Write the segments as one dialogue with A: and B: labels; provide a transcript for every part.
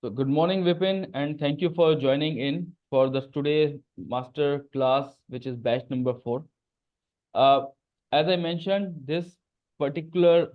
A: So good morning, Vipin, and thank you for joining in for the today's master class, which is batch number 4. Uh, as I mentioned, this particular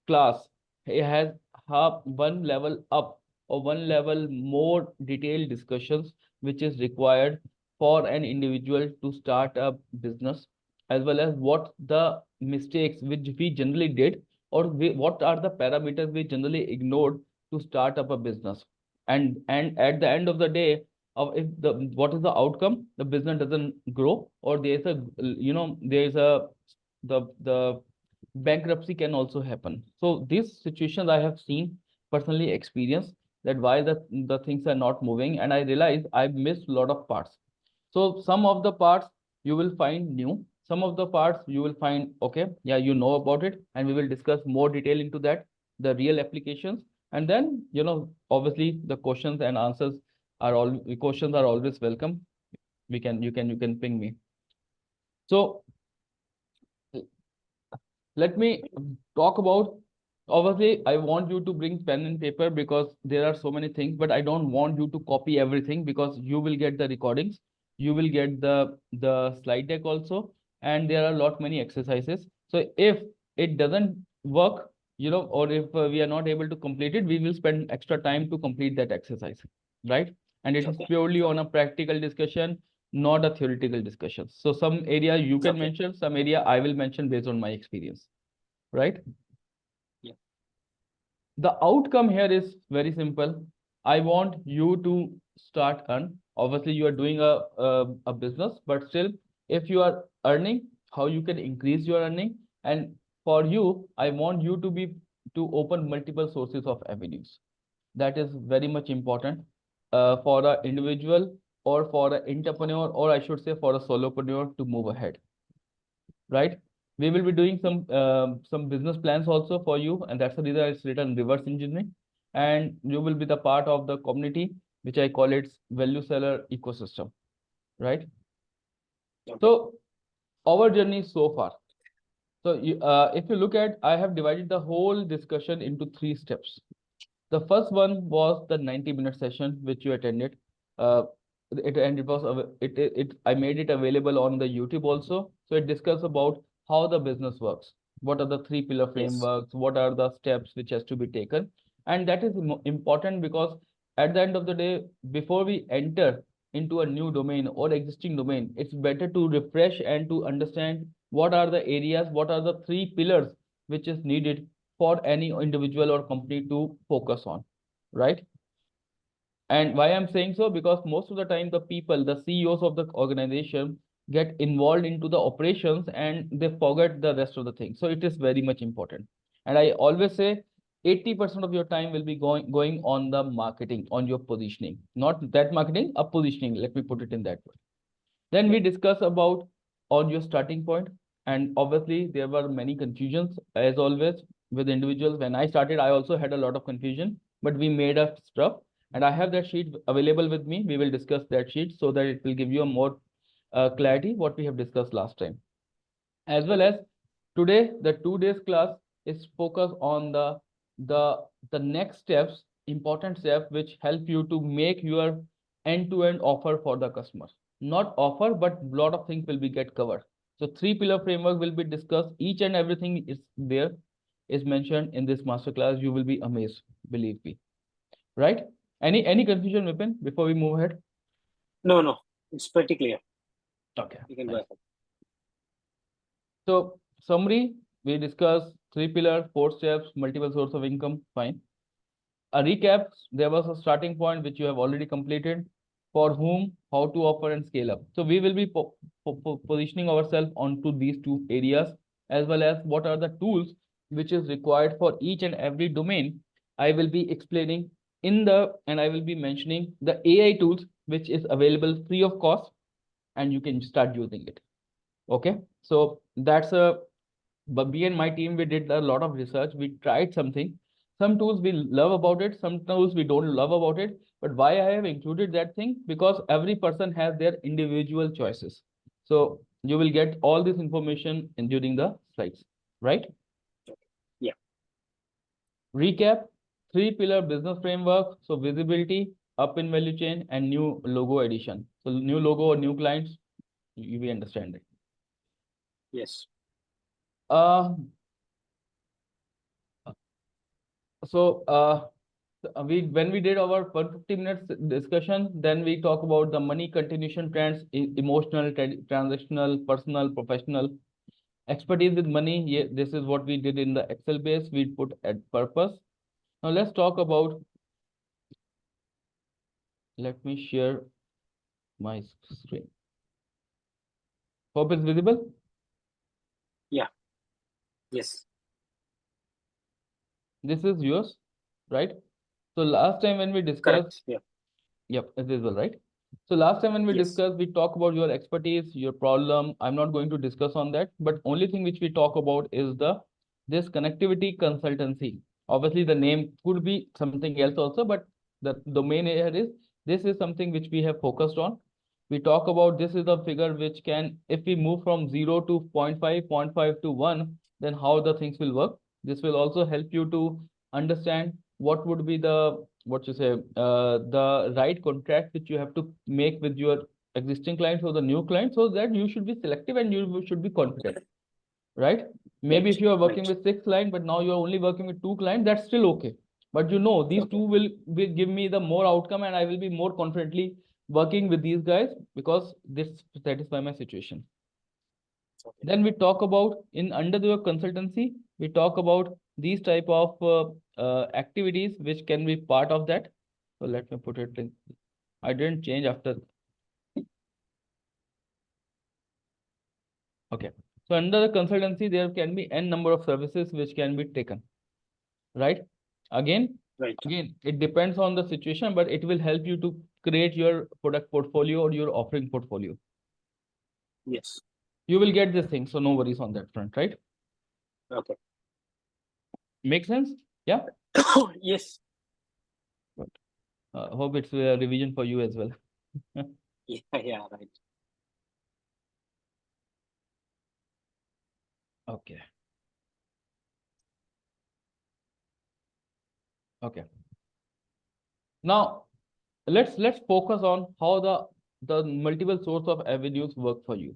A: class it has one level up or one level more detailed discussions, which is required for an individual to start a business, as well as what the mistakes which we generally did, or what are the parameters we generally ignored to start up a business. And at the end of the day, if the what is the outcome, the business doesn't grow, or there's a there's a the bankruptcy can also happen. So these situations I have seen, personally experienced, that why the things are not moving, and I realize I've missed a lot of parts. So some of the parts you will find new, some of the parts you will find okay, yeah, you know about it, and we will discuss more detail into that, the real applications. And then obviously the questions and answers are all questions are always welcome. You can ping me. So let me talk about, obviously I want you to bring pen and paper because there are so many things, but I don't want you to copy everything, because you will get the recordings, you will get the slide deck also, and there are a lot many exercises. So if it doesn't work, or if we are not able to complete it, we will spend extra time to complete that exercise, right? And it is
B: Okay.
A: purely on a practical discussion, not a theoretical discussion. So some area you can
B: Okay.
A: mention, some area I will mention based on my experience, right?
B: Yeah.
A: The outcome here is very simple. I want you to start earn. Obviously, you are doing a business, but still, if you are earning, how you can increase your earning. And for you, I want you to open multiple sources of avenues. That is very much important for an individual, or for an entrepreneur, or I should say for a solopreneur to move ahead, right? We will be doing some business plans also for you, and that's the reason it's written reverse engineering. And you will be the part of the community, which I call it value seller ecosystem, right?
B: Okay.
A: So our journey so far. So if you look at, I have divided the whole discussion into 3 steps. The first one was the 90-minute session which you attended. Uh, and it was I made it available on the YouTube also. So it discussed about how the business works. What are the 3 pillar
B: Yes.
A: frameworks? What are the steps which has to be taken? And that is important, because at the end of the day, before we enter into a new domain or existing domain, it's better to refresh and to understand what are the areas, what are the 3 pillars which is needed for any individual or company to focus on, right? And why I'm saying so, because most of the time the people, the CEOs of the organization, get involved into the operations and they forget the rest of the things. So it is very much important. And I always say 80% of your time will be going on the marketing, on your positioning, not that marketing, a positioning. Let me put it in that way. Then we discuss about on your starting point, and obviously there were many confusions as always with individuals. When I started, I also had a lot of confusion, but we made a stuff, and I have that sheet available with me. We will discuss that sheet so that it will give you a more clarity what we have discussed last time. As well as today, the 2 days class is focused on the the next steps, important steps which help you to make your end-to-end offer for the customer. Not offer, but lot of things will be get covered. So 3 pillar framework will be discussed. Each and everything is there, is mentioned in this masterclass. You will be amazed, believe me. Right? Any confusion, Vipin, before we move ahead?
B: No. It's pretty clear.
A: Okay.
B: You can go
A: Nice.
B: ahead.
A: So summary, we discussed 3 pillar, 4 steps, multiple source of income. Fine. A recap, there was a starting point which you have already completed. For whom, how to offer and scale up. So we will be positioning ourselves onto these 2 areas, as well as what are the tools which is required for each and every domain. I will be explaining and I will be mentioning the AI tools which is available free of cost, and you can start using it. Okay, so that's but me and my team, we did a lot of research. We tried something. Some tools we love about it, some tools we don't love about it. But why I have included that thing? Because every person has their individual choices. So you will get all this information during the slides, right?
B: Yeah.
A: Recap. 3-pillar business framework. So visibility, up in value chain, and new logo addition. So new logo or new clients, we understand it.
B: Yes.
A: When we did our 150 minutes discussion, then we talk about the money continuation trends, emotional, transactional, personal, professional. Expertise with money, yeah, this is what we did in the Excel base, we put at purpose. Now let's talk about, let me share my screen. Hope it's visible.
B: Yes.
A: This is yours, right? So last time when we discussed,
B: Correct. Yeah.
A: yep, it's visible, right? So last time when we
B: Yes.
A: discussed, we talk about your expertise, your problem. I'm not going to discuss on that, but only thing which we talk about is this connectivity consultancy. Obviously, the name could be something else also, but the domain here is, this is something which we have focused on. We talk about, this is the figure which can, if we move from 0 to 0.5, 0.5 to 1, then how the things will work. This will also help you to understand what would be the, the right contract which you have to make with your existing clients or the new clients, so that you should be selective and you should be confident, right? Maybe if you are working with 6 clients, but now you're only working with 2 clients, that's still okay. But you know, these 2 will give me the more outcome and I will be more confidently working with these guys because this satisfy my situation. Then we talk about, in under the consultancy, we talk about these type of activities which can be part of that. So let me put it in. I didn't change after. Okay. So under the consultancy, there can be n number of services which can be taken, right? Again, it depends on the situation, but it will help you to create your product portfolio or your offering portfolio.
B: Yes.
A: You will get this thing, so no worries on that front, right?
B: Okay.
A: Make sense? Yeah.
B: Yes.
A: Hope it's a revision for you as well.
B: Yeah. Yeah. Right.
A: Okay. Okay. Now let's focus on how the multiple source of avenues work for you.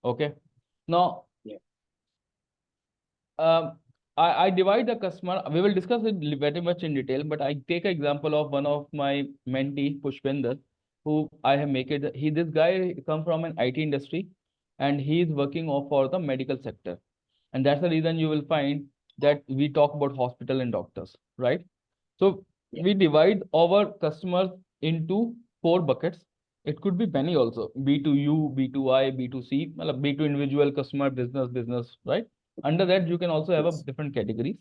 A: Okay. Now,
B: Yeah.
A: I divide the customer. We will discuss it very much in detail, but I take an example of one of my mentee, Pushpender, who I have made it. This guy come from an IT industry, and he is working for the medical sector, and that's the reason you will find that we talk about hospital and doctors, right? So we divide our customers into 4 buckets. It could be many also, B2U, B2I, B2C, B2 individual customer, business, right? Under that, you can also have a different categories.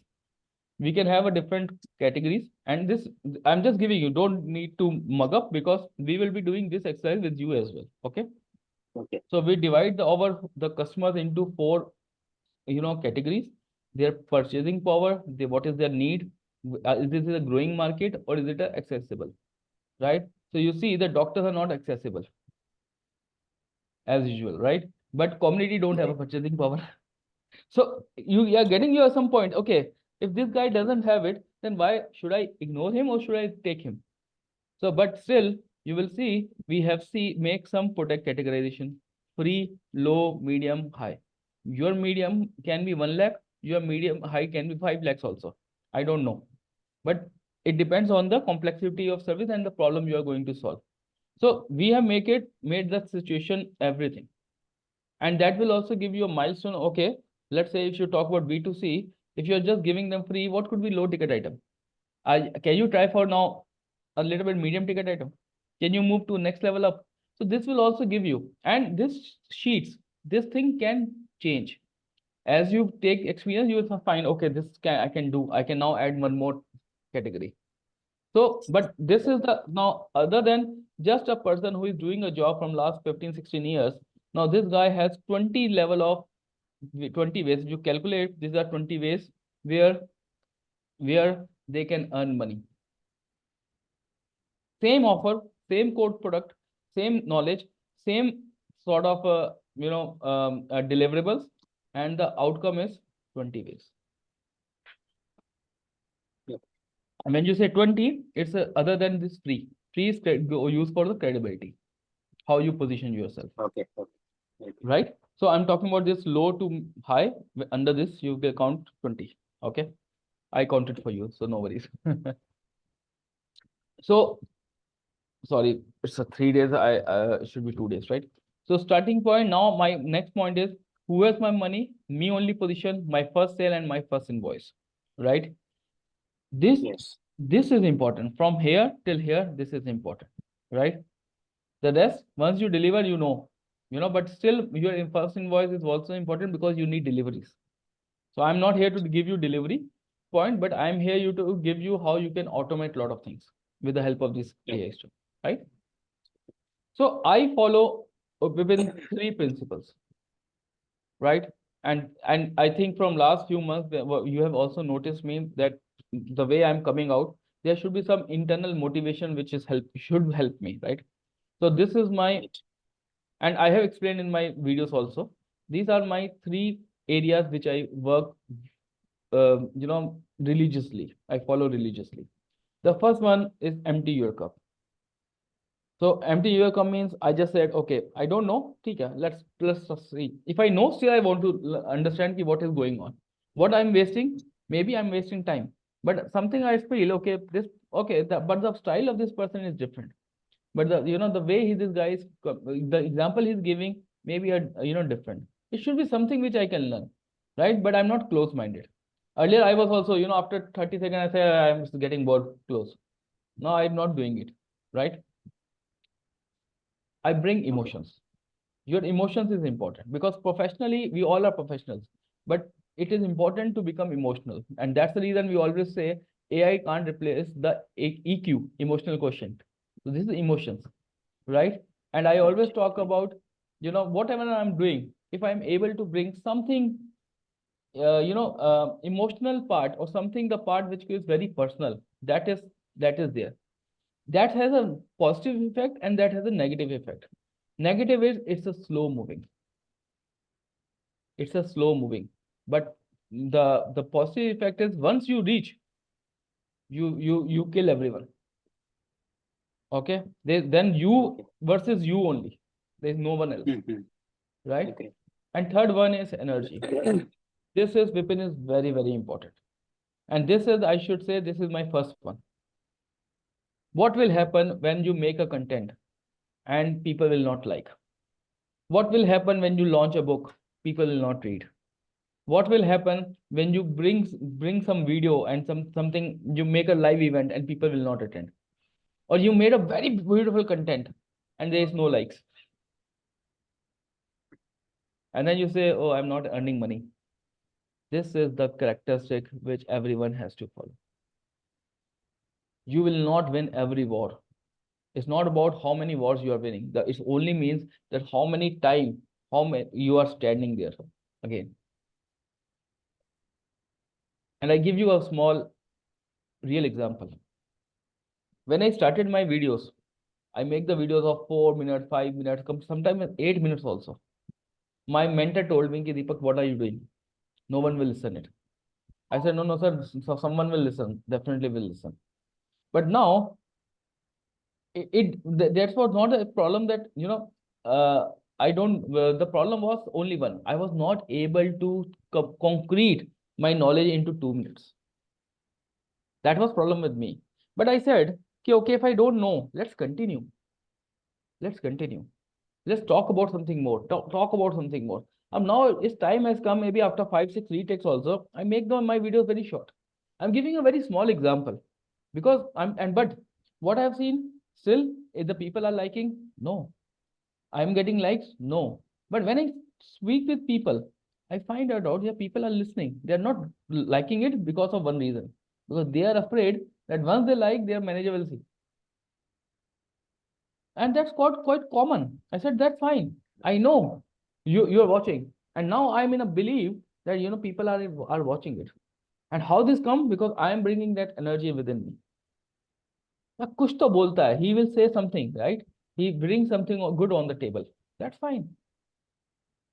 A: We can have a different categories, and this I'm just giving you, don't need to mug up because we will be doing this exercise with you as well. Okay.
B: Okay.
A: So we divide the customers into 4 categories. Their purchasing power, what is their need, is this a growing market or is it accessible, right? So you see the doctors are not accessible as usual, right? But community don't have a purchasing power. So you are getting you at some point, okay, if this guy doesn't have it, then why should I ignore him or should I take him? So but still you will see we have make some product categorization: free, low, medium, high. Your medium can be 1 lakh, your medium high can be 5 lakhs also. I don't know. But it depends on the complexity of service and the problem you are going to solve. So we have made the situation everything. And that will also give you a milestone. Okay, let's say if you talk about B2C, if you're just giving them free, what could be low ticket item? Can you try for now a little bit medium ticket item? Can you move to next level up? So this will also give you, and this sheets, this thing can change. As you take experience, you will find, okay, I can do, I can now add one more category. So, but this is now other than just a person who is doing a job from last 15, 16 years. Now this guy has 20 level of 20 ways. You calculate, these are 20 ways where they can earn money. Same offer, same code product, same knowledge, same sort of deliverables, and the outcome is 20 ways.
B: Yep.
A: And when you say 20, it's other than this free. Free is used for the credibility, how you position yourself,
B: Okay. Okay. Okay.
A: right? So I'm talking about this low to high. Under this, you will count 20. Okay. I counted for you, so no worries. So, sorry, it's a 3 days. It should be 2 days, right? So starting point now, my next point is who has my money? Me only position, my first sale and my first invoice, right? This
B: Yes.
A: this is important. From here till here, this is important, right? The rest, once you deliver, but still your first invoice is also important because you need deliveries. So I'm not here to give you delivery point, but I'm here to give you how you can automate a lot of things with the help of this AI stuff, right? So I follow within 3 principles, right? And I think from last few months, you have also noticed me that the way I'm coming out, there should be some internal motivation which should help me, right? So this is my,
B: Right.
A: and I have explained in my videos also. These are my 3 areas which I work, religiously. I follow religiously. The first one is empty your cup. So empty your cup means I just said, okay, I don't know. Okay, let's just see. If I know, still I want to understand what is going on. What I'm wasting, maybe I'm wasting time. But something I feel, okay, but the style of this person is different. But the way this guy is, the example he's giving maybe different. It should be something which I can learn, right? But I'm not close-minded. Earlier I was also, after 30 seconds I say I'm getting bored, close. Now I'm not doing it, right? I bring emotions. Your emotions is important because professionally we all are professionals, but it is important to become emotional, and that's the reason we always say AI can't replace the EQ, emotional quotient. So this is emotions, right? And I always talk about, whatever I'm doing, if I'm able to bring something, emotional part or something, the part which is very personal, that is there. That has a positive effect and that has a negative effect. Negative is it's a slow moving. It's a slow moving. But the positive effect is once you reach, you kill everyone. Okay. Then you versus you only. There's no one else. Right?
B: Okay.
A: And third one is energy. This is Vipin is very, very important. And this is, I should say, this is my first one. What will happen when you make a content and people will not like? What will happen when you launch a book? People will not read. What will happen when you bring some video and something, you make a live event and people will not attend? Or you made a very beautiful content and there is no likes. And then you say, oh, I'm not earning money. This is the characteristic which everyone has to follow. You will not win every war. It's not about how many wars you are winning. It only means that how many you are standing there again. And I give you a small real example. When I started my videos, I make the videos of 4 minutes, 5 minutes, sometimes 8 minutes also. My mentor told me, Deepak, what are you doing? No one will listen it. I said, no, sir, so someone will listen, definitely will listen. But now, that was not a problem that, the problem was only one. I was not able to concrete my knowledge into 2 minutes. That was problem with me. But I said, okay, if I don't know, let's continue. Let's continue. Let's talk about something more. Talk about something more. Now its time has come, maybe after 5, 6 retakes also, I make my videos very short. I'm giving a very small example because but what I've seen still, if the people are liking, no. I'm getting likes, no. But when I speak with people, I find out, yeah, people are listening. They're not liking it because of one reason. Because they are afraid that once they like, their manager will see. And that's quite common. I said, that's fine. I know you're watching. And now I'm in a belief that, people are watching it. And how this come? Because I am bringing that energy within me. Kuch to bolta hai. He will say something, right? He brings something good on the table. That's fine.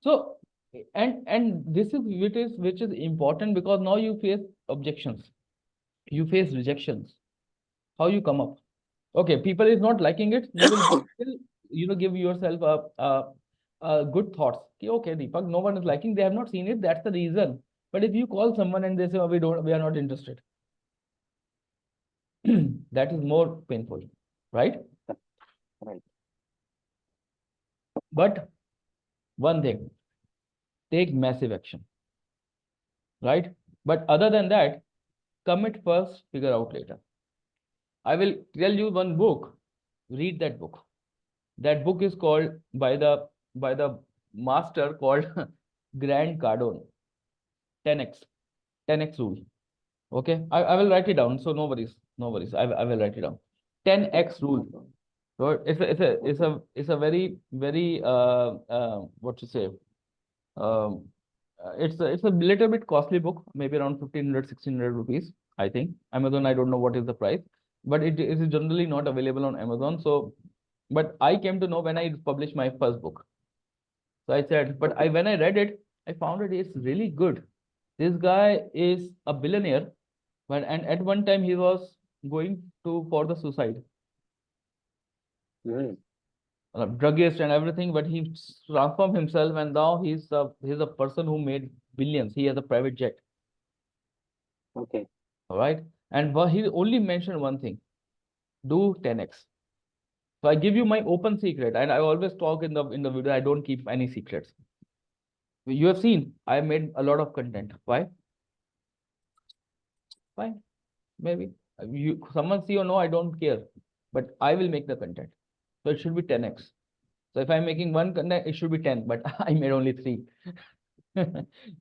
A: So, and this is which is important because now you face objections. you face rejections. How you come up? Okay, people is not liking it. You will still, give yourself a good thoughts. Okay, Deepak, no one is liking. They have not seen it. That's the reason. But if you call someone and they say, oh, we are not interested, that is more painful, right?
B: Right.
A: But one thing, take massive action, right? But other than that, commit first, figure out later. I will tell you one book. Read that book. That book is called by the master called Grant Cardone. 10x 10x rule. Okay, I will write it down. So no worries, no worries. I will write it down. 10x rule. So it's a very what to say. It's a little bit costly book, maybe around 1500 1600 rupees. I think Amazon. I don't know what is the price, but it is generally not available on Amazon. So, but I came to know when I published my first book. So I said, but when I read it, I found it's really good. This guy is a billionaire, but and at one time he was going for the suicide,
B: Mm.
A: druggist and everything, but he transformed himself and now he's a person who made billions. He has a private jet.
B: Okay.
A: All right. And he only mentioned one thing: do 10x. So I give you my open secret, and I always talk in the video. I don't keep any secrets. You have seen I made a lot of content. Why? Why? Maybe someone see or no, I don't care, but I will make the content. So it should be 10x. So if I'm making one content, it should be 10, but I made only 3.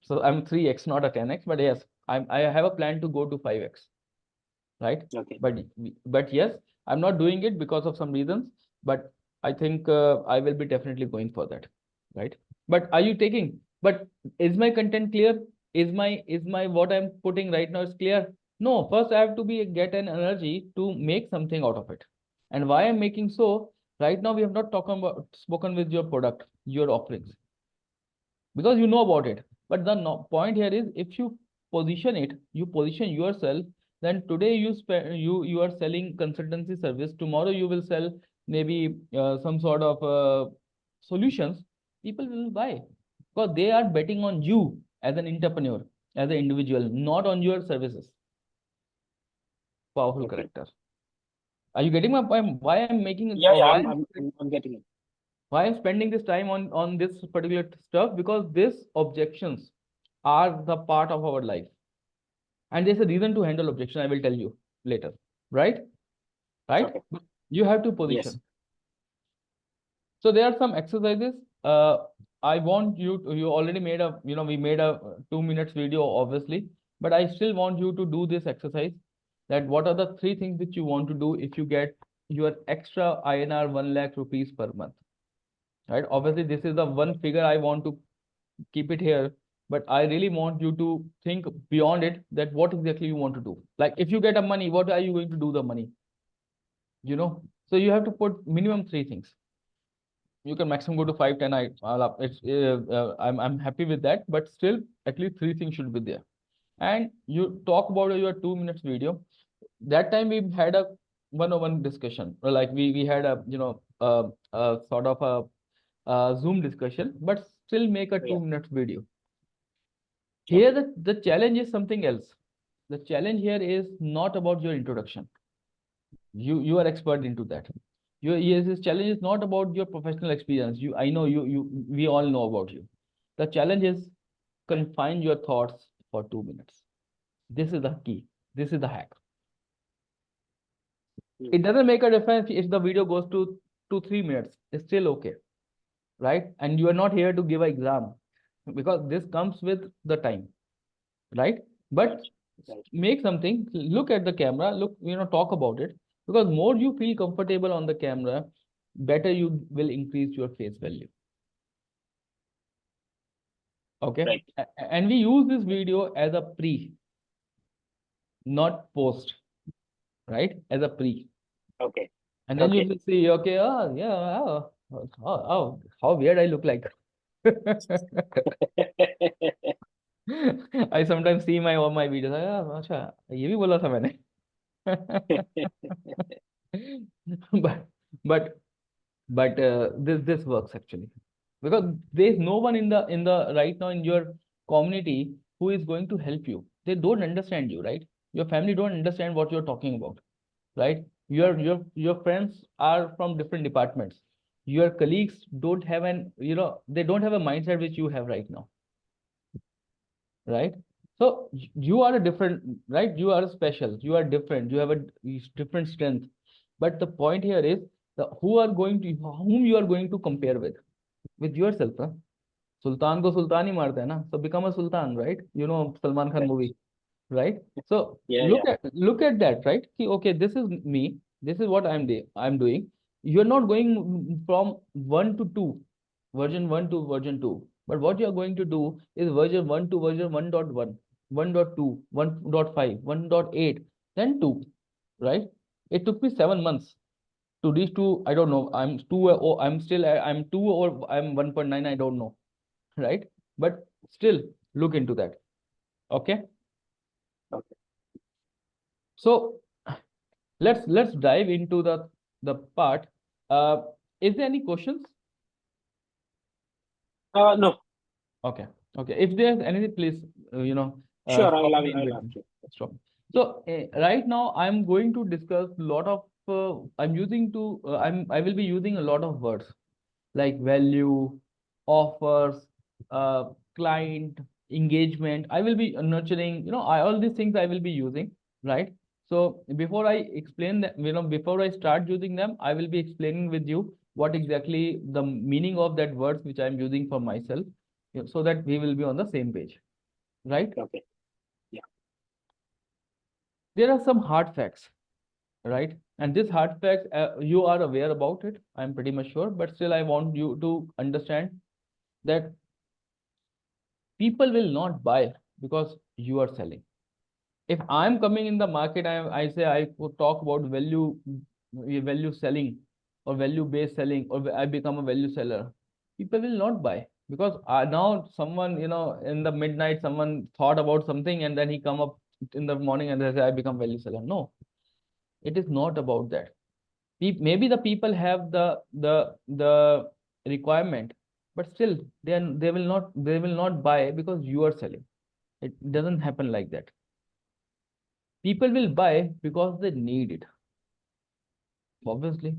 A: So I'm 3x, not a 10x. But yes, I have a plan to go to 5x, right?
B: Okay.
A: But yes, I'm not doing it because of some reasons. But I think I will be definitely going for that, right? But are you taking? But is my content clear? Is my what I'm putting right now is clear? No, first I have to get an energy to make something out of it. And why I'm making so, right now we have not spoken with your product, your offerings, because you know about it. But the point here is, if you position yourself, then today you are selling consultancy service. Tomorrow you will sell maybe some sort of solutions. People will buy because they are betting on you as an entrepreneur, as an individual, not on your services. Powerful
B: Okay.
A: character. Are you getting my point? Why I'm making it?
B: Yeah, yeah,
A: Why
B: I'm getting it.
A: why I'm spending this time on this particular stuff? Because these objections are the part of our life, and there's a reason to handle objection. I will tell you later, right? Right?
B: Okay.
A: But you have to
B: Yes.
A: position. So there are some exercises. I want you to, you already made a, we made a 2 minutes video, obviously, but I still want you to do this exercise. That what are the 3 things which you want to do if you get your extra INR 1 lakh rupees per month, right? Obviously, this is the one figure I want to keep it here, but I really want you to think beyond it, that what exactly you want to do. Like if you get a money, what are you going to do the money? So you have to put minimum 3 things. You can maximum go to 5, 10. I'm happy with that, but still at least 3 things should be there. And you talk about your 2 minutes video. That time we had a one-on-one discussion, or like we had a sort of a Zoom discussion, but still make a 2 minutes video. Here the challenge is something else. The challenge here is not about your introduction. You are expert into that. This challenge is not about your professional experience. I know we all know about you. The challenge is confine your thoughts for 2 minutes. This is the key. This is the hack. It doesn't make a difference if the video goes to 2-3 minutes. It's still okay, right? And you are not here to give an exam, because this comes with the time, right? But
B: Right.
A: make something, look at the camera, talk about it, because more you feel comfortable on the camera, better you will increase your face value. Okay.
B: Right.
A: And we use this video as a pre, not post, right? As a pre.
B: Okay.
A: And then you
B: Okay.
A: will see, okay, oh yeah, how weird I look like. I sometimes see my all my videos. अच्छा ये भी बोला था मैंने. but but this works actually, because there is no one in the right now in your community who is going to help you. They don't understand you, right? Your family don't understand what you're talking about, right? Your friends are from different departments. Your colleagues don't have they don't have a mindset which you have right now, right? So you are a different, right? You are special, you are different, you have a different strength. But the point here is whom you are going to compare with yourself, huh? Sultan ko sultan hi marta hai na, so become a sultan, right? You know Salman Khan
B: Right.
A: movie, right? So
B: Yeah,
A: look at that, right? Ki, okay, this is me, this is what I'm doing. You're not going from 1 to 2, version 1 to version 2, but what you're going to do is version 1 to version 1.1, 1.2, 1.5, 1.8, then 2, right? It took me 7 months to reach to, I don't know, I'm 2 or I'm 2 or I'm 1.9, I don't know, right? But still look into that. Okay.
B: Okay.
A: So let's dive into the part. Is there any questions?
B: No,
A: Okay. Okay. If there's anything, please,
B: sure,
A: stop
B: I'll
A: me in
B: I'll ask
A: between.
B: you.
A: Stop. So right now I'm going to discuss a lot of, I will be using a lot of words like value, offers, client, engagement. I will be nurturing, all these things I will be using, right? So before I explain that, before I start using them, I will be explaining with you what exactly the meaning of that words which I'm using for myself, so that we will be on the same page, right?
B: Okay. Yeah.
A: There are some hard facts, right? And this hard facts, you are aware about it, I'm pretty much sure, but still I want you to understand that people will not buy because you are selling. If I'm coming in the market, I say I could talk about value selling or value based selling, or I become a value seller, people will not buy because now someone, in the midnight, someone thought about something and then he come up in the morning and they say I become value seller. No, it is not about that. Maybe the people have the requirement, but still they will not buy because you are selling. It doesn't happen like that. People will buy because they need it, obviously.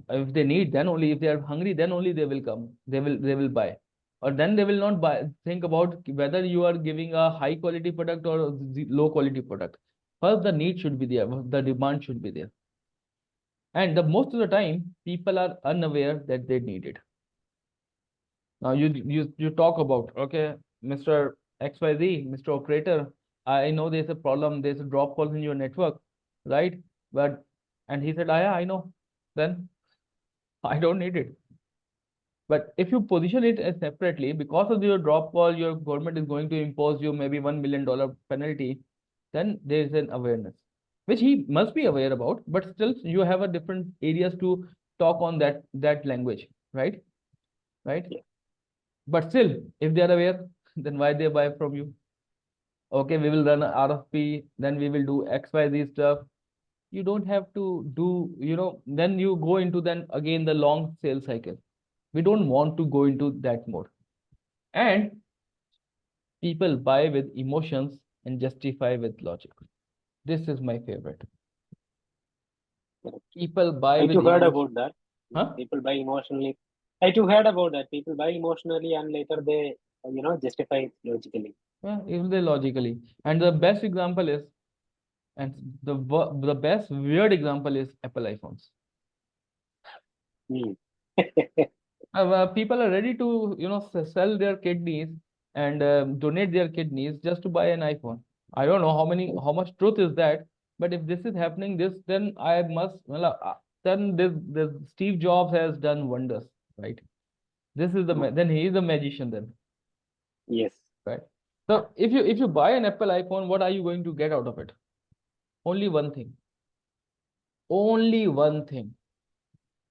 A: If they need, then only, if they are hungry, then only they will come, they will buy. Or then they will not buy, think about whether you are giving a high quality product or low quality product. First the need should be there, the demand should be there. And the most of the time people are unaware that they need it. Now you talk about, okay, Mr. XYZ, Mr. Operator, I know there's a problem, there's a drop calls in your network, right? But and he said, yeah, I know. Then I don't need it. But if you position it as separately, because of your drop call, your government is going to impose you maybe $1 million penalty, then there is an awareness, which he must be aware about, but still you have a different areas to talk on that language, right? Right?
B: Yeah.
A: But still, if they are aware, then why they buy from you? Okay, we will run a RFP, then we will do XYZ stuff. You don't have to do, then you go into then again the long sales cycle. We don't want to go into that mode. And people buy with emotions and justify with logic. This is my favorite.
B: Correct.
A: People buy
B: I
A: with
B: too heard
A: emotion.
B: about that.
A: Huh?
B: People buy emotionally. I too heard about that. People buy emotionally and later they, justify it logically.
A: Yeah, even they logically. And the best example is, and the best weird example is Apple iPhones.
B: Hmm.
A: People are ready to, sell their kidneys and donate their kidneys just to buy an iPhone. I don't know how much truth is that, but if this is happening, then I must, well, then this Steve Jobs has done wonders, right? This is then he is a magician then,
B: Yes.
A: right? So if you buy an Apple iPhone, what are you going to get out of it? Only one thing. Only one thing.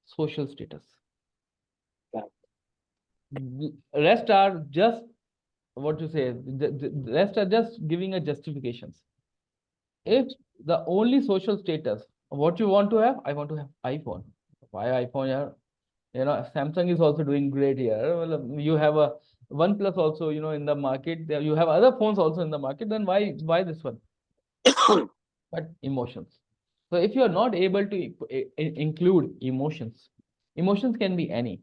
A: Social status.
B: Correct.
A: Rest are just what to say, the rest are just giving a justifications. If the only social status, what you want to have, I want to have iPhone. Why iPhone? Yeah, you know, Samsung is also doing great here. Well, you have a OnePlus also, you know, in the market. You have other phones also in the market. Then why this one? But emotions. So if you are not able to include emotions, emotions can be any.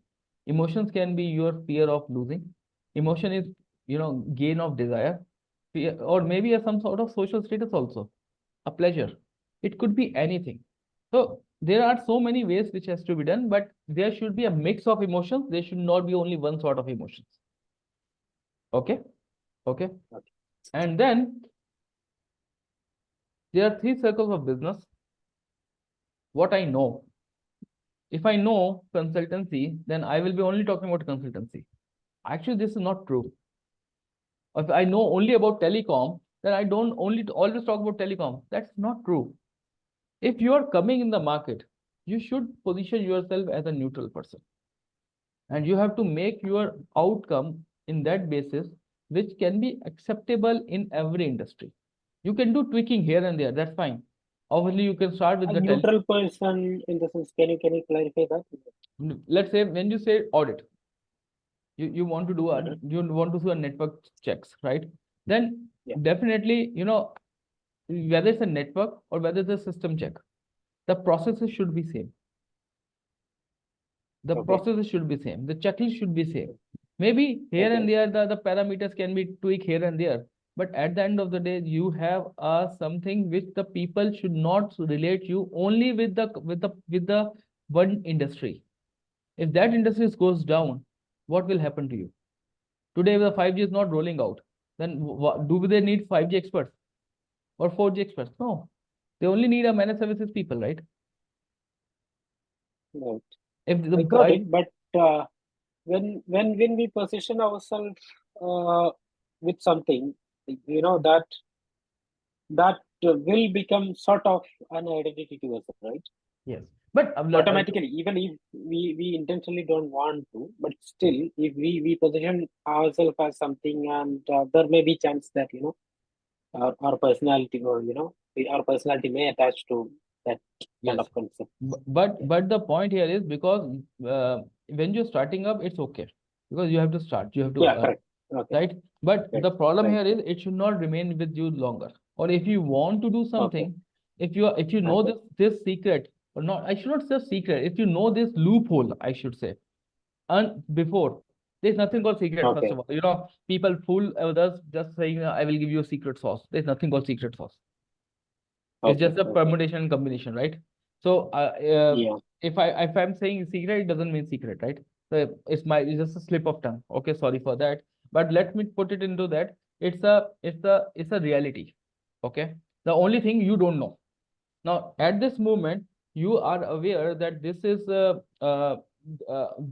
A: Emotions can be your fear of losing. Emotion is, you know, gain of desire, fear, or maybe some sort of social status also, a pleasure. It could be anything. So there are so many ways which has to be done, but there should be a mix of emotions. There should not be only one sort of emotions. Okay. Okay.
B: Okay.
A: And then there are three circles of business. What I know. If I know consultancy, then I will be only talking about consultancy. Actually, this is not true. If I know only about telecom, then I don't only always talk about telecom. That's not true. If you are coming in the market, you should position yourself as a neutral person. And you have to make your outcome in that basis, which can be acceptable in every industry. You can do tweaking here and there, that's fine. Obviously, you can start with
B: A
A: the
B: neutral person in the sense, can you clarify that?
A: let's say when you say audit, you want to do a you want to do a network checks, right? Then
B: Yeah.
A: definitely, you know, whether it's a network or whether it's a system check, the processes should be same. The
B: Okay.
A: processes should be same. The checklist should be same. Maybe here and there the parameters can be tweaked here and there, but at the end of the day, you have something which the people should not relate you only with the one industry. If that industry goes down, what will happen to you? Today, the 5G is not rolling out. Then do they need 5G experts or 4G experts? No, they only need a managed services people, right?
B: Right.
A: If
B: I got it, but when we position ourselves with something, you know, that will become sort of an identity to us, right?
A: yes, but
B: Automatically, even if we intentionally don't want to, but still, if we position ourselves as something, and there may be chance that, you know, our personality, or, you know, our personality may attach to that kind
A: yes,
B: of concept.
A: but the point here is because when you're starting up, it's okay because you have to start, you have to
B: Yeah, correct. Okay,
A: right? But
B: right,
A: the problem
B: right.
A: here is it should not remain with you longer. Or if you want to do
B: Okay,
A: something, if you know
B: okay,
A: this secret or not, I should not say secret. If you know this loophole, I should say, and before there's nothing called secret. First
B: okay,
A: of all, you know, people fool others just saying, I will give you a secret sauce. There's nothing called secret sauce. It's
B: okay,
A: just a
B: okay.
A: permutation and combination, right? So
B: Yeah,
A: if I'm saying secret, it doesn't mean secret, right? So it's just a slip of tongue. Okay, sorry for that. But let me put it into that. It's a reality. Okay. The only thing you don't know. Now, at this moment, you are aware that this is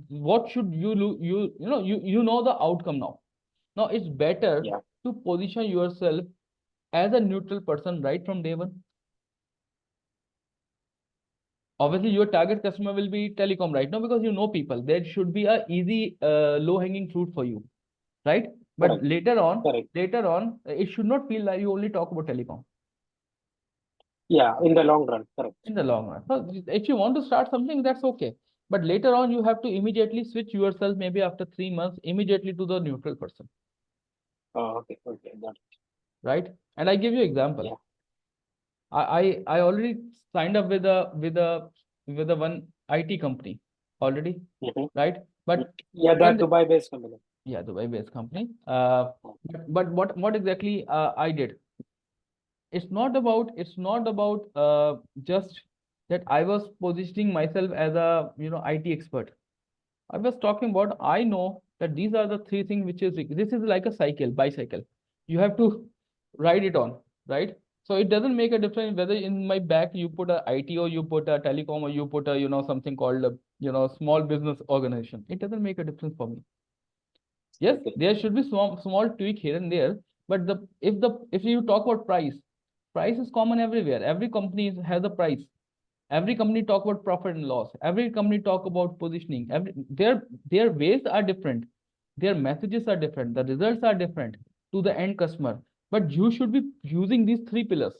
A: what should you know the outcome now. Now it's better
B: yeah,
A: to position yourself as a neutral person right from day one. Obviously, your target customer will be telecom right now because you know people. There should be a easy, low-hanging fruit for you, right? But
B: correct, correct.
A: later on, it should not feel like you only talk about telecom
B: Yeah, in the long run, correct.
A: in the long run. So if you want to start something, that's okay. But later on, you have to immediately switch yourself, maybe after 3 months, immediately to the neutral person,
B: Oh, okay, okay, got it.
A: right? And I give you example.
B: Yeah.
A: I already signed up with a one IT company already,
B: Mhm.
A: right? But
B: Yeah,
A: when
B: that Dubai-based company.
A: yeah, Dubai-based company.
B: Oh,
A: But what exactly I did? It's not about just that I was positioning myself as a IT expert. I was talking about I know that these are the three things which is this is like a bicycle. You have to ride it on, right? So it doesn't make a difference whether in my back you put a IT or you put a telecom or you put a something called a small business organization. It doesn't make a difference for me. Yes,
B: okay.
A: there should be small tweak here and there, but if you talk about price is common everywhere. Every company has a price. Every company talk about profit and loss. Every company talk about positioning. Their ways are different, their messages are different, the results are different to the end customer, but you should be using these three pillars.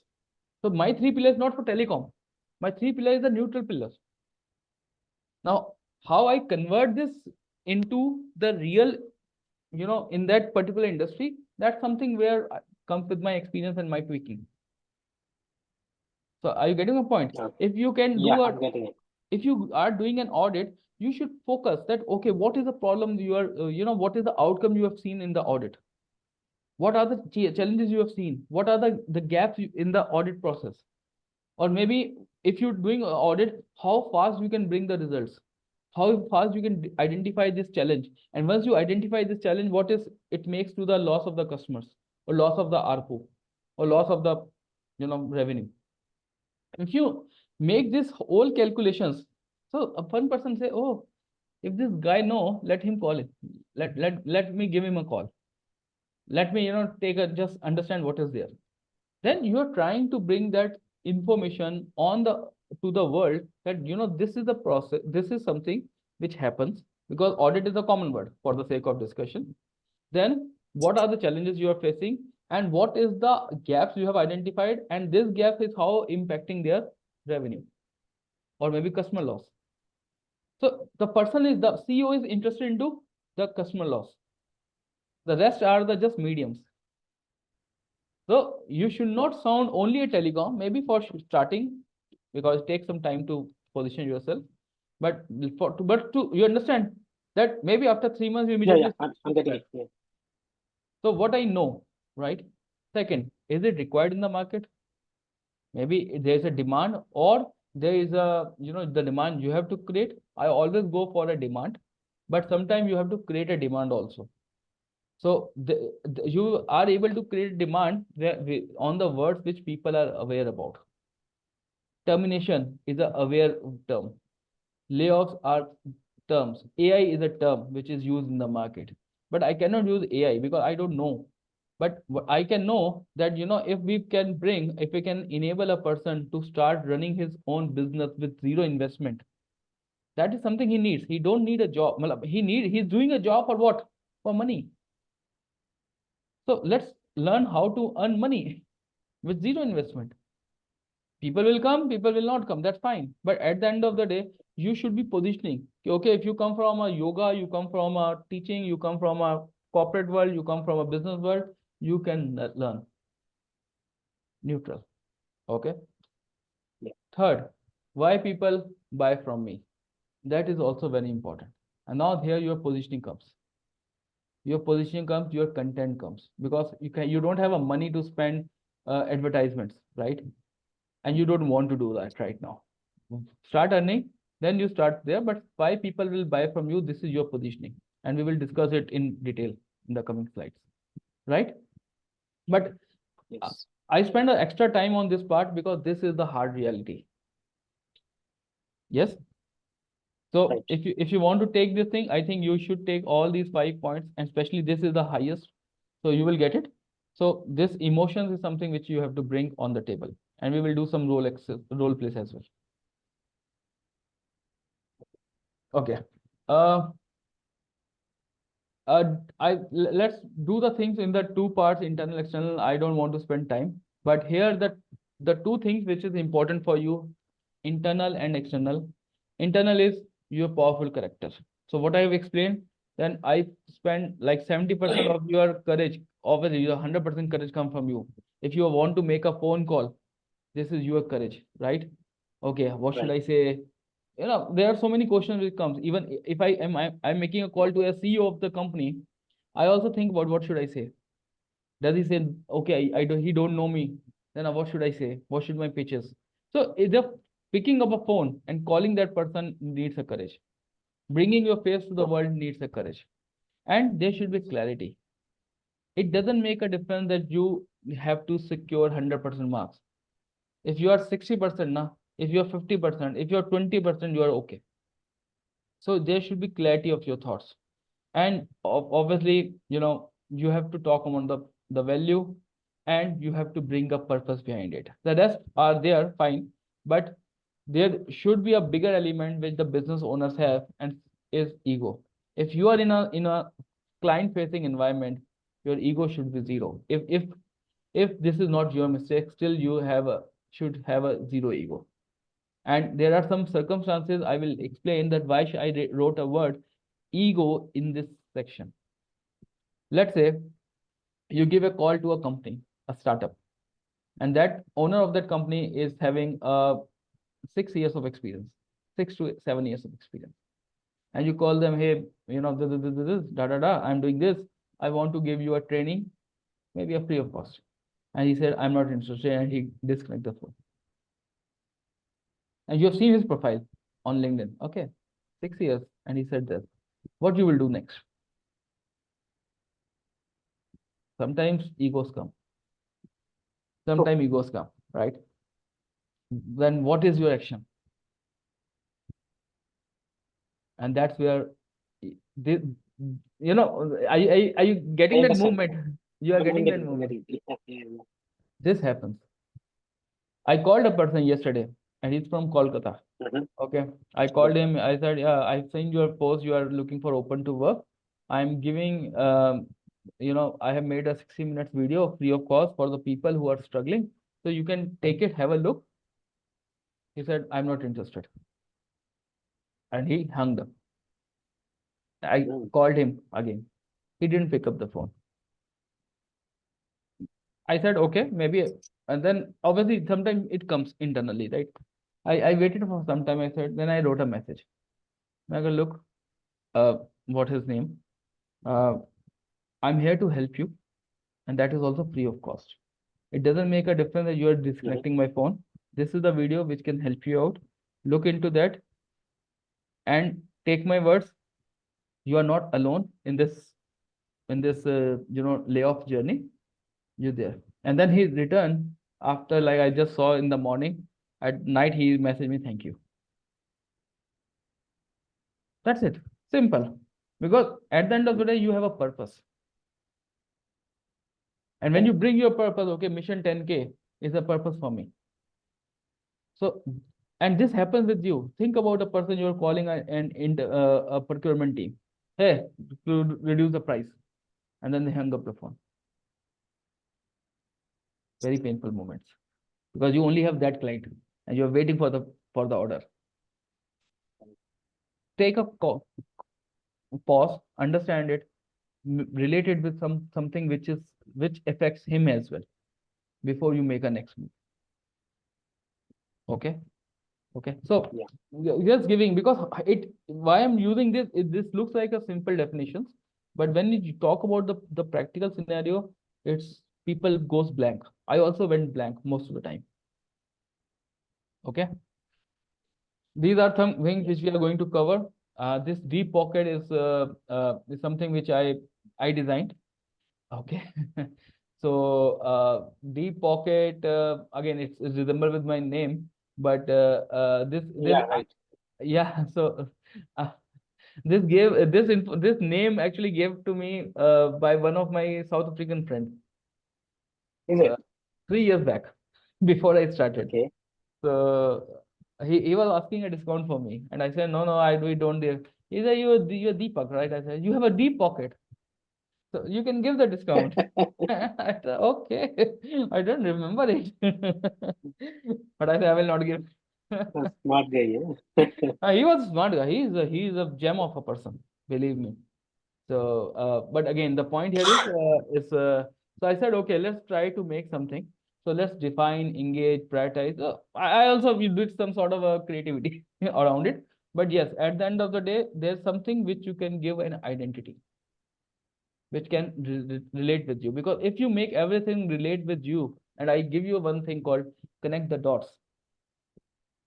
A: So my three pillars not for telecom, my three pillars is the neutral pillars. Now, how I convert this into the real, in that particular industry, that's something where comes with my experience and my tweaking. So are you getting a point?
B: Okay.
A: If you can do
B: Yeah,
A: a,
B: I'm getting it.
A: if you are doing an audit, you should focus that, okay, what is the problem you are, what is the outcome you have seen in the audit? What are the challenges you have seen? What are the gaps in the audit process? Or maybe if you're doing an audit, how fast you can bring the results? How fast you can identify this challenge? And once you identify this challenge, what is it makes to the loss of the customers or loss of the ARPU or loss of the, revenue? If you make this whole calculations, so a one person say, oh, if this guy know, let him call it. Let me give him a call. Let me, take a just understand what is there. Then you are trying to bring that information on the to the world that this is the process, this is something which happens because audit is a common word for the sake of discussion. Then what are the challenges you are facing and what is the gaps you have identified, and this gap is how impacting their revenue or maybe customer loss. So the CEO is interested into the customer loss. The rest are the just mediums. So you should not sound only a telecom, maybe for starting, because it takes some time to position yourself. But you understand that maybe after 3 months you
B: Yeah,
A: immediately.
B: I'm getting it. Yeah.
A: So what I know, right? Second, is it required in the market? Maybe there's a demand, or there is a, the demand you have to create. I always go for a demand, but sometimes you have to create a demand also. So you are able to create demand on the words which people are aware about. Termination is a aware term. Layoffs are terms. AI is a term which is used in the market. But I cannot use AI because I don't know. But I can know that, if we can enable a person to start running his own business with zero investment, that is something he needs. He don't need a job. He's doing a job for what? For money. So let's learn how to earn money with zero investment. People will come, people will not come. That's fine. But at the end of the day, you should be positioning. Okay, if you come from a yoga, you come from a teaching, you come from a corporate world, you come from a business world, you can learn. Neutral. Okay.
B: Yeah.
A: Third, why people buy from me? That is also very important. And now here your positioning comes. Your positioning comes, your content comes, because you don't have a money to spend advertisements, right? And you don't want to do that right now. Start earning, then you start there. But why people will buy from you? This is your positioning, and we will discuss it in detail in the coming slides, right? But
B: Yes.
A: I spend an extra time on this part because this is the hard reality. Yes. So
B: Right.
A: if you want to take this thing, I think you should take all these 5 points, and especially this is the highest, so you will get it. So this emotions is something which you have to bring on the table, and we will do some role plays as well. Okay. Let's do the things in the two parts, internal, external. I don't want to spend time, but here the two things which is important for you, internal and external. Internal is your powerful character. So what I have explained, then I spend like 70% of your courage, obviously your 100% courage come from you. If you want to make a phone call, this is your courage, right? Okay, what should I say? There are so many questions which comes. Even if I'm making a call to a CEO of the company, I also think about what should I say. Does he say, okay, he don't know me, then what should I say? What should my pitches? So either picking up a phone and calling that person needs a courage. Bringing your face to the world needs a courage, and there should be clarity. It doesn't make a difference that you have to secure 100% marks. If you are 60% now, if you are 50%, if you are 20%, you are okay. So there should be clarity of your thoughts. And obviously, you have to talk about the value, and you have to bring a purpose behind it. The rest are there, fine. But there should be a bigger element which the business owners have, and is ego. If you are in a client-facing environment, your ego should be zero. If this is not your mistake, still you should have a zero ego. And there are some circumstances I will explain that why I wrote a word ego in this section. Let's say you give a call to a company, a startup, and that owner of that company is having 6 years of experience, 6 to 7 years of experience. And you call them, hey, I'm doing this. I want to give you a training, maybe a free of cost. And he said, I'm not interested, and he disconnected the phone. And you have seen his profile on LinkedIn. Okay, 6 years, and he said this. What you will do next? Sometimes egos come. Sometimes egos come, right? Then what is your action? And that's where this, are you getting that movement? You are getting that movement. This happens. I called a person yesterday, and he's from Kolkata. Okay, I called him. I said, yeah, I've seen your post. You are looking for open to work. I'm giving, I have made a 60 minutes video free of cost for the people who are struggling. So you can take it, have a look. He said, I'm not interested. And he hung up. I called him again. He didn't pick up the phone. I said, okay, maybe. And then obviously sometimes it comes internally, right? I waited for some time. I said, then I wrote a message. I go, look, what his name? I'm here to help you. And that is also free of cost. It doesn't make a difference that you are disconnecting my phone. This is the video which can help you out. Look into that and take my words. You are not alone in this layoff journey. You're there. And then he returned after, like I just saw in the morning. At night, he messaged me, thank you. That's it. Simple. Because at the end of the day, you have a purpose. And when you bring your purpose, okay, mission 10K is a purpose for me. So, and this happens with you. Think about a person you're calling a procurement team. Hey, to reduce the price. And then they hang up the phone. Very painful moments. Because you only have that client and you're waiting for the order. Take a pause, understand it, relate it with something which affects him as well before you make a next move. Okay. So just giving, because why I'm using this, this looks like a simple definitions, but when you talk about the practical scenario, it's people goes blank. I also went blank most of the time. Okay. These are some things which we are going to cover. This deep pocket is something which I designed. Okay. So deep pocket, again, it's resembled with my name, but this
B: right.
A: Yeah. So this name actually gave to me by one of my South African friends.
B: Is it?
A: 3 years back, before I started.
B: Okay.
A: So he was asking a discount for me, and I said, no, we don't do. He said, you're Deepak, right? I said, you have a deep pocket, so you can give the discount. I said, okay, I don't remember it, but I said, I will not give.
B: Smart guy, yeah.
A: He was a smart guy. He's a gem of a person, believe me. So, but again, the point here is so I said, okay, let's try to make something. So let's define, engage, prioritize. I also did some sort of a creativity around it. But yes, at the end of the day, there's something which you can give an identity, which can relate with you. Because if you make everything relate with you, and I give you one thing called connect the dots,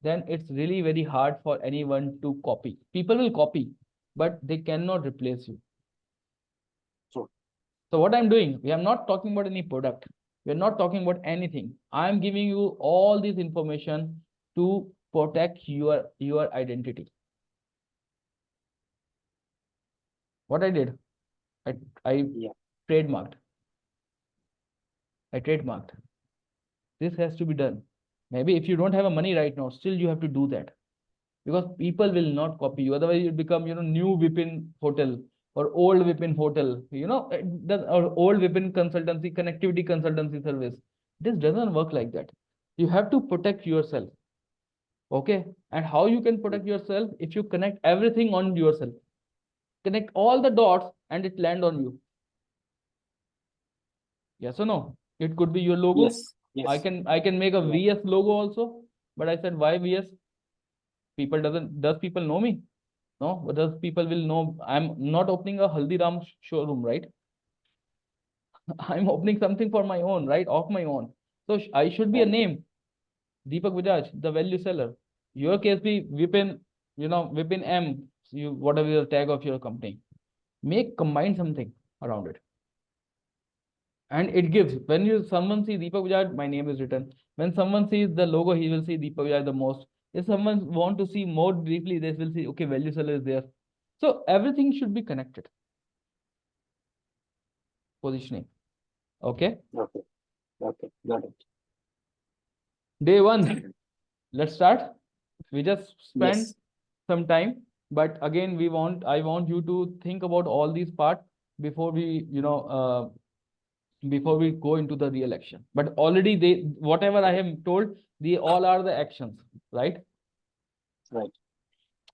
A: then it's really very hard for anyone to copy. People will copy, but they cannot replace you. So what I'm doing, we are not talking about any product. We are not talking about anything. I'm giving you all this information to protect your identity. What I did, I trademarked. I trademarked. This has to be done. Maybe if you don't have a money right now, still you have to do that. Because people will not copy you. Otherwise, you become, new Vipin Hotel or old Vipin hotel, or old Vipin consultancy, connectivity consultancy service. This doesn't work like that. You have to protect yourself. Okay. And how you can protect yourself? If you connect everything on yourself, connect all the dots and it land on you. Yes or no? It could be your logo.
B: Yes. Yes.
A: I can make a
B: Yeah.
A: VS logo also, but I said, why VS? Does people know me? No, but does people will know I'm not opening a Haldiram showroom, right? I'm opening something for my own, right? Of my own. So I should be a
B: Right.
A: name. Deepak Bajaj, the value seller. Your case be Vipin, Vipin M, whatever the tag of your company. Combine something around it. And it gives, when someone sees Deepak Bajaj, my name is written. When someone sees the logo, he will see Deepak Bajaj the most. If someone want to see more deeply, they will see, okay, value seller is there. So everything should be connected. Positioning. Okay.
B: Okay. Okay. Got it.
A: Day one. Let's start. We just spend
B: Yes.
A: some time, but again, I want you to think about all these parts before before we go into the real action. But already whatever I have told, they all are the actions, right?
B: Right.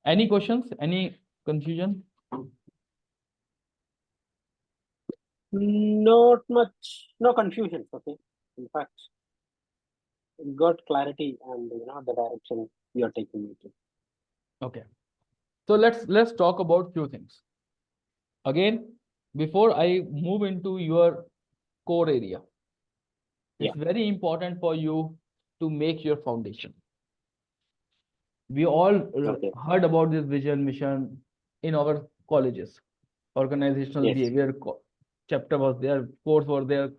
A: Any questions? Any confusion?
B: Not much. No confusion. Okay. In fact, got clarity and the direction you're taking me to.
A: Okay. So let's talk about few things. Again, before I move into your core area, it's very important for you to make your foundation. We all heard about this vision, mission in our colleges. Organizational behavior chapter was there, course was there,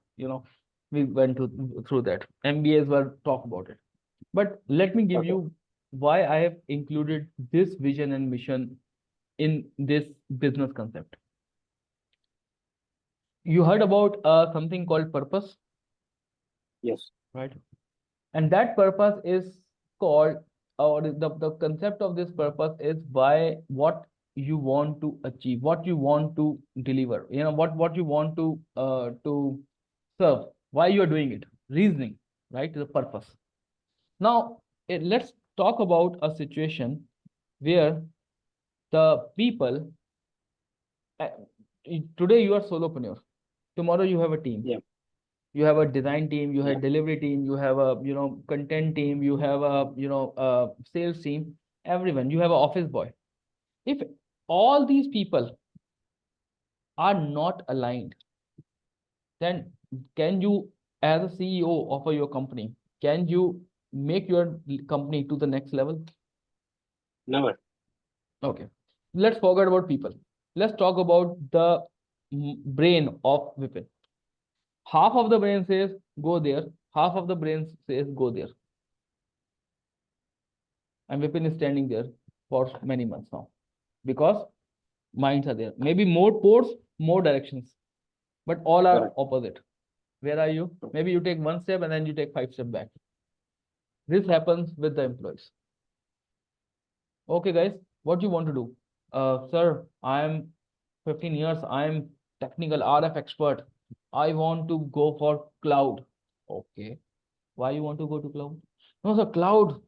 A: we went through that. MBAs were talk about it. But let me give you why I have included this vision and mission in this business concept. You heard about something called purpose?
B: Yes.
A: Right. And that purpose is called, or the concept of this purpose is what you want to achieve, what you want to deliver, what you want to serve, why you are doing it, reasoning, right? The purpose. Now, let's talk about a situation where the people, today you are solopreneur, tomorrow you have a team.
B: Yeah.
A: You have a design team, you have a delivery team, you have a content team, you have a sales team, everyone, you have an office boy. If all these people are not aligned, then can you, as a CEO of your company, can you make your company to the next level?
B: Never.
A: Okay, let's forget about people. Let's talk about the brain of Vipin. Half of the brain says go there, half of the brain says go there. And Vipin is standing there for many months now because minds are there. Maybe more ports, more directions, but all are opposite. Where are you? Maybe you take one step and then you take 5 steps back. This happens with the employees. Okay, guys, what do you want to do? Sir, I am 15 years. I am technical RF expert. I want to go for cloud. Okay. Why you want to go to cloud? No, the cloud,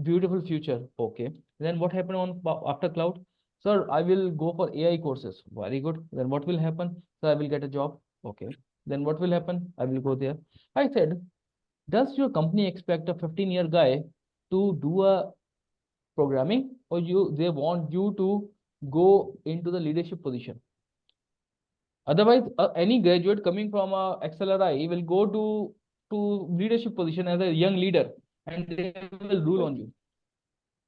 A: beautiful future. Okay. Then what happened after cloud? Sir, I will go for AI courses. Very good. Then what will happen? Sir, I will get a job. Okay. Then what will happen? I will go there. I said, does your company expect a 15-year guy to do a programming, or they want you to go into the leadership position? Otherwise, any graduate coming from a XLRI will go to leadership position as a young leader, and they will rule on you.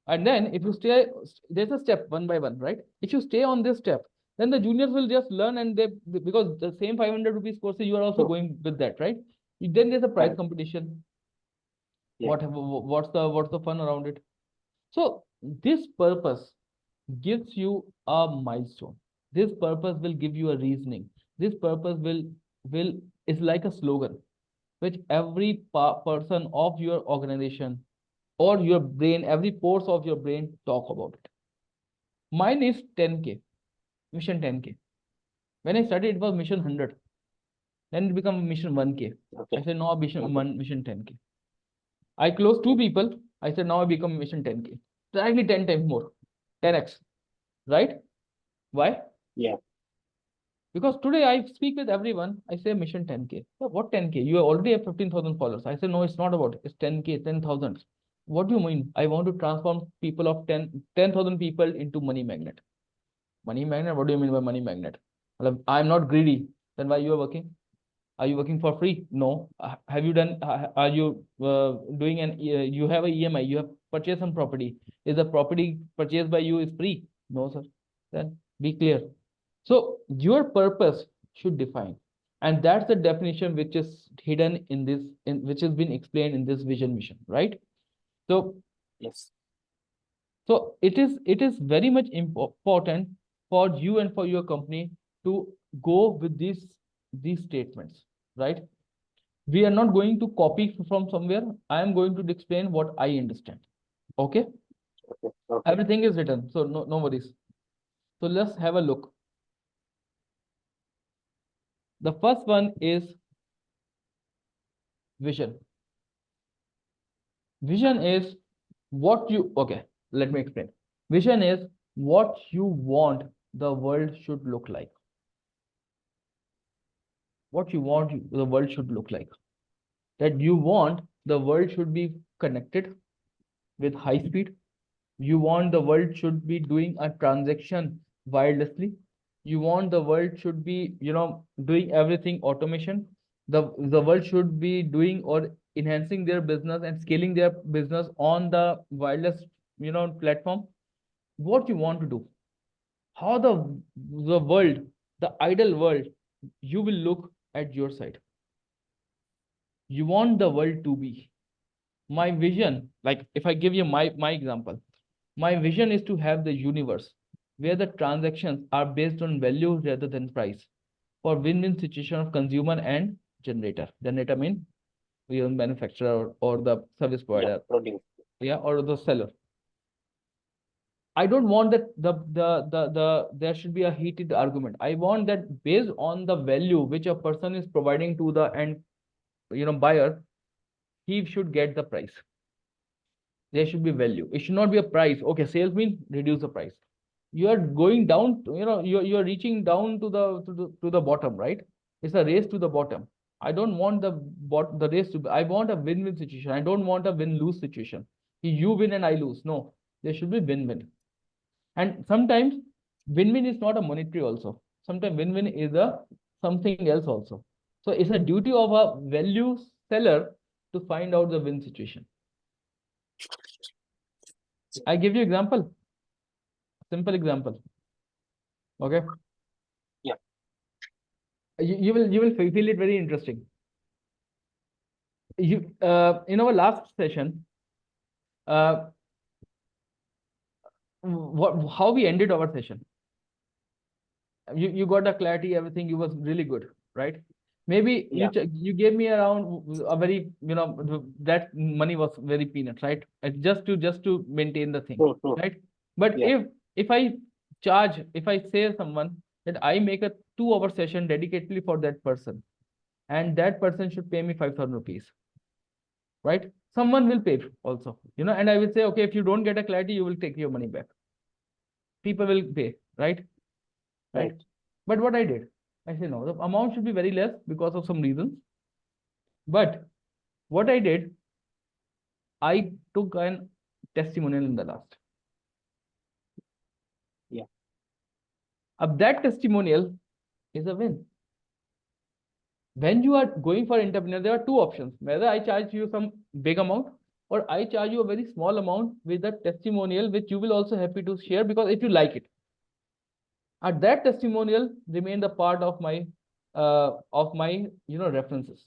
A: And then if you stay, there's a step one by one, right? If you stay on this step, then the juniors will just learn, and because the same 500 rupees course, you are also going with that, right? Then there's a price competition. What's the fun around it? So this purpose gives you a milestone. This purpose will give you a reasoning. This purpose is like a slogan, which every person of your organization or your brain, every pores of your brain talk about it. Mine is 10K, mission 10K. When I started, it was mission 100. Then it became mission 1K.
B: Okay.
A: I said, now mission
B: Okay.
A: mission 10K. I closed 2 people. I said, now I become mission 10K. Exactly 10 times more, 10x, right? Why?
B: Yeah.
A: Because today I speak with everyone. I say mission 10K. Yeah, what 10K? You already have 15,000 followers. I said, no, it's not about it. It's 10K, 10,000. What do you mean? I want to transform people of 10,000 people into money magnet. Money magnet? What do you mean by money magnet? Well, I'm not greedy. Then why you are working? Are you working for free? No. Have you done? Are you doing an? You have a EMI. You have purchased some property. Is the property purchased by you is free? No, sir. Then be clear. So your purpose should define, and that's the definition which is hidden in this, which has been explained in this vision mission, right? So
B: Yes.
A: so it is very much important for you and for your company to go with these statements, right? We are not going to copy from somewhere. I am going to explain what I understand. Okay?
B: Okay. Okay.
A: Everything is written, so no worries. So let's have a look. The first one is vision. Vision is what you, okay, let me explain. Vision is what you want the world should look like. What you want the world should look like. That you want the world should be connected with high speed. You want the world should be doing a transaction wirelessly. You want the world should be, doing everything automation. The world should be doing or enhancing their business and scaling their business on the wireless, platform. What you want to do, how the world, the ideal world, you will look at your side. You want the world to be. My vision, like if I give you my example, my vision is to have the universe where the transactions are based on value rather than price, for win-win situation of consumer and generator. Generator mean your manufacturer or the service provider,
B: Yeah.
A: or the seller. I don't want that there should be a heated argument. I want that based on the value which a person is providing to the end, buyer, he should get the price. There should be value. It should not be a price. Okay, sales mean reduce the price. You are going down, you're reaching down to the bottom, right? It's a race to the bottom. I don't want the race to be, I want a win-win situation. I don't want a win-lose situation. You win and I lose. No, there should be win-win. And sometimes win-win is not a monetary also. Sometimes win-win is a something else also. So it's a duty of a value seller to find out the win situation. I give you example. Simple example. Okay.
B: Yeah.
A: You will feel it very interesting. You in our last session, how we ended our session. You got the clarity, everything. You was really good, right? Maybe
B: Yeah.
A: you gave me around a very, that money was very peanut, right? Just to maintain the thing, right? But
B: Yeah.
A: if I say someone that I make a 2-hour session dedicatedly for that person, and that person should pay me 5,000 rupees, right? Someone will pay also, and I will say, okay, if you don't get a clarity, you will take your money back. People will pay, right? Right. But what I did, I said, no, the amount should be very less because of some reasons. But what I did, I took an testimonial in the last.
B: Yeah.
A: That testimonial is a win. When you are going for entrepreneur, there are two options. Whether I charge you some big amount or I charge you a very small amount with a testimonial, which you will also happy to share because if you like it. That testimonial remained a part of my references.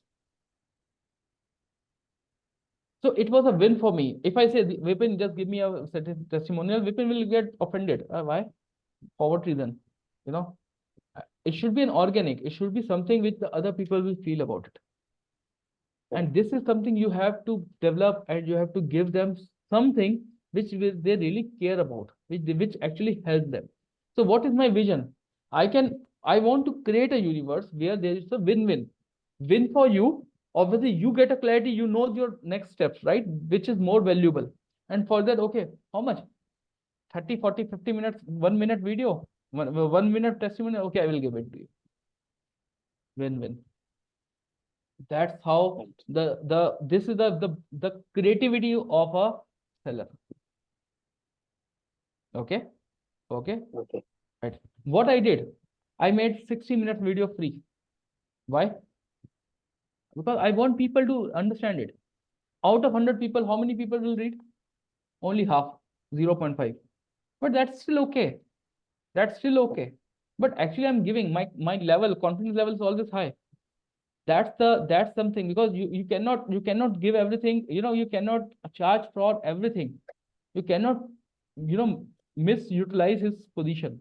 A: So it was a win for me. If I say, Vipin, just give me a testimonial, Vipin will get offended. Why? For what reason? It should be an organic. It should be something which the other people will feel about it. And this is something you have to develop, and you have to give them something which they really care about, which actually helps them. So what is my vision? I can I want to create a universe where there is a win-win. Win for you. Obviously, you get a clarity, you know your next steps, right? Which is more valuable. And for that, okay, how much? 30, 40, 50 minutes, 1 minute video, 1 minute testimony. Okay, I will give it to you. Win-win. That's how this is the creativity of a seller. Okay. Okay.
B: Okay.
A: Right. What I did, I made 60-minute video free. Why? Because I want people to understand it. Out of 100 people, how many people will read? Only half, 0.5. But that's still okay. That's still okay. But actually, I'm giving my level, confidence level is always high. That's something, because you cannot give everything, you cannot charge for everything. You cannot, misutilize his position,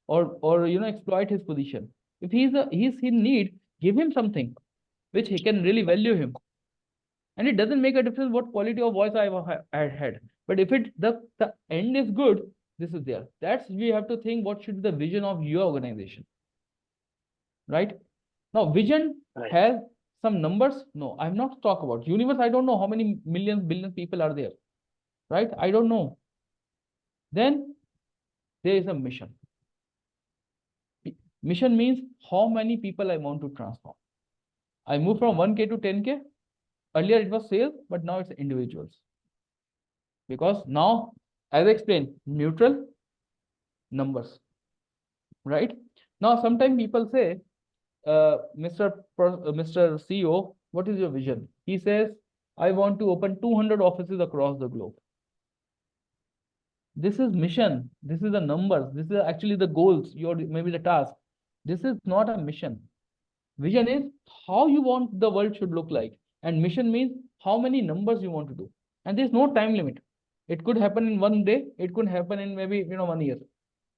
A: or exploit his position. If he's in need, give him something which he can really value him. And it doesn't make a difference what quality of voice I had. But if the end is good, this is there. That's, we have to think what should be the vision of your organization. Right? Now, vision has some numbers. No, I'm not talk about universe. I don't know how many millions, billions people are there. Right? I don't know. Then there is a mission. Mission means how many people I want to transform. I move from 1K to 10K. Earlier it was sales, but now it's individuals. Because now, as I explained, neutral numbers. Right? Now, sometimes people say, Mr. CEO, what is your vision? He says, I want to open 200 offices across the globe. This is mission. This is the numbers. This is actually the goals, maybe the task. This is not a mission. Vision is how you want the world should look like. And mission means how many numbers you want to do. And there's no time limit. It could happen in one day. It could happen in maybe 1 year.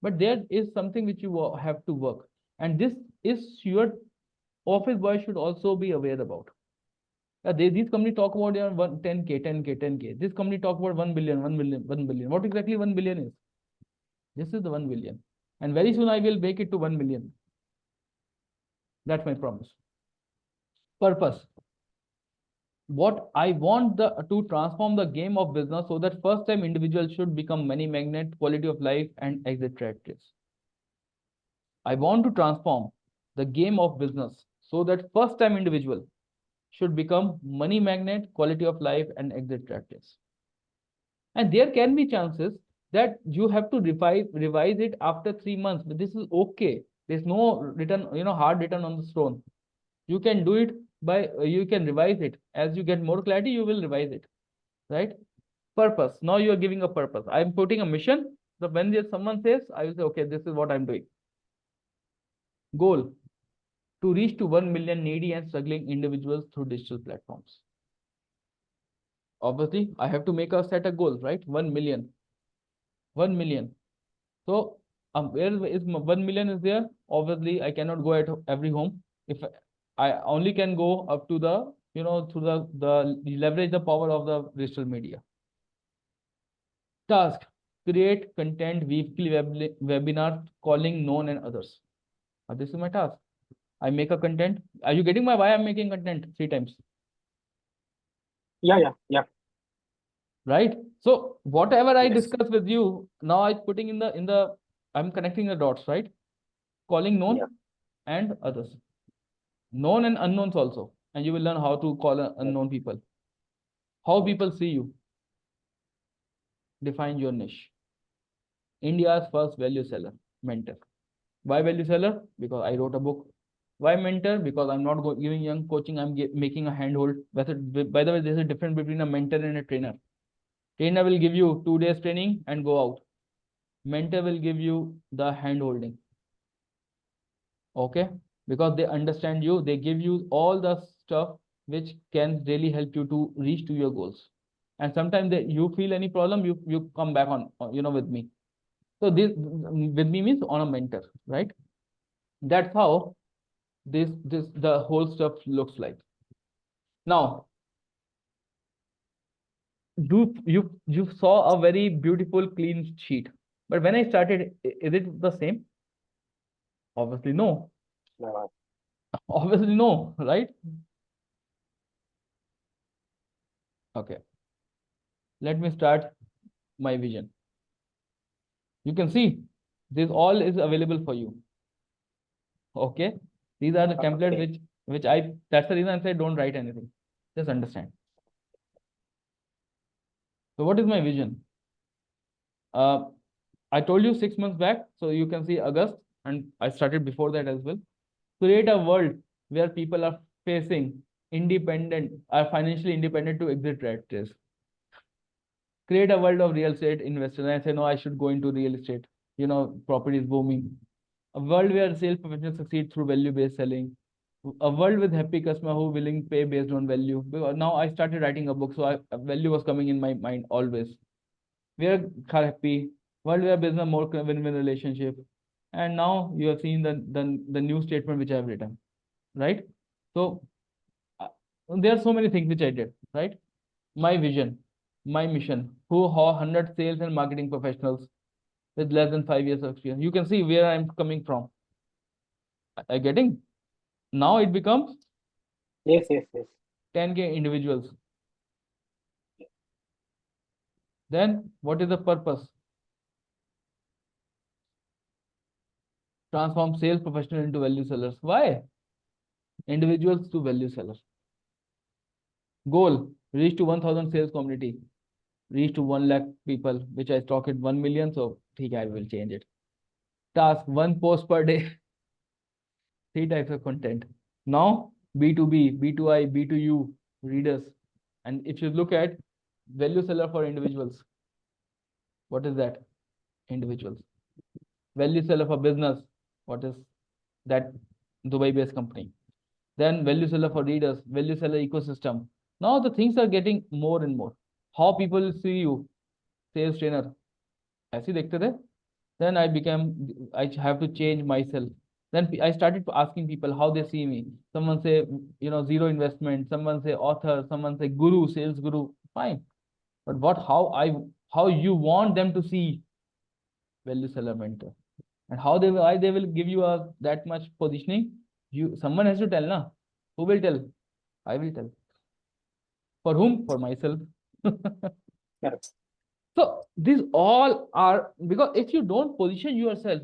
A: But there is something which you have to work. And this is your office boy should also be aware about. These companies talk about 10K, 10K, 10K. This company talk about 1 billion, 1 billion, 1 billion. What exactly 1 billion is? This is the 1 billion. And very soon I will make it to 1 million. That's my promise. Purpose. What I want to transform the game of business so that first time individuals should become money magnet, quality of life, and exit strategies. I want to transform the game of business so that first time individual should become money magnet, quality of life, and exit strategies. And there can be chances that you have to revise it after 3 months, but this is okay. There's no written, hard written on the stone. You can do it by, you can revise it. As you get more clarity, you will revise it, right? Purpose. Now you are giving a purpose. I'm putting a mission. So when someone says, I will say, okay, this is what I'm doing. Goal. To reach to 1 million needy and struggling individuals through digital platforms. Obviously, I have to set a goal, right? 1 million. 1 million. So where is 1 million is there? Obviously, I cannot go at every home. If I only can go up to the, through the leverage the power of the digital media. Task. Create content, weekly webinars, calling known and others. This is my task. I make a content. Are you getting why I'm making content 3 times?
B: Yeah.
A: Right? So whatever I
B: Yes.
A: discuss with you, now I'm putting in the I'm connecting the dots, right? Calling known and others. Known and unknowns also. And you will learn how to call unknown people. How people see you. Define your niche. India's first value seller, mentor. Why value seller? Because I wrote a book. Why mentor? Because I'm not giving young coaching, I'm making a handhold. By the way, there's a difference between a mentor and a trainer. Trainer will give you 2 days training and go out. Mentor will give you the hand holding. Okay? Because they understand you, they give you all the stuff which can really help you to reach to your goals. And sometimes you feel any problem, you come back on, with me. So this with me means on a mentor, right? That's how the whole stuff looks like. Now, you saw a very beautiful clean sheet, but when I started, is it the same? Obviously, no.
B: No.
A: Obviously, no, right? Okay. Let me start my vision. You can see this all is available for you. Okay. These are the templates
B: Okay.
A: which that's the reason I said don't write anything. Just understand. So what is my vision? I told you 6 months back, so you can see August, and I started before that as well. Create a world where people are facing independent, are financially independent to exit rat race. Create a world of real estate investors. And I say, no, I should go into real estate. Property is booming. A world where sales professionals succeed through value-based selling. A world with happy customer who willing to pay based on value. Because now I started writing a book, so value was coming in my mind always. We are happy. World where business more win-win relationship. And now you have seen the new statement which I have written, right? So there are so many things which I did, right? My vision, my mission, who 100 sales and marketing professionals with less than 5 years of experience. You can see where I'm coming from. I getting? Now it becomes
B: Yes.
A: 10K individuals. Then what is the purpose? Transform sales professional into value sellers. Why? Individuals to value sellers. Goal, reach to 1,000 sales community. Reach to 1 lakh people, which I stock at 1 million. So I will change it. Task, 1 post per day. 3 types of content. Now B2B, B2I, B2U readers. And if you look at value seller for individuals, what is that? Individuals. Value seller for business, what is that? Dubai-based company. Then value seller for readers, value seller ecosystem. Now the things are getting more and more. How people see you, sales trainer. ऐसे देखते थे. Then I have to change myself. Then I started asking people how they see me. Someone say, zero investment. Someone say author. Someone say guru, sales guru. Fine. But how you want them to see value seller mentor, and why they will give you that much positioning. Someone has to tell, na? Who will tell? I will tell. For whom? For myself.
B: Correct.
A: So these all are, because if you don't position yourself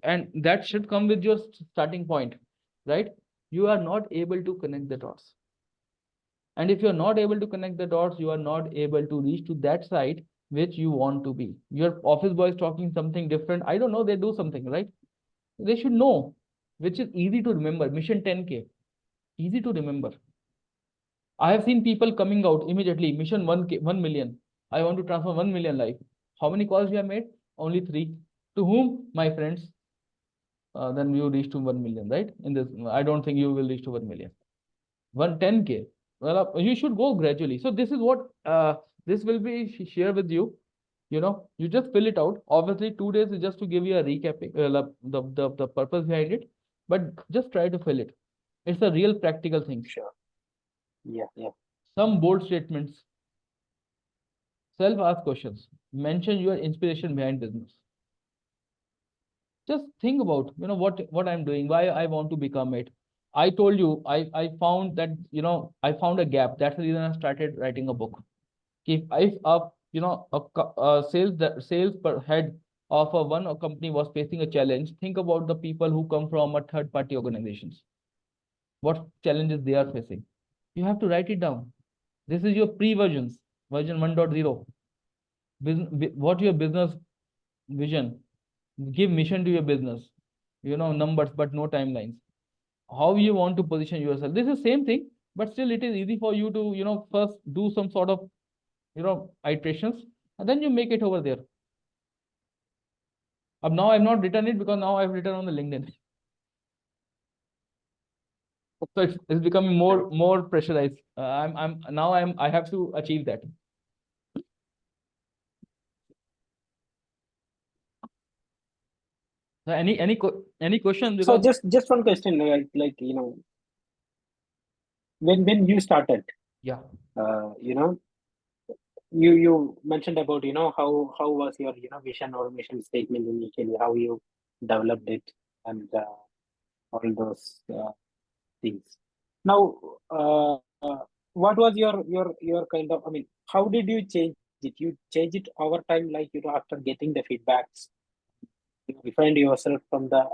A: and that should come with your starting point, right? You are not able to connect the dots. And if you're not able to connect the dots, you are not able to reach to that site which you want to be. Your office boy is talking something different. I don't know, they do something, right? They should know, which is easy to remember. Mission 10K, easy to remember. I have seen people coming out immediately, mission 1K, 1 million. I want to transfer 1 million life. How many calls you have made? Only 3. To whom? My friends. Then you reach to 1 million, right? In this, I don't think you will reach to 1 million. 10K. Well, you should go gradually. So this is what this will be share with you. You just fill it out. Obviously, 2 days is just to give you a recapping, the purpose behind it. But just try to fill it. It's a real practical thing.
B: Sure. Yeah.
A: Some bold statements. Self-ask questions. Mention your inspiration behind business. Just think about, what I'm doing, why I want to become it. I told you, I found that, I found a gap. That's the reason I started writing a book. If a sales per head of one company was facing a challenge, think about the people who come from a third-party organizations. What challenges they are facing. You have to write it down. This is your pre-versions, version 1.0. What your business vision? Give mission to your business. Numbers, but no timelines. How you want to position yourself. This is same thing, but still it is easy for you to, first do some sort of, iterations, and then you make it over there. Now I've not written it because now I've written on the LinkedIn. So it's becoming more pressurized. I have to achieve that. So any questions?
B: So
A: Because
B: just one question, when you started,
A: yeah,
B: you mentioned about how was your vision or mission statement initially, how you developed it, and all those things. Now, what was your kind of? I mean, how did you change it? You change it over time, like after getting the feedbacks, you refined yourself from the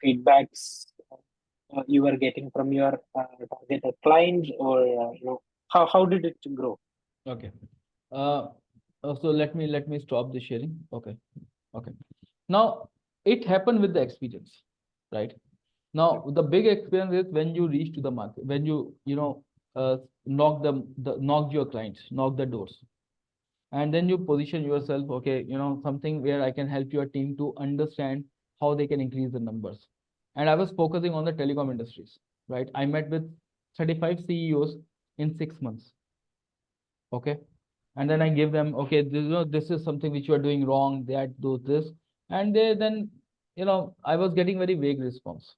B: feedbacks you were getting from your targeted clients, or how did it grow?
A: Okay. So let me stop the sharing. Okay. Okay. Now it happened with the experience, right? Now the big experience is when you reach to the market, when knock your clients, knock the doors, and then you position yourself. Okay, something where I can help your team to understand how they can increase the numbers. And I was focusing on the telecom industries, right? I met with 35 CEOs in 6 months. Okay. And then I give them, okay, this is something which you are doing wrong, that do this. And they then, I was getting very vague response.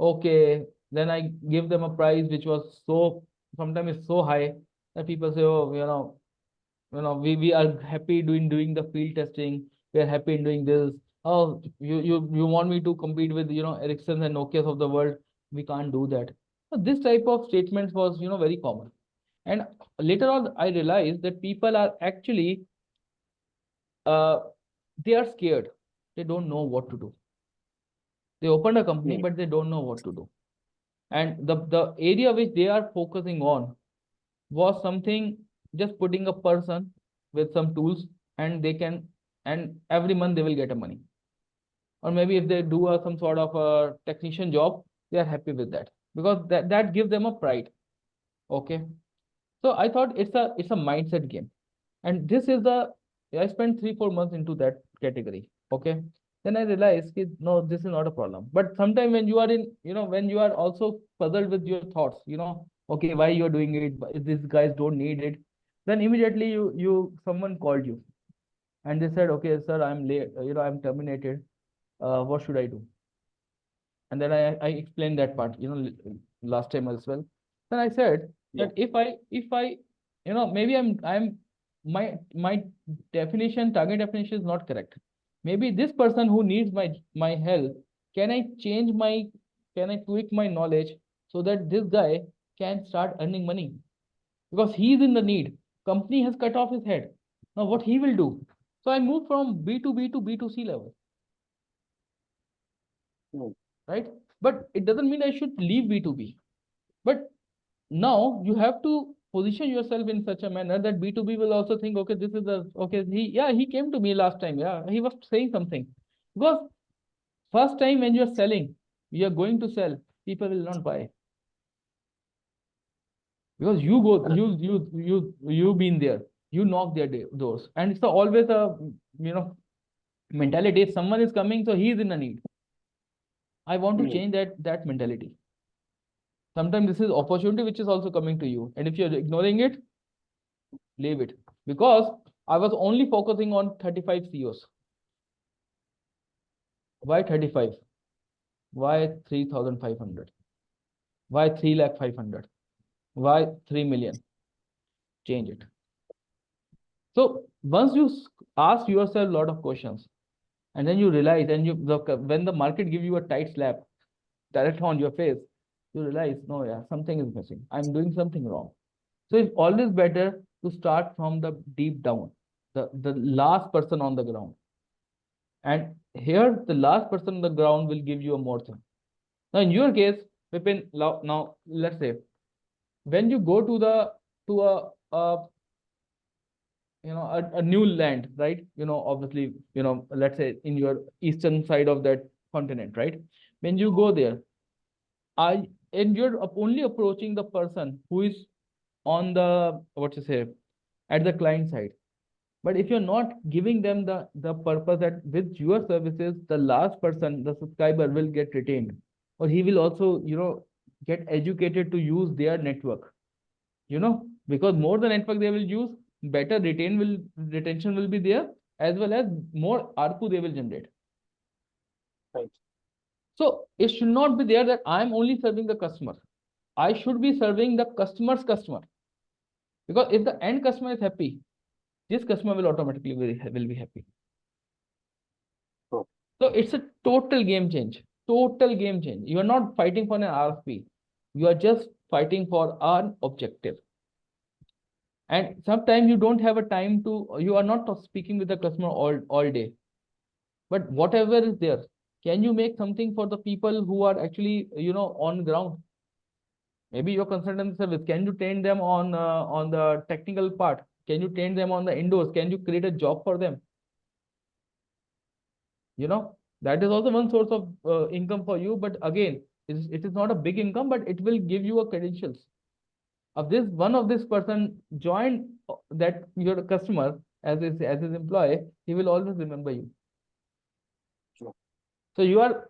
A: Okay. Then I give them a price which was sometimes it's so high that people say, oh, we are happy doing the field testing. We are happy in doing this. Oh, you want me to compete with, Ericsson and Nokia's of the world? We can't do that. So this type of statements was, very common. And later on, I realized that people are actually, they are scared. They don't know what to do. They opened a company, but they don't know what to do. And the area which they are focusing on was something, just putting a person with some tools, and every month they will get a money. Or maybe if they do some sort of a technician job, they are happy with that, because that gives them a pride. Okay. So I thought it's a mindset game. And this is I spent 3-4 months into that category. Okay. Then I realized no, this is not a problem. But sometimes when you are when you are also puzzled with your thoughts, okay, why you're doing it, if these guys don't need it, then immediately someone called you and they said, okay, sir, I'm late, I'm terminated. What should I do? And then I explained that part, last time as well. Then I said that if I maybe I'm my target definition is not correct. Maybe this person who needs my help, can I can I tweak my knowledge so that this guy can start earning money? Because he's in the need. Company has cut off his head. Now what he will do? So I moved from B2B to B2C level. Right? But it doesn't mean I should leave B2B. But now you have to position yourself in such a manner that B2B will also think, okay, this is okay, he came to me last time. Yeah, he was saying something. Because first time when you're selling, you're going to sell, people will not buy. Because you've been there, you knock their doors. And it's always a, mentality. If someone is coming, so he's in a need. I want to change that mentality. Sometimes this is opportunity which is also coming to you. And if you're ignoring it, leave it. Because I was only focusing on 35 CEOs. Why 35? Why 3,500? Why 3,500,000? Why 3 million? Change it. So once you ask yourself a lot of questions, and then you realize, and when the market gives you a tight slap direct on your face, you realize, no, yeah, something is missing. I'm doing something wrong. So it's always better to start from the deep down, the last person on the ground. And here, the last person on the ground will give you a more thing. Now, in your case, Vipin, now let's say, when you go to a new land, right? Obviously, let's say in your eastern side of that continent, right? When you go there, and you're only approaching the person who is on the, at the client side. But if you're not giving them the purpose that with your services, the last person, the subscriber, will get retained, or he will also, get educated to use their network, because more the network they will use, better retention will be there, as well as more ARPU they will generate.
B: Right.
A: So it should not be there that I'm only serving the customer. I should be serving the customer's customer. Because if the end customer is happy, this customer will automatically will be happy.
B: Oh.
A: So it's a total game change. Total game change. You are not fighting for an RFP. You are just fighting for an objective. And sometimes you don't have a time to, you are not speaking with the customer all day. But whatever is there, can you make something for the people who are actually, on ground? Maybe your consultant service, can you train them on the technical part? Can you train them on the indoors? Can you create a job for them? That is also one source of income for you. But again, it is not a big income, but it will give you a credentials. Of this, one of this person joined that your customer as his employee, he will always remember you.
B: Sure.
A: So you are,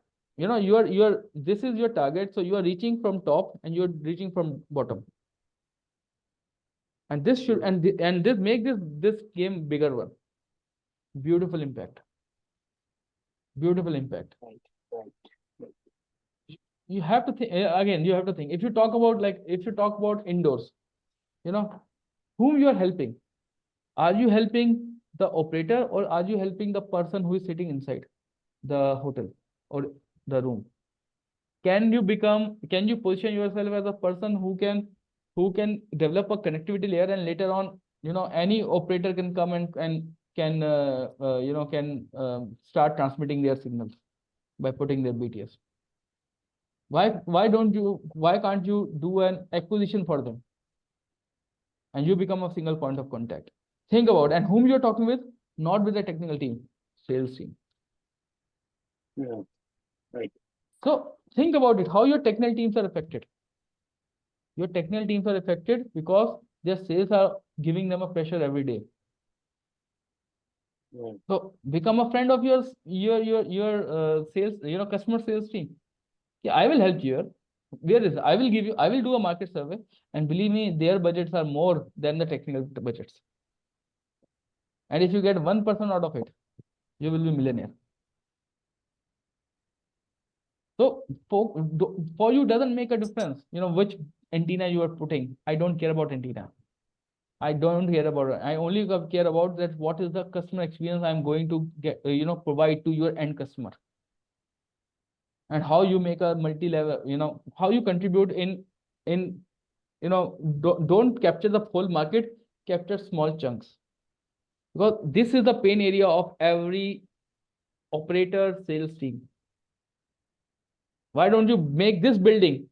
A: this is your target. So you are reaching from top and you're reaching from bottom. And this should, and this make this game bigger one. Beautiful impact. Beautiful impact.
B: Right.
A: You have to think again. You have to think. If you talk about indoors, whom you are helping. Are you helping the operator or are you helping the person who is sitting inside the hotel or the room? Can you position yourself as a person who can develop a connectivity layer, and later on, any operator can come and can start transmitting their signals by putting their BTS. Why can't you do an acquisition for them and you become a single point of contact? Think about, and whom you're talking with, not with the technical team, sales team.
B: Yeah. Right.
A: So think about it, how your technical teams are affected. Your technical teams are affected because their sales are giving them a pressure every day.
B: Yeah.
A: So become a friend of your sales, customer sales team. Yeah, I will help you here. Where is, I will do a market survey, and believe me, their budgets are more than the technical budgets. And if you get 1% out of it, you will be millionaire. So for you doesn't make a difference, which antenna you are putting. I don't care about antenna. I don't care about it. I only care about that what is the customer experience I'm going to get, provide to your end customer. And how you make a multi-level, how you contribute don't capture the whole market, capture small chunks. Because this is the pain area of every operator sales team. Why don't you make this building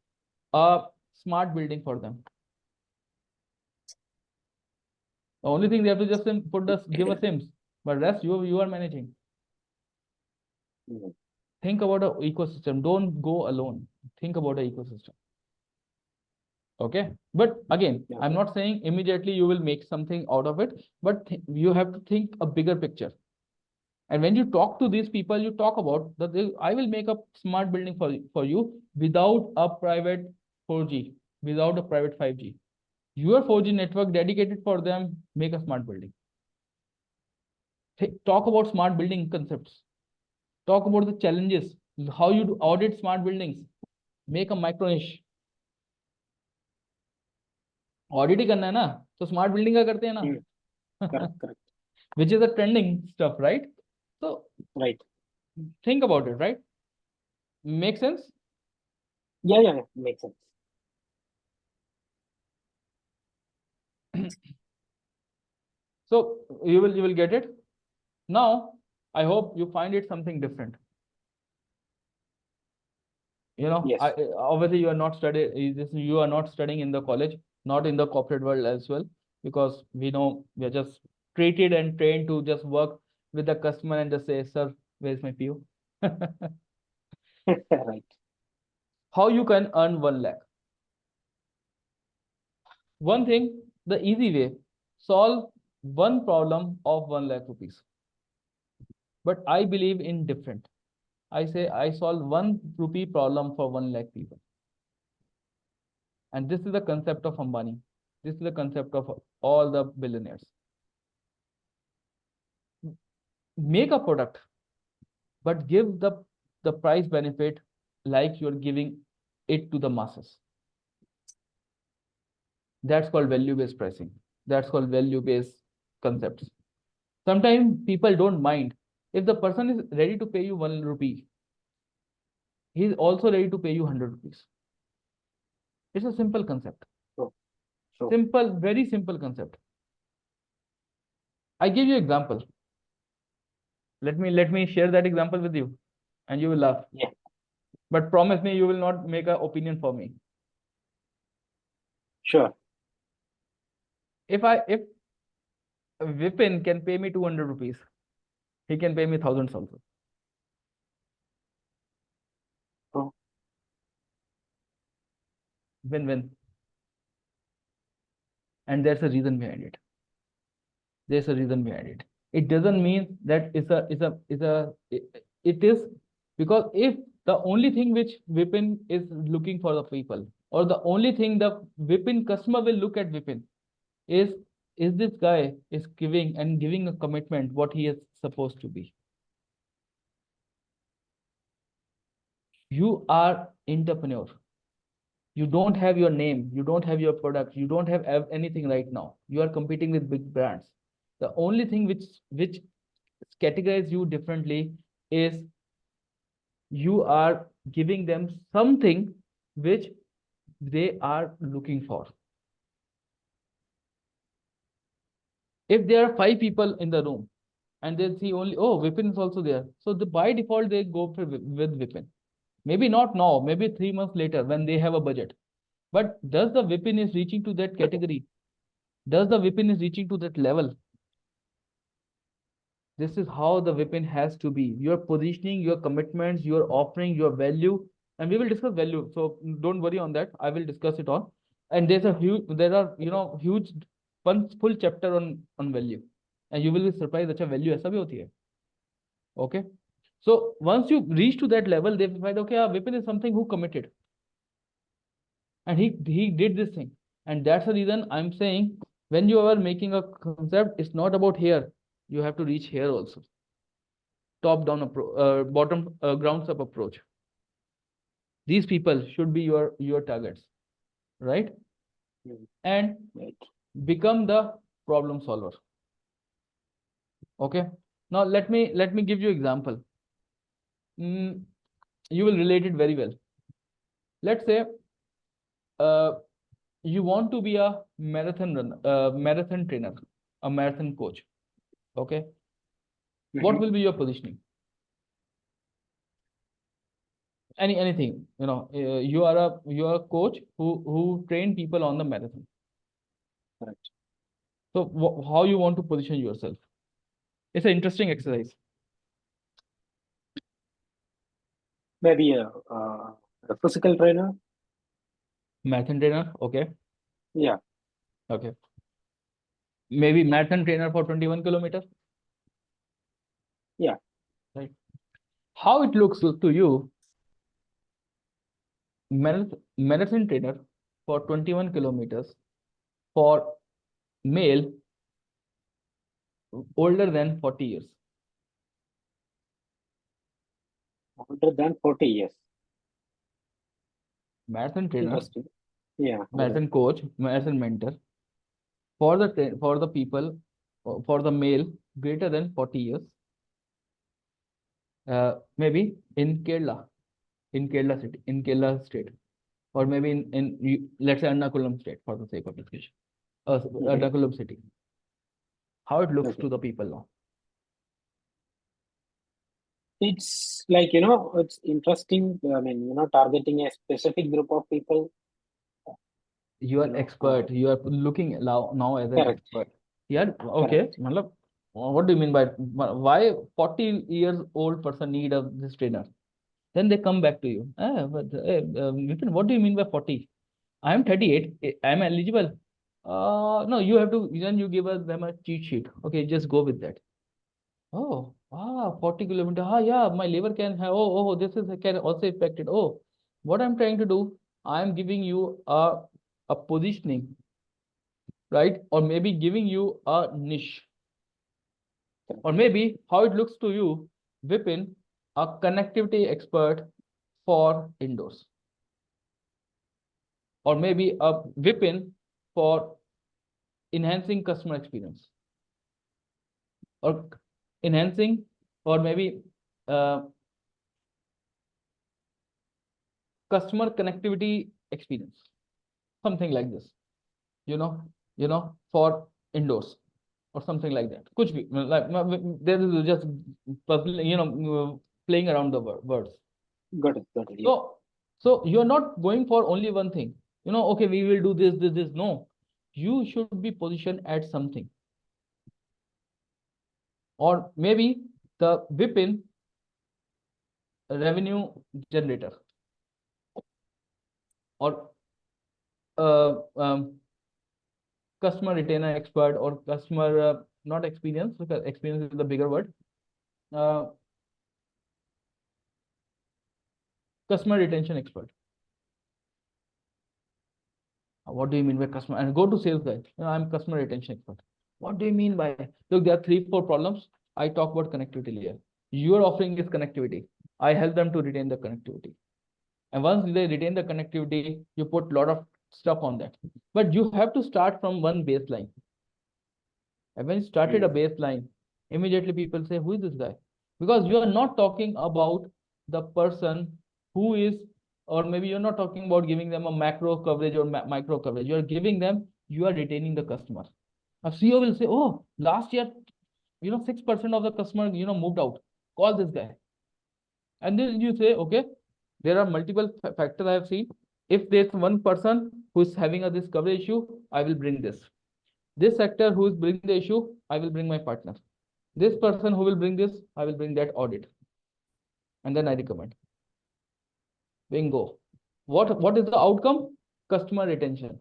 A: a smart building for them? The only thing they have to just give us SIMs, but rest you are managing.
B: Yeah.
A: Think about an ecosystem. Don't go alone. Think about an ecosystem. Okay, but again,
B: Yeah.
A: I'm not saying immediately you will make something out of it, but you have to think a bigger picture. And when you talk to these people, you talk about that I will make a smart building for you without a private 4G, without a private 5G. Your 4G network dedicated for them, make a smart building. Talk about smart building concepts. Talk about the challenges, how you do audit smart buildings. Make a micro niche. Audit ही करना है ना, तो smart building का करते हैं ना.
B: Correct.
A: Which is a trending stuff, right? So
B: Right.
A: think about it, right? Make sense?
B: Yeah, makes sense.
A: So you will get it. Now, I hope you find it something different.
B: Yes.
A: Obviously you are not studying in the college, not in the corporate world as well, because we know we are just treated and trained to just work with the customer and just say, sir, where's my PO?
B: Right.
A: How you can earn 1 lakh? One thing, the easy way, solve one problem of 1 lakh rupees. But I believe in different. I say I solve 1 rupee problem for 1 lakh people. And this is the concept of Ambani. This is the concept of all the billionaires. Make a product, but give the price benefit like you're giving it to the masses. That's called value-based pricing. That's called value-based concepts. Sometimes people don't mind if the person is ready to pay you 1 rupee. he's also ready to pay you 100 rupees. It's a simple concept.
B: True.
A: Simple, very simple concept. I give you example. Let me share that example with you, and you will laugh.
B: Yeah.
A: But promise me you will not make an opinion for me.
B: Sure.
A: If Vipin can pay me 200 rupees, he can pay me thousands also.
B: True.
A: Win-win. And there's a reason behind it. There's a reason behind it. It doesn't mean that it is, because if the only thing which Vipin is looking for the people, or the only thing the Vipin customer will look at Vipin is this guy is giving a commitment what he is supposed to be. You are entrepreneur. You don't have your name, you don't have your product, you don't have anything right now. You are competing with big brands. The only thing which categorize you differently is you are giving them something which they are looking for. If there are 5 people in the room and they see only, oh, Vipin is also there, so by default they go for with Vipin. Maybe not now, maybe 3 months later when they have a budget. But does the Vipin is reaching to that category? Does the Vipin is reaching to that level? This is how the Vipin has to be. Your positioning, your commitments, your offering, your value, and we will discuss value. So don't worry on that. I will discuss it on. And there are huge full chapter on value, and you will be surprised that value ऐसा भी होती है. Okay. So once you reach to that level, they find, okay, Vipin is something who committed, and he did this thing, and that's the reason I'm saying when you are making a concept, it's not about here. You have to reach here also. Top down approach, bottom grounds up approach. These people should be your targets, right? And become the problem solver. Okay. Now let me give you example. You will relate it very well. Let's say you want to be a marathon runner, marathon trainer, a marathon coach. Okay. What will be your positioning? Anything, you are a coach who train people on the marathon.
B: Correct.
A: So how you want to position yourself? It's an interesting exercise.
B: Maybe a physical trainer.
A: Marathon trainer, okay.
B: Yeah.
A: Okay. Maybe marathon trainer for 21 kilometers.
B: Yeah.
A: Right. How it looks to you? Marathon trainer for 21 kilometers for male older than 40 years.
B: Older than 40 years.
A: Marathon trainer.
B: Interesting. Yeah.
A: Marathon coach, marathon mentor for the people, for the male greater than 40 years. Maybe in Kerala city, in Kerala state, or maybe in let's say Ernakulam state for the sake of discussion. Ernakulam city. How it looks to the people now?
B: It's like, it's interesting. I mean, targeting a specific group of people.
A: You are expert. You are looking now as an
B: Correct.
A: expert. Yeah. Okay. Correct. What do you mean by why 40 years old person need this trainer? Then they come back to you. Vipin, what do you mean by 40? I am 38. I am eligible. No, you have to. Then you give them a cheat sheet. Okay, just go with that. Oh, 40 kilometer. Yeah, my liver can have. Oh, this is can also affect it. Oh, what I'm trying to do, I'm giving you a positioning, right? Or maybe giving you a niche. Or maybe how it looks to you, Vipin, a connectivity expert for indoors. Or maybe a Vipin for enhancing customer experience. Or enhancing, or maybe customer connectivity experience, something like this, for indoors or something like that. Kuch bhi, there is just playing around the words.
B: Got it. Yeah.
A: So you're not going for only one thing. Okay, we will do this. No, you should be positioned at something, or maybe the WIPIN revenue generator, or customer retainer expert, or customer not experience, because experience is the bigger word. Customer retention expert. What do you mean by customer? And go to sales guy. I'm customer retention expert. What do you mean by? Look, there are 3-4 problems. I talk about connectivity layer. Your offering is connectivity. I help them to retain the connectivity. And once they retain the connectivity, you put a lot of stuff on that. But you have to start from one baseline. And when you started a baseline, immediately people say, who is this guy? Because you are not talking about the person who is, or maybe you're not talking about giving them a macro coverage or micro coverage. You are giving them, you are retaining the customer. A CEO will say, oh, last year, 6% of the customer, moved out. Call this guy. And then you say, okay, there are multiple factors I have seen. If there's one person who is having this coverage issue, I will bring this. This sector who is bringing the issue, I will bring my partner. This person who will bring this, I will bring that audit. And then I recommend. Bingo. What is the outcome? Customer retention.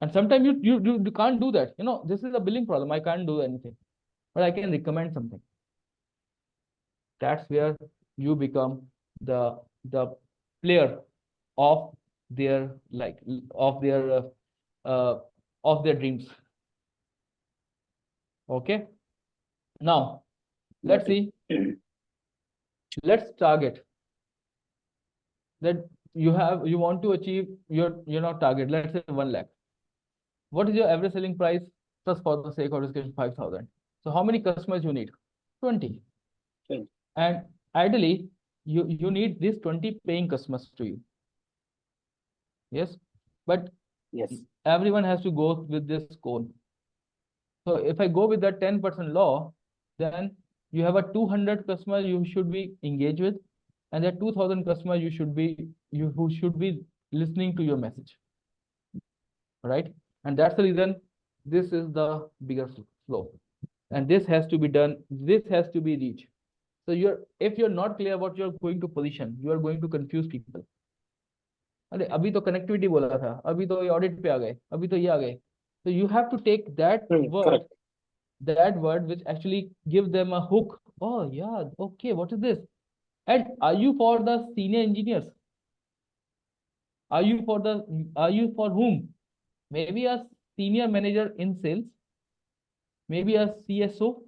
A: And sometimes you can't do that. This is a billing problem. I can't do anything, but I can recommend something. That's where you become the player of their dreams. Okay. Now let's see. Let's target that you want to achieve your target. Let's say 1 lakh. What is your average selling price? Just for the sake of discussion, 5,000. So how many customers you need? 20.
B: Okay.
A: And ideally, you need these 20 paying customers to you. Yes, but
B: yes,
A: everyone has to go with this cone. So if I go with that 10% law, then you have a 200 customers you should be engaged with, and that 2,000 customers who should be listening to your message, right? And that's the reason this is the bigger flow, and this has to be done. This has to be reached. So if you're not clear about you're going to position, you are going to confuse people. अरे अभी तो connectivity बोला था, अभी तो ये audit पे आ गए, अभी तो ये आ गए. So you have to take that word, that word which actually gives them a hook. Oh yeah, okay, what is this? And are you for the senior engineers? Are you for whom? Maybe a senior manager in sales, maybe a CSO,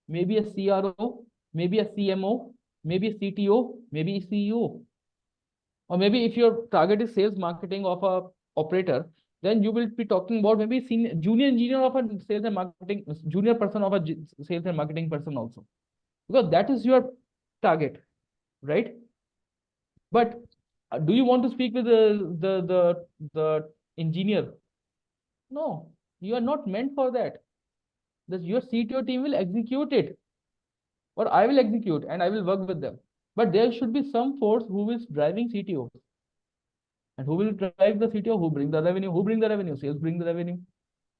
A: maybe a CRO, maybe a CMO, maybe a CTO, maybe a CEO. Or maybe if your target is sales marketing of a operator, then you will be talking about maybe junior engineer of a sales and marketing, junior person of a sales and marketing person also, because that is your target, right? But do you want to speak with the engineer? No, you are not meant for that. Your CTO team will execute it, or I will execute and I will work with them. But there should be some force who is driving CTO. And who will drive the CTO? Who bring the revenue? Who bring the revenue? Sales bring the revenue.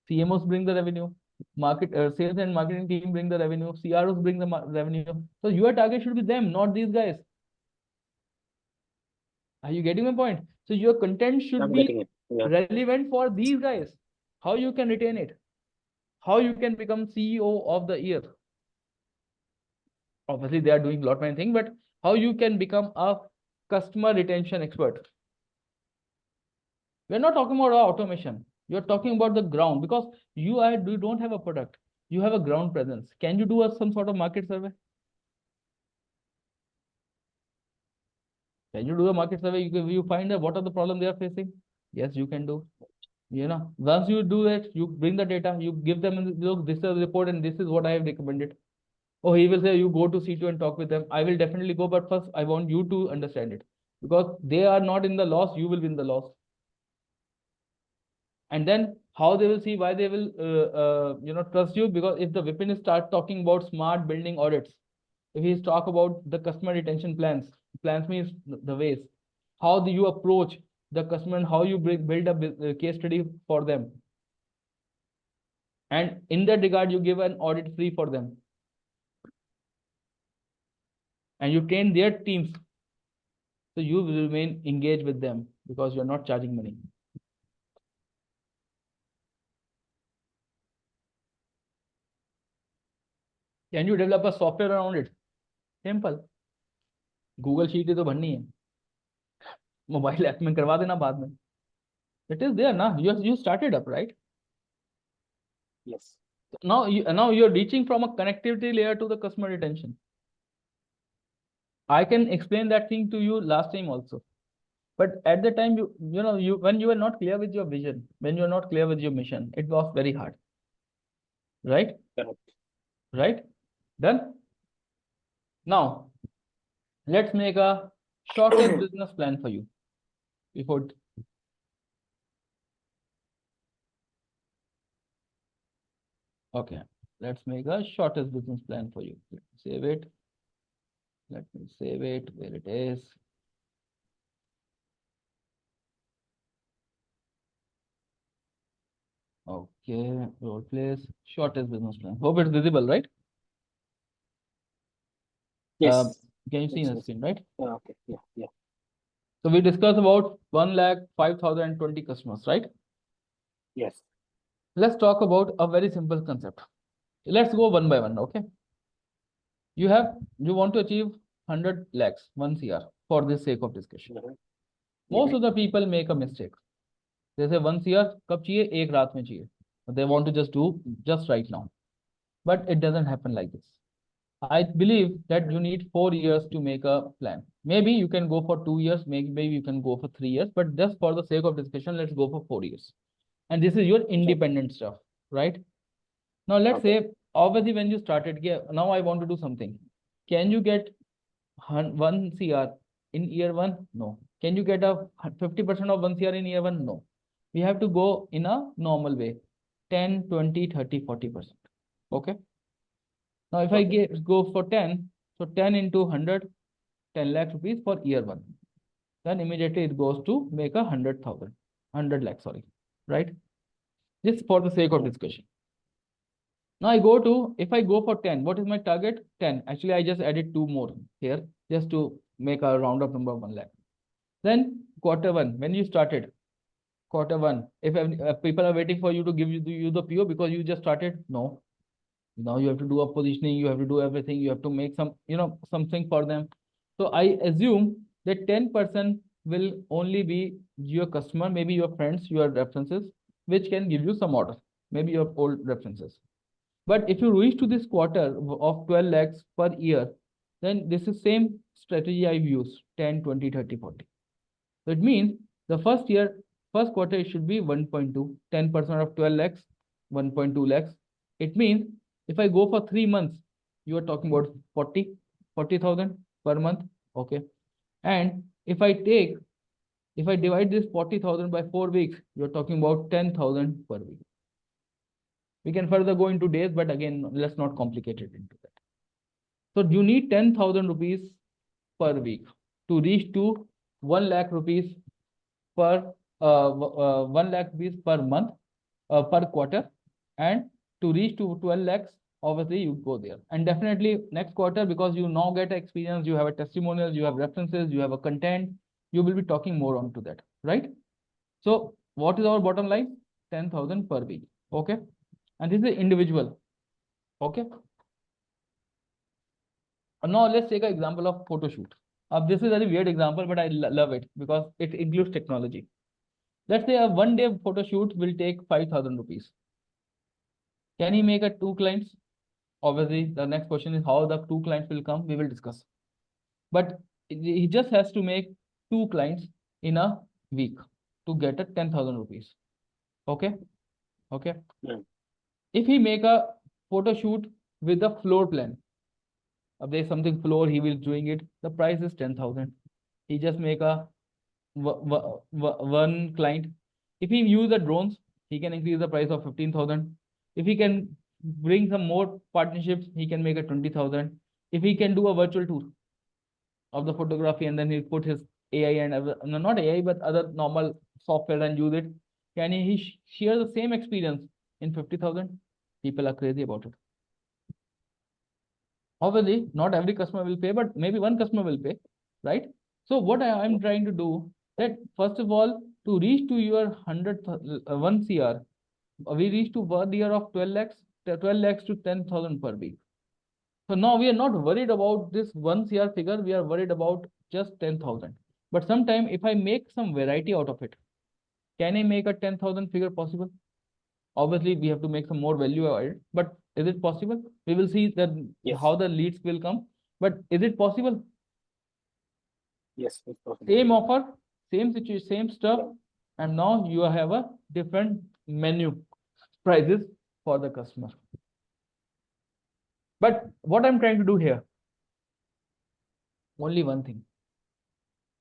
A: CMOs bring the revenue. Sales and marketing team bring the revenue. CROs bring the revenue. So your target should be them, not these guys. Are you getting my point? So your content should be relevant for these guys. How you can retain it? How you can become CEO of the year? Obviously, they are doing a lot many things, but how you can become a customer retention expert? We're not talking about automation. You're talking about the ground, because you don't have a product. You have a ground presence. Can you do some sort of market survey? Can you do a market survey? You find out what are the problems they are facing? Yes, you can do. Once you do it, you bring the data, you give them, look, this is the report and this is what I have recommended. or he will say, you go to C2 and talk with them. I will definitely go, but first I want you to understand it, because they are not in the loss, you will be in the loss. And then how they will see, why they will trust you, because if the Vipin start talking about smart building audits, if he talk about the customer retention plans means the ways, how do you approach the customer and how you build a case study for them, and in that regard you give an audit free for them, and you train their teams, so you will remain engaged with them because you're not charging money. Can you develop a software around it? Simple. Google Sheet तो भरनी है, mobile app में करवा देना बाद में. It is there ना, you started up, right?
B: Yes.
A: Now you're reaching from a connectivity layer to the customer retention. I can explain that thing to you last time also, but at the time when you are not clear with your vision, when you are not clear with your mission, it was very hard, right?
B: Correct.
A: Right? Done. Now let's make a shortest business plan for you before. Okay, let's make a shortest business plan for you. Let me save it. Let me save it where it is. Okay, role plays, shortest business plan. Hope it's visible, right?
B: Yes.
A: Can you see in the
B: Yes.
A: screen, right?
B: Okay. Yeah.
A: So we discussed about 1,05,020 customers, right?
B: Yes.
A: Let's talk about a very simple concept. Let's go one by one, okay? You want to achieve 100 lakhs, 1 CR, for the sake of discussion. Most of the people make a mistake. They say 1 CR कब चाहिए? एक रात में चाहिए. They want to just do just right now. But it doesn't happen like this. I believe that you need 4 years to make a plan. Maybe you can go for 2 years, maybe you can go for 3 years, but just for the sake of discussion, let's go for 4 years. And this is your independent stuff, right? Now let's say, obviously when you started, now I want to do something. Can you get 1 CR in year 1? No. Can you get a 50% of 1 CR in year 1? No. We have to go in a normal way, 10, 20, 30, 40%. Okay. Now, if I go for 10, so 10 into 100, 10 lakh rupees for year 1. Then immediately it goes to make 100 lakh, sorry, right? Just for the sake of discussion. Now if I go for 10, what is my target? 10. Actually, I just added 2 more here just to make a round up number of 1 lakh. Then quarter 1, when you started, quarter 1, if people are waiting for you to give you the PO because you just started, no. Now you have to do a positioning, you have to do everything, you have to make some, something for them. So I assume that 10% will only be your customer, maybe your friends, your references, which can give you some order, maybe your old references. But if you reach to this quarter of 12 lakhs per year, then this is same strategy I've used, 10, 20, 30, 40. So it means the first quarter, it should be 1.2, 10% of 12 lakhs, 1.2 lakhs. It means if I go for 3 months, you are talking about 40,000 per month. Okay. And if I divide this 40,000 by 4 weeks, you're talking about 10,000 per week. We can further go into days, but again, let's not complicate it into that. So you need 10,000 rupees per week to reach to 1 lakh rupees per 1 lakh rupees per month, per quarter, and to reach to 12 lakhs, obviously you go there. And definitely next quarter, because you now get experience, you have a testimonial, you have references, you have a content, you will be talking more on to that, right? So what is our bottom line? 10,000 per week. Okay. And this is individual. Okay. Now let's take an example of photo shoot. This is a very weird example, but I love it because it includes technology. Let's say a 1-day photo shoot will take 5,000 rupees. Can he make 2 clients? Obviously, the next question is how the 2 clients will come. We will discuss. But he just has to make 2 clients in a week to get 10,000 rupees. Okay. Okay.
B: Yeah.
A: If he make a photo shoot with a floor plan, there's something floor, he will doing it. The price is 10,000. He just make a one client. If he use the drones, he can increase the price of 15,000. If he can bring some more partnerships, he can make a 20,000. If he can do a virtual tour of the photography and then he put his AI and other, no, not AI, but other normal software and use it, can he share the same experience in 50,000? People are crazy about it. Obviously, not every customer will pay, but maybe one customer will pay, right? So what I'm trying to do that first of all, to reach to your 1 CR, we reach to 1 year of 12 lakhs, 12 lakhs to 10,000 per week. So now we are not worried about this 1 CR figure. We are worried about just 10,000. But sometime if I make some variety out of it, can I make a 10,000 figure possible? Obviously, we have to make some more value added, but is it possible? We will see that
B: Yes.
A: how the leads will come. But is it possible?
B: Yes, it's possible.
A: Same offer, same situation, same stuff,
B: Yeah.
A: and now you have a different menu prices for the customer. But what I'm trying to do here, only one thing.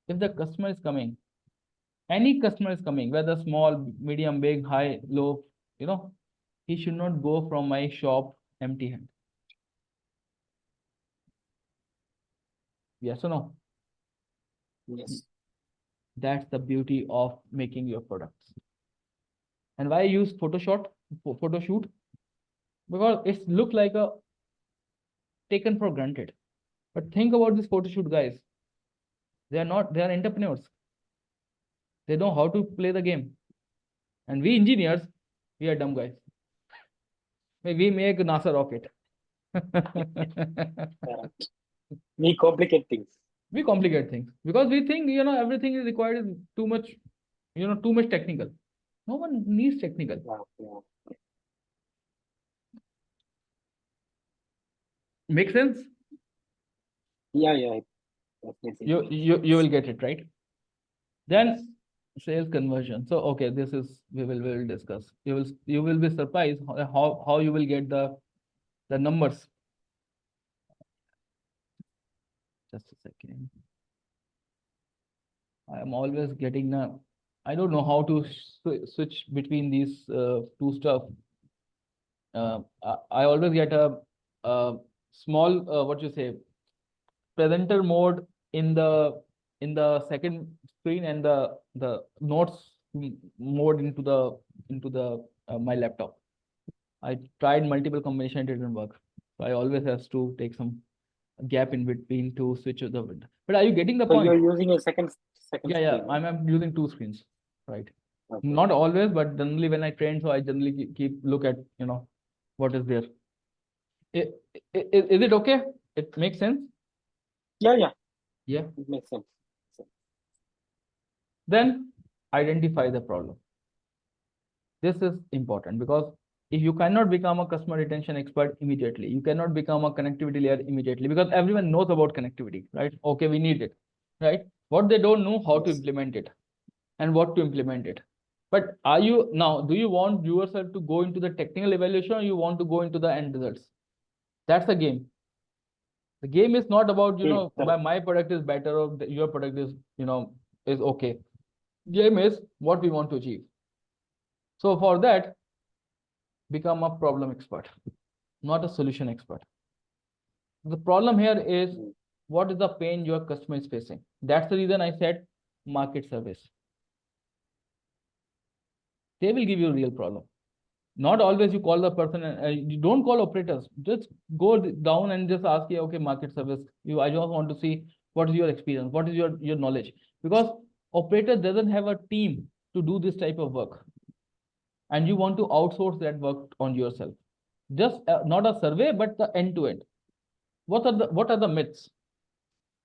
A: If the customer is coming, any customer is coming, whether small, medium, big, high, low, he should not go from my shop empty hand. Yes or no?
B: Yes.
A: That's the beauty of making your products. And why I use photo shoot? Because it's look like a taken for granted. But think about this photo shoot, guys. They are entrepreneurs. They know how to play the game. And we engineers, we are dumb guys. We make NASA rocket.
B: Correct. We complicate things.
A: We complicate things because we think everything is required is too much, too much technical. No one needs technical.
B: Yeah.
A: Make sense?
B: Yeah.
A: You will get it right. Then sales conversion. So okay, this is we will discuss. You will be surprised how you will get the numbers. Just a second. I am always getting I don't know how to switch between these two stuff. I always get a small what you say presenter mode in the second screen and the notes mode into the my laptop. I tried multiple combination, it didn't work. So I always have to take some gap in between to switch the window. But are you getting the
B: So
A: point?
B: you're using a second
A: Yeah,
B: screen.
A: I'm using two screens, right?
B: Okay.
A: Not always, but generally when I train, so I generally keep look at what is there. Is it okay? It makes sense?
B: Yeah.
A: Yeah.
B: It makes sense.
A: Then identify the problem. This is important because if you cannot become a customer retention expert immediately, you cannot become a connectivity layer immediately because everyone knows about connectivity, right? Okay, we need it, right? What they don't know how to implement it and what to implement it. But do you want yourself to go into the technical evaluation or you want to go into the end results? That's the game. The game is not about, my product is better or your product is, is okay. Game is what we want to achieve. So for that, become a problem expert, not a solution expert. The problem here is what is the pain your customer is facing. That's the reason I said market service. They will give you a real problem. Not always you call the person, you don't call operators. Just go down and just ask, okay, market service. I just want to see what is your experience, what is your knowledge, because operator doesn't have a team to do this type of work, and you want to outsource that work on yourself. Just not a survey, but the end to end. What are the myths?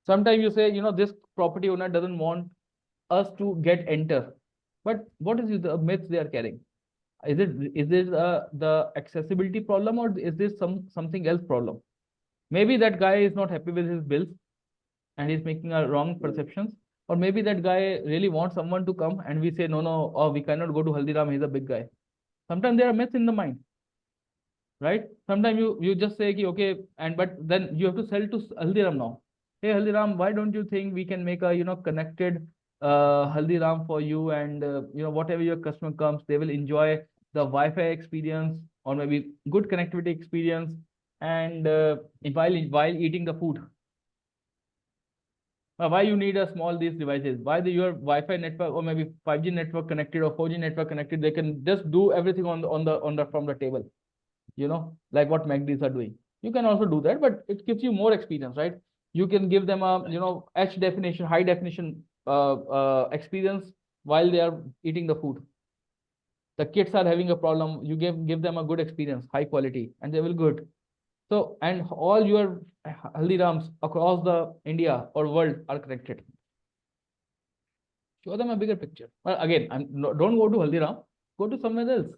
A: Sometimes you say, this property owner doesn't want us to get enter, but what is the myths they are carrying? Is it the accessibility problem or is this something else problem? Maybe that guy is not happy with his bills and he's making a wrong perceptions, or maybe that guy really wants someone to come and we say no, we cannot go to Haldiram, he's a big guy. Sometimes there are myths in the mind. right? Sometimes you just say ki, okay, and but then you have to sell to Haldiram now. Hey Haldiram, why don't you think we can make a connected Haldiram for you, and whatever your customer comes, they will enjoy the Wi-Fi experience or maybe good connectivity experience, and while eating the food. Why you need a small these devices? Why your Wi-Fi network or maybe 5G network connected or 4G network connected? They can just do everything on the from the table, like what MACDs are doing. You can also do that, but it gives you more experience, right? You can give them a H definition, high definition experience while they are eating the food. The kids are having a problem, you give them a good experience, high quality, and they will good. So, and all your Haldirams across the India or world are connected. Show them a bigger picture. But again, don't go to Haldiram, go to somewhere else.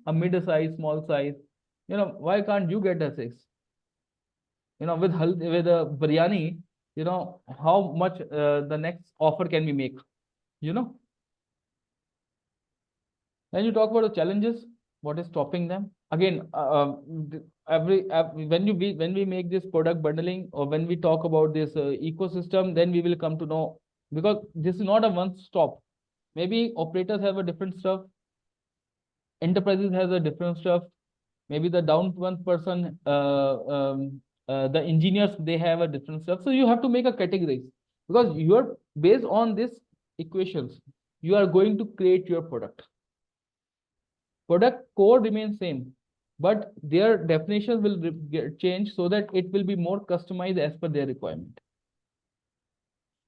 A: A mid-size, small size. Why can't you get a 6? With a biryani, how much the next offer can we make? When you talk about the challenges, what is stopping them? Again, when we make this product bundling, or when we talk about this ecosystem, then we will come to know, because this is not a one stop. Maybe operators have a different stuff, enterprises has a different stuff. Maybe the down one person, the engineers, they have a different stuff. So you have to make a categories, because you're based on this equations, you are going to create your product. Product core remains same, but their definitions will get changed so that it will be more customized as per their requirement.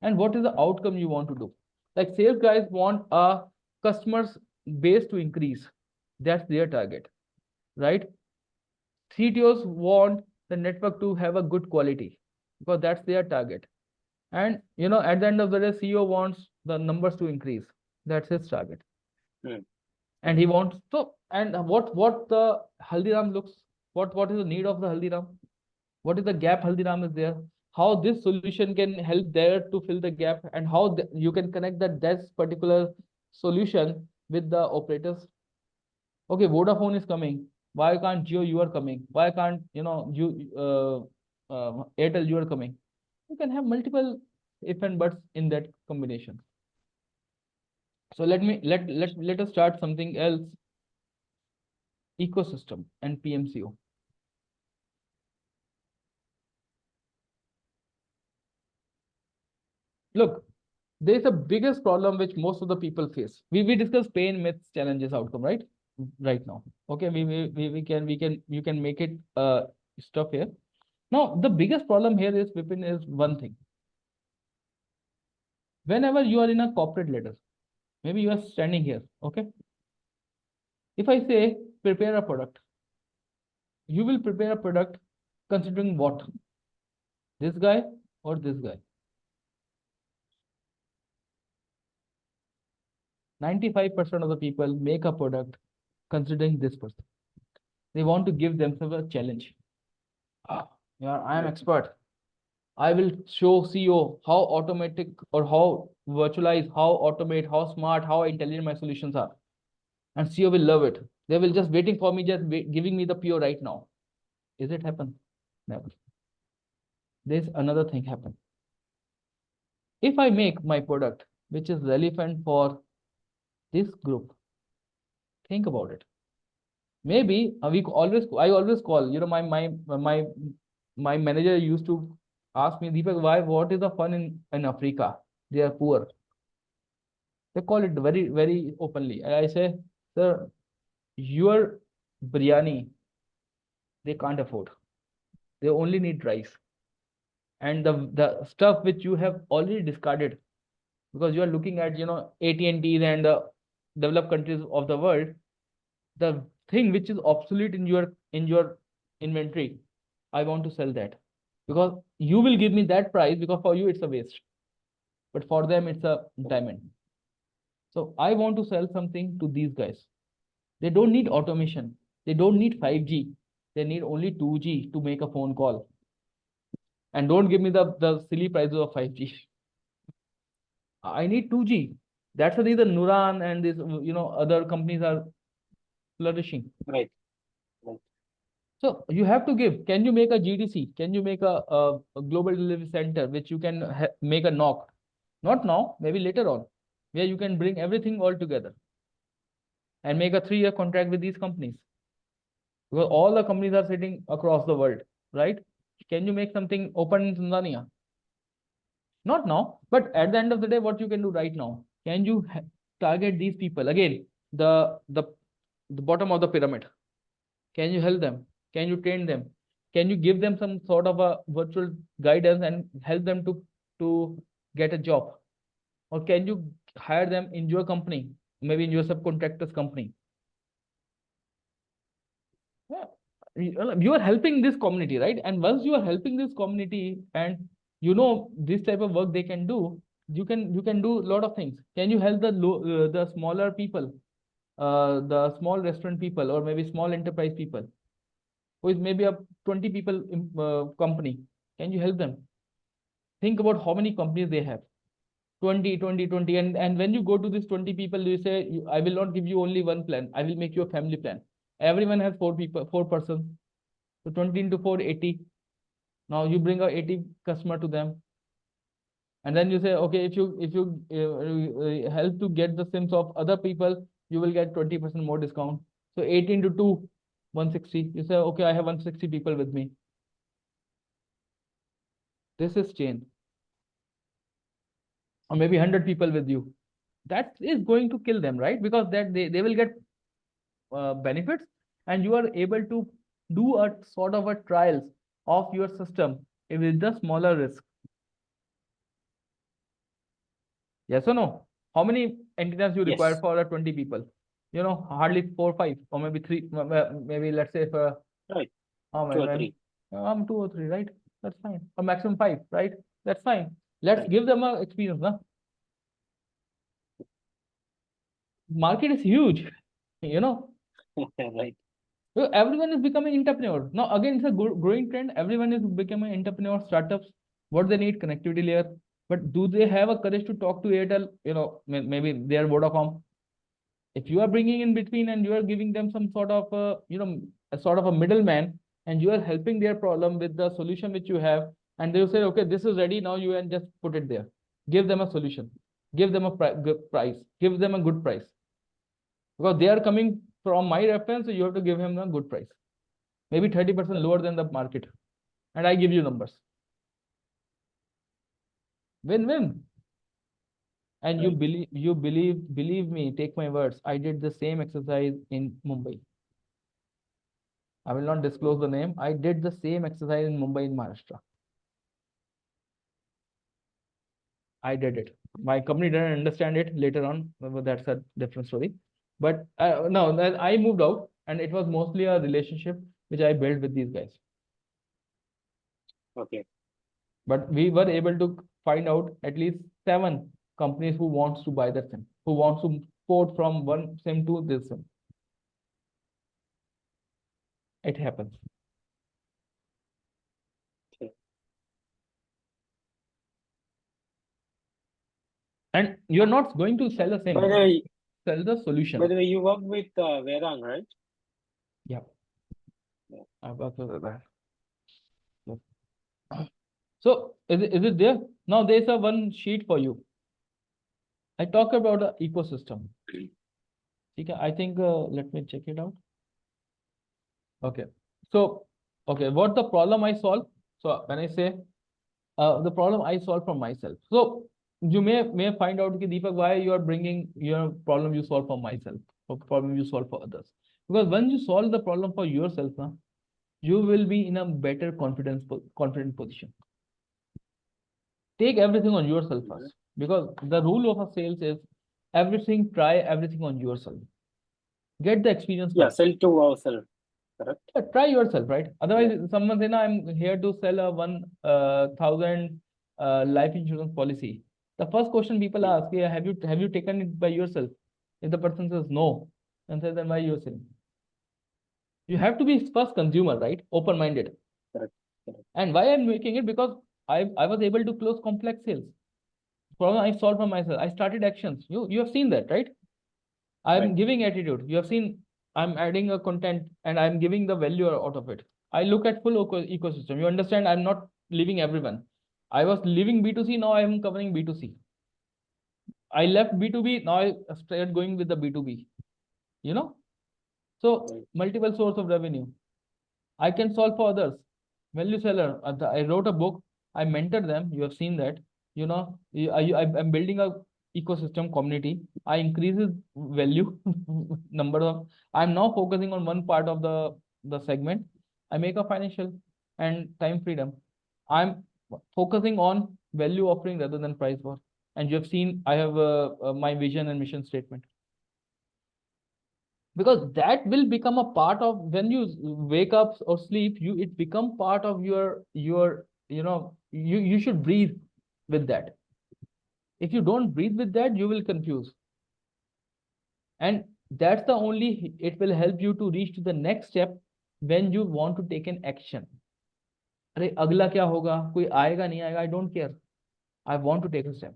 A: And what is the outcome you want to do? Like sales guys want a customers base to increase. That's their target, right? CTOs want the network to have a good quality, because that's their target. And at the end of the day, CEO wants the numbers to increase. That's his target. And he wants and what the Haldiram looks, what is the need of the Haldiram? What is the gap Haldiram is there? How this solution can help there to fill the gap, and how you can connect that particular solution with the operators. Okay, Vodafone is coming. Why can't Jio, you are coming? Why can't Airtel, you are coming? You can have multiple if and buts in that combination. So let us start something else. Ecosystem and PMCO. Look, there is a biggest problem which most of the people face. We discuss pain, myths, challenges, outcome, right? Right now. Okay, you can make it stuff here. Now, the biggest problem here is, Vipin, is one thing. Whenever you are in a corporate ladder, maybe you are standing here, okay? If I say prepare a product, you will prepare a product considering what? This guy or this guy? 95% of the people make a product considering this person. They want to give themselves a challenge. Yeah, I am expert. I will show CEO how automatic or how virtualized, how automate, how smart, how intelligent my solutions are. And CEO will love it. They will just waiting for me, just giving me the PO right now. Is it happen? Never. There's another thing happen. If I make my product, which is relevant for this group, think about it. Maybe I always call, my manager used to ask me, Deepak, what is the fun in Africa? They are poor. They call it very, very openly. And I say, sir, your biryani, they can't afford. They only need rice. And the stuff which you have already discarded, because you are looking at, AT&Ts and the developed countries of the world, the thing which is obsolete in your inventory, I want to sell that, because you will give me that price, because for you it's a waste, but for them it's a diamond. So I want to sell something to these guys. They don't need automation. They don't need 5G. They need only 2G to make a phone call. And don't give me the silly prices of 5G. I need 2G. That's the reason Nuran and this, other companies are flourishing.
B: Right.
A: So you have to give. Can you make a GDC? Can you make a global delivery center which you can make a knock? Not now, maybe later on, where you can bring everything all together and make a 3-year contract with these companies. Because all the companies are sitting across the world, right? Can you make something open in Tanzania? Not now, but at the end of the day, what you can do right now? Can you target these people again? The bottom of the pyramid. Can you help them? Can you train them? Can you give them some sort of a virtual guidance and help them to get a job? Or can you hire them in your company, maybe in your subcontractor's company? Yeah. You are helping this community, right? And once you are helping this community and you know this type of work they can do, you can do a lot of things. Can you help the smaller people, the small restaurant people, or maybe small enterprise people, who is maybe a 20 people company? Can you help them? Think about how many companies they have. 20, 20, 20. And when you go to these 20 people, you say, I will not give you only one plan. I will make you a family plan. Everyone has 4 people, 4 persons. So 20 into 4, 80. Now you bring a 80 customer to them. And then you say, okay, if you help to get the SIMs of other people, you will get 20% more discount. So 80 into 2, 160. You say, okay, I have 160 people with me. This is chain. Or maybe 100 people with you. That is going to kill them, right? Because that they will get benefits, and you are able to do a sort of a trials of your system with the smaller risk. Yes or no? How many antennas you require
B: Yes.
A: for 20 people? You know, hardly 4 or 5, or maybe 3, maybe let's say for
B: Right.
A: oh,
B: 2 or 3.
A: 2 or 3, right? That's fine. Or maximum 5, right? That's fine. Let's
B: Right.
A: give them a experience, na? Market is huge, you know.
B: Right.
A: So everyone is becoming entrepreneur. Now, again, it's a growing trend. Everyone is becoming entrepreneur, startups. What they need, connectivity layer. But do they have a courage to talk to Airtel? You know, maybe they are Vodacom. If you are bringing in between and you are giving them some sort of, a sort of a middleman, and you are helping their problem with the solution which you have, and they will say, okay, this is ready now. You can just put it there. Give them a solution. Give them a good price. Give them a good price. Because they are coming from my reference, so you have to give him a good price. Maybe 30% lower than the market. And I give you numbers. Win-win. And
B: Right.
A: believe me, take my words. I did the same exercise in Mumbai. I will not disclose the name. I did the same exercise in Mumbai, in Maharashtra. I did it. My company didn't understand it later on. But that's a different story. But no, then I moved out, and it was mostly a relationship which I built with these guys.
B: Okay.
A: But we were able to find out at least 7 companies who wants to buy that SIM, who wants to port from one SIM to this SIM. It happens.
B: Okay.
A: And you're not going to sell a SIM,
B: By the way,
A: sell the solution.
B: you work with Vedang, right?
A: Yeah.
B: Yeah.
A: I work with that. So is it there? Now there's a one sheet for you. I talk about the ecosystem. Okay, I think let me check it out. Okay. So, okay, what the problem I solve? So when I say the problem I solve for myself. So you may find out, okay, Deepak, why you are bringing your problem you solve for myself, or problem you solve for others. Because when you solve the problem for yourself, you will be in a better confident position. Take everything on yourself first, because the rule of a sales is try everything on yourself. Get the experience
B: Yeah,
A: first.
B: sell to ourselves. Correct.
A: Try yourself, right? Otherwise, someone say, no, I'm here to sell a 1,000 life insurance policy. The first question people ask, yeah, have you taken it by yourself? If the person says no, then why you're selling? You have to be first consumer, right? Open-minded.
B: Correct. Correct.
A: And why I'm making it? Because I was able to close complex sales. Problem I solved for myself. I started actions. You have seen that, right? I'm
B: Right.
A: giving attitude. You have seen I'm adding a content and I'm giving the value out of it. I look at full ecosystem. You understand? I'm not leaving everyone. I was leaving B2C. Now I'm covering B2C. I left B2B. Now I started going with the B2B. You know, so multiple source of revenue. I can solve for others. Value seller. I wrote a book. I mentor them. You have seen that. You know, I'm building a ecosystem community. I increases value number of. I'm now focusing on one part of the segment. I make a financial and time freedom. I'm focusing on value offering rather than price war. And you have seen I have my vision and mission statement, because that will become a part of when you wake up or sleep, it become part of your you should breathe with that. If you don't breathe with that, you will confuse, and that's the only it will help you to reach to the next step when you want to take an action. अरे अगला क्या होगा, कोई आएगा नहीं आएगा, I don't care. I want to take a step.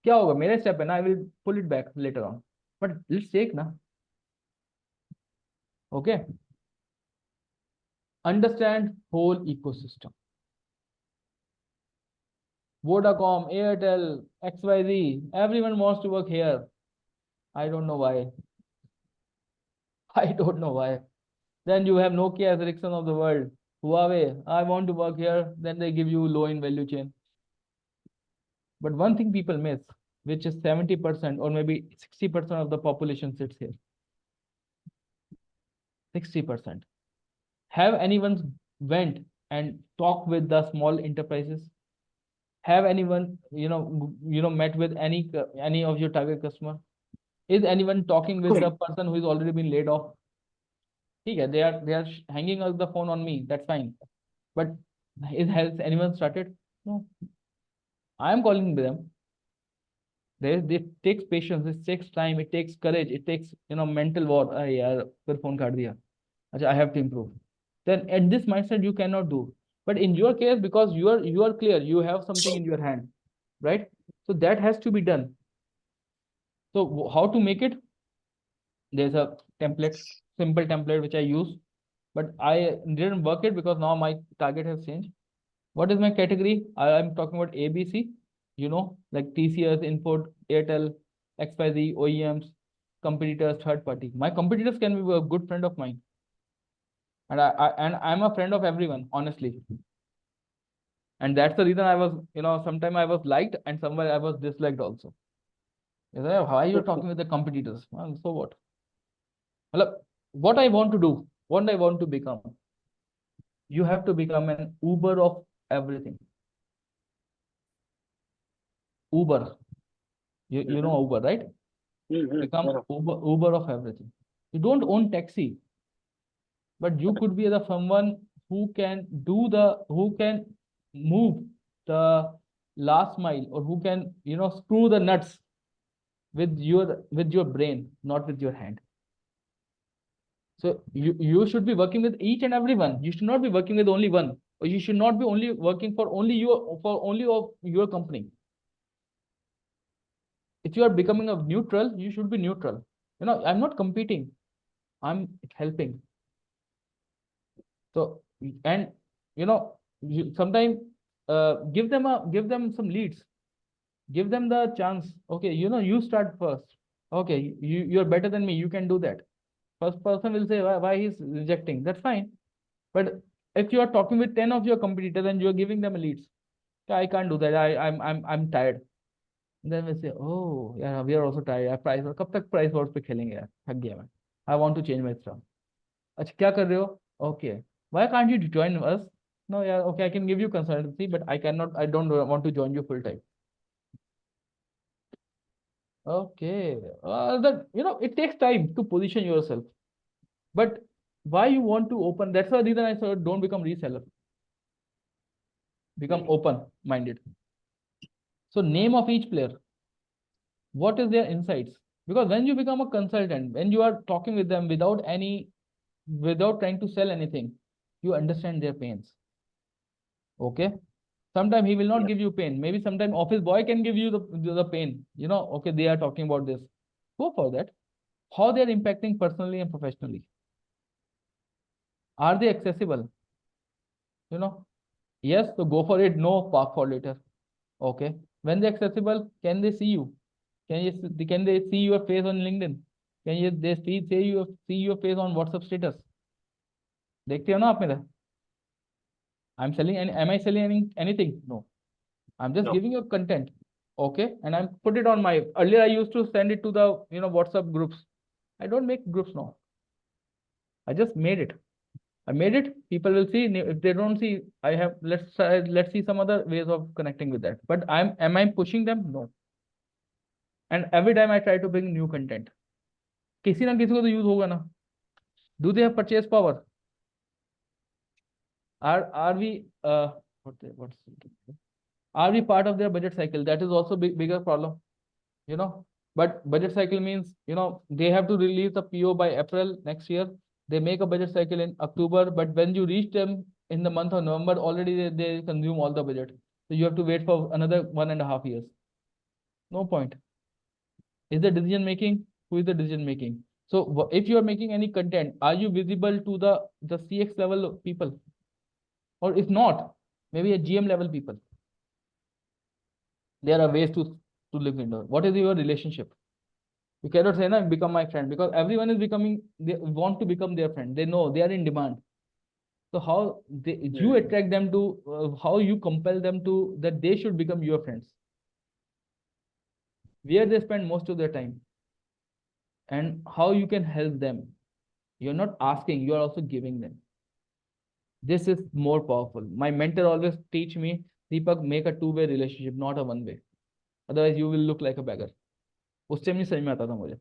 A: क्या होगा मेरा स्टेप है ना, I will pull it back later on, but let's take ना. Okay, understand whole ecosystem. Vodacom, Airtel, XYZ, everyone wants to work here. I don't know why. I don't know why. Then you have Nokia, Ericsson of the world, Huawei, I want to work here. Then they give you low in value chain. But one thing people miss, which is 70% or maybe 60% of the population sits here. 60%. Have anyone went and talked with the small enterprises? Have anyone met with any of your target customer? Is anyone talking with the person who is already been laid off? Okay, they are hanging up the phone on me, that's fine, but has anyone started? No. I am calling them. It takes patience, it takes time, it takes courage, it takes mental war. Phone kaat diya. I have to improve. Then at this mindset you cannot do. But in your case, because you are clear, you have something in your hand, right? So that has to be done. So how to make it? There's a template, simple template which I use, but I didn't work it because now my target has changed. What is my category? I'm talking about ABC, like TCS, Info, Airtel, XYZ, OEMs, competitors, third party. My competitors can be a good friend of mine. And I'm a friend of everyone, honestly. And that's the reason I was, sometimes I was liked and somewhere I was disliked also. Why you're talking with the competitors? Well, so what? Well, what I want to do, what I want to become. You have to become an Uber of everything. Uber. You know Uber, right? Become Uber of everything. You don't own taxi, but you could be the someone who can move the last mile, or who can screw the nuts with your brain, not with your hand. So you should be working with each and everyone. You should not be working with only one, or you should not be only working for only of your company. If you are becoming a neutral, you should be neutral. I'm not competing, I'm helping. So, and you sometimes give them some leads, give them the chance. Okay, you start first. Okay, you're better than me, you can do that. First person will say why he's rejecting, that's fine. But if you are talking with 10 of your competitors and you're giving them leads, I can't do that, I'm tired. Then we say, oh yeah, we are also tired. Price war, कब तक price wars पे खेलेंगे यार, थक गया मैं. I want to change my stuff. अच्छा क्या कर रहे हो? Okay, why can't you join us? No, yeah, okay, I can give you consultancy, but I don't want to join you full time. Okay, it takes time to position yourself. But why you want to open? That's the reason I said don't become reseller. Become open-minded. So name of each player. What is their insights? Because when you become a consultant, when you are talking with them without trying to sell anything, you understand their pains. Okay. Sometimes he will not give you pain. Maybe sometimes office boy can give you the pain. Okay, they are talking about this. Go for that. How they are impacting personally and professionally. Are they accessible? You know, yes, so go for it. No, park for later. Okay. When they're accessible, can they see you? Can they see your face on LinkedIn? They see your face on WhatsApp status? देखते हो ना आप मेरा? I'm selling and am I selling anything? No. I'm just
B: No.
A: giving you content. Okay. And I'm put it on my earlier I used to send it to the WhatsApp groups. I don't make groups now. I just made it. I made it. People will see. If they don't see, I have let's see some other ways of connecting with that. But am I pushing them? No. And every time I try to bring new content. किसी ना किसी को तो use होगा ना. Do they have purchase power? Are we what's are we part of their budget cycle? That is also bigger problem. But budget cycle means they have to release the PO by April next year. They make a budget cycle in October, but when you reach them in the month of November, already they consume all the budget. So you have to wait for another 1.5 years. No point. Is the decision making? Who is the decision making? So if you are making any content, are you visible to the CX level people? Or if not, maybe a GM level people. There are ways to live indoor. What is your relationship? You cannot say, "No, become my friend," because everyone is they want to become their friend. They know they are in demand. So how you attract them to, how you compel them to that they should become your friends? Where they spend most of their time, and how you can help them. You're not asking, you are also giving them. This is more powerful. My mentor always teach me, Deepak, make a two-way relationship, not a one-way. Otherwise, you will look like a beggar. उस time नहीं समझ में आता था मुझे.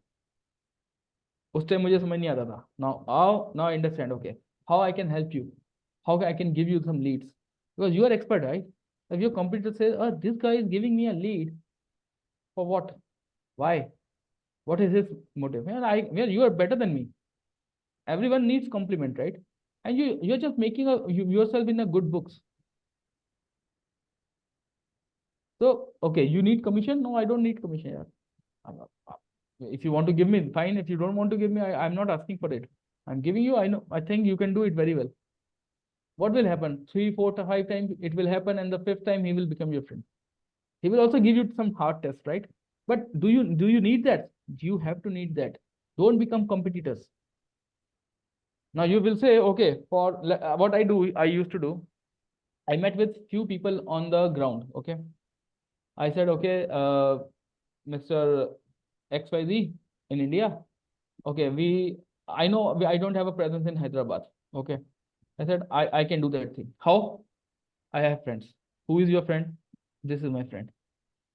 A: उस time मुझे समझ नहीं आता था. Now I understand. Okay, how I can help you? How I can give you some leads? Because you are expert, right? If your competitor says, "Oh, this guy is giving me a lead," for what? Why? What is his motive? You are better than me. Everyone needs compliment, right? And you're just making yourself in a good books. So okay, you need commission? No, I don't need commission. Yeah. If you want to give me, fine. If you don't want to give me, I'm not asking for it. I'm giving you. I think you can do it very well. What will happen? 3, 4, 5 times it will happen, and the 5th time he will become your friend. He will also give you some hard test, right? But do you need that? You have to need that. Don't become competitors. Now you will say, okay, for what I used to do, I met with few people on the ground. Okay, I said, okay, Mr. XYZ in India. Okay, I know I don't have a presence in Hyderabad. Okay, I said I can do that thing. How? I have friends. Who is your friend? This is my friend.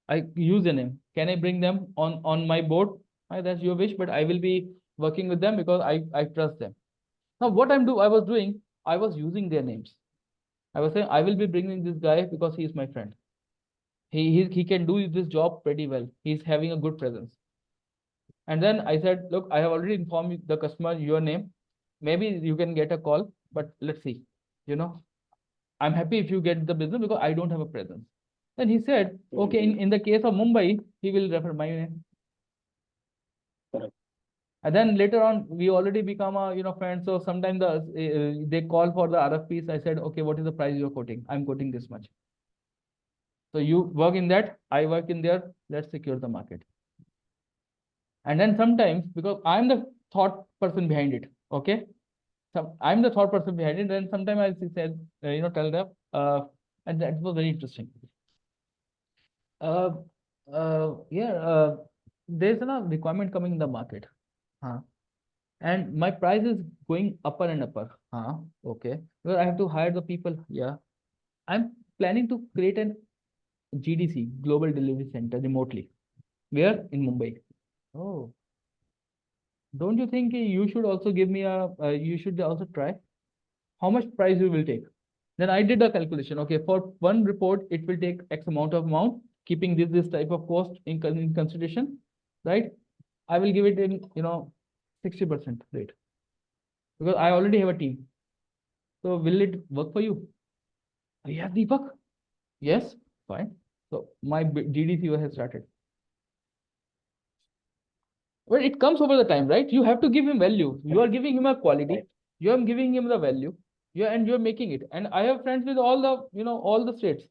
A: I use the name. Can I bring them on my board? That's your wish, but I will be working with them because I trust them. Now what I was doing, I was using their names. I was saying I will be bringing this guy because he is my friend. He can do this job pretty well. He's having a good presence. And then I said, look, I have already informed the customer your name. Maybe you can get a call, but let's see. I'm happy if you get the business because I don't have a presence. Then he said, okay, in the case of Mumbai, he will refer my name.
B: Correct.
A: And then later on, we already become friends. So sometimes they call for the RFPs. I said, okay, what is the price you're quoting? I'm quoting this much. So you work in that, I work in there. Let's secure the market. And then sometimes, because I'm the thought person behind it, okay? So I'm the thought person behind it. Then sometimes I said, tell them, and that was very interesting. There's a requirement coming in the market. And my price is going upper and upper. Okay. Well, I have to hire the people. Yeah. I'm planning to create an GDC, Global Delivery Center, remotely. Where? In Mumbai. Oh. Don't you think you should also give me you should also try? How much price you will take? Then I did a calculation. Okay, for one report, it will take X amount, keeping this type of cost in consideration, right? I will give it in 60% rate because I already have a team. So will it work for you? Yeah, Deepak. Yes, fine. So my GDC has started. Well, it comes over the time, right? You have to give him value. You are giving him a quality. You're giving him the value, and you're making it. And I have friends with all the, all the states.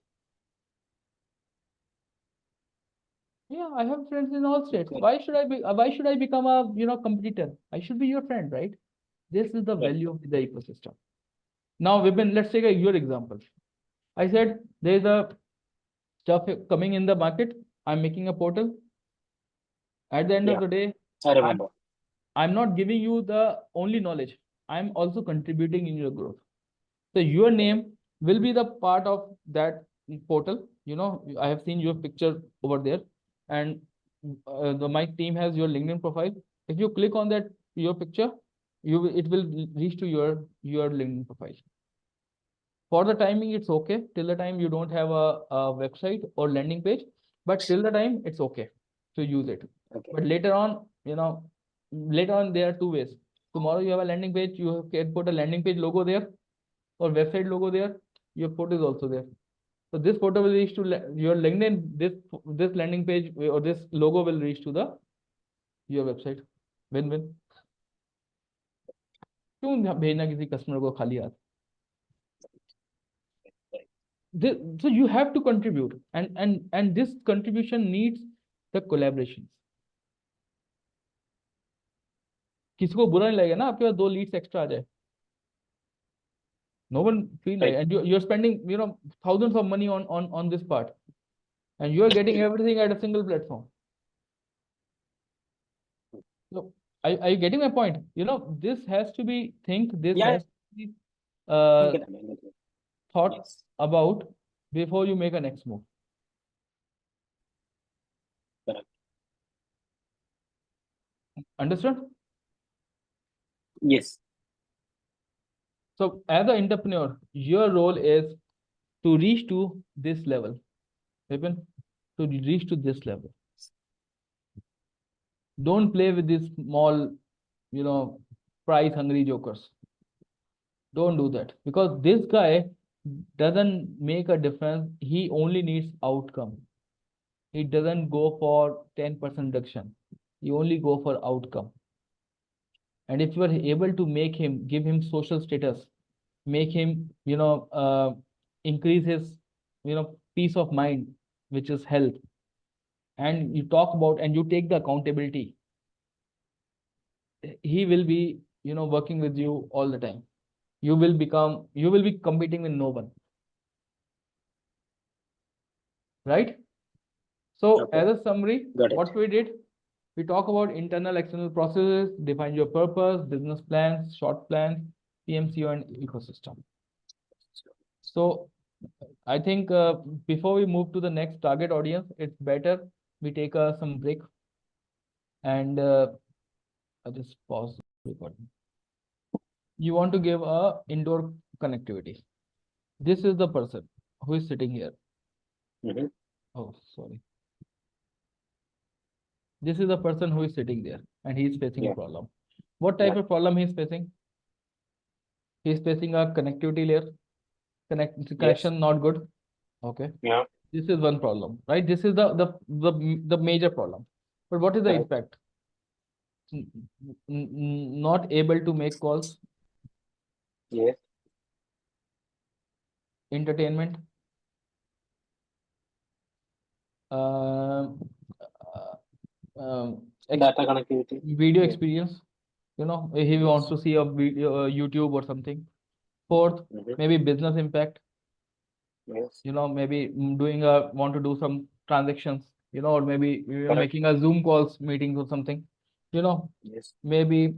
A: Yeah, I have friends in all states.
B: Good.
A: Why should I become a, competitor? I should be your friend, right? This is the
B: Right.
A: value of the ecosystem. Now, Vipin, let's take your example. I said there's a stuff coming in the market. I'm making a portal. At the end of
B: Yeah,
A: the day,
B: I remember.
A: I'm not giving you the only knowledge. I'm also contributing in your growth. So your name will be the part of that portal. I have seen your picture over there, and my team has your LinkedIn profile. If you click on that your picture, it will reach to your LinkedIn profile. For the timing, it's okay till the time you don't have a website or landing page, but till the time it's okay to use it.
B: Okay.
A: But later on, there are two ways. Tomorrow you have a landing page, you can put a landing page logo there or website logo there. Your photo is also there. So this photo will reach to your LinkedIn. This landing page or this logo will reach to your website. Win-win. क्यों भेजना किसी customer को खाली हाथ? So you have to contribute, and this contribution needs the collaborations. किसी को बुरा नहीं लगेगा ना आपके पास 2 leads extra आ जाए. No one feel like, and you're spending thousands of money on this part, and you are getting everything at a single platform. So are you getting my point? This has to be
B: Yeah.
A: has to be
B: I get it.
A: thought
B: Yes.
A: about before you make a next move.
B: Correct.
A: Understood?
B: Yes.
A: So as an entrepreneur, your role is to reach to this level. Vipin, to reach to this level. Don't play with these small, price hungry jokers. Don't do that, because this guy doesn't make a difference. He only needs outcome. He doesn't go for 10% reduction. He only go for outcome. And if you are able to give him social status, make him, increase his, peace of mind, which is health, and you talk about and you take the accountability, he will be, working with you all the time. You will be competing with no one. Right? So
B: Okay.
A: as a summary,
B: Got it.
A: what we did, we talk about internal, external processes, define your purpose, business plans, short plans, PMCO, and ecosystem. So I think before we move to the next target audience, it's better we take some break, and I'll just pause the recording. You want to give a indoor connectivity. This is the person who is sitting here.
B: Mhm.
A: Oh, sorry. This is the person who is sitting there, and he is facing a
B: Yeah.
A: problem. What type
B: Yeah.
A: of problem he is facing? He is facing a connectivity layer. Connection not good. Okay.
B: Yeah.
A: This is one problem, right? This is the major problem. But what is the
B: Correct.
A: impact? Not able to make calls,
B: Yes.
A: entertainment,
B: Data connectivity.
A: video
B: Yeah.
A: experience. If he wants to see a video, YouTube or something. Fourth,
B: Mhm.
A: maybe business impact.
B: Yes.
A: Maybe want to do some transactions, or maybe
B: Correct.
A: making a Zoom calls meetings or something.
B: Yes.
A: Maybe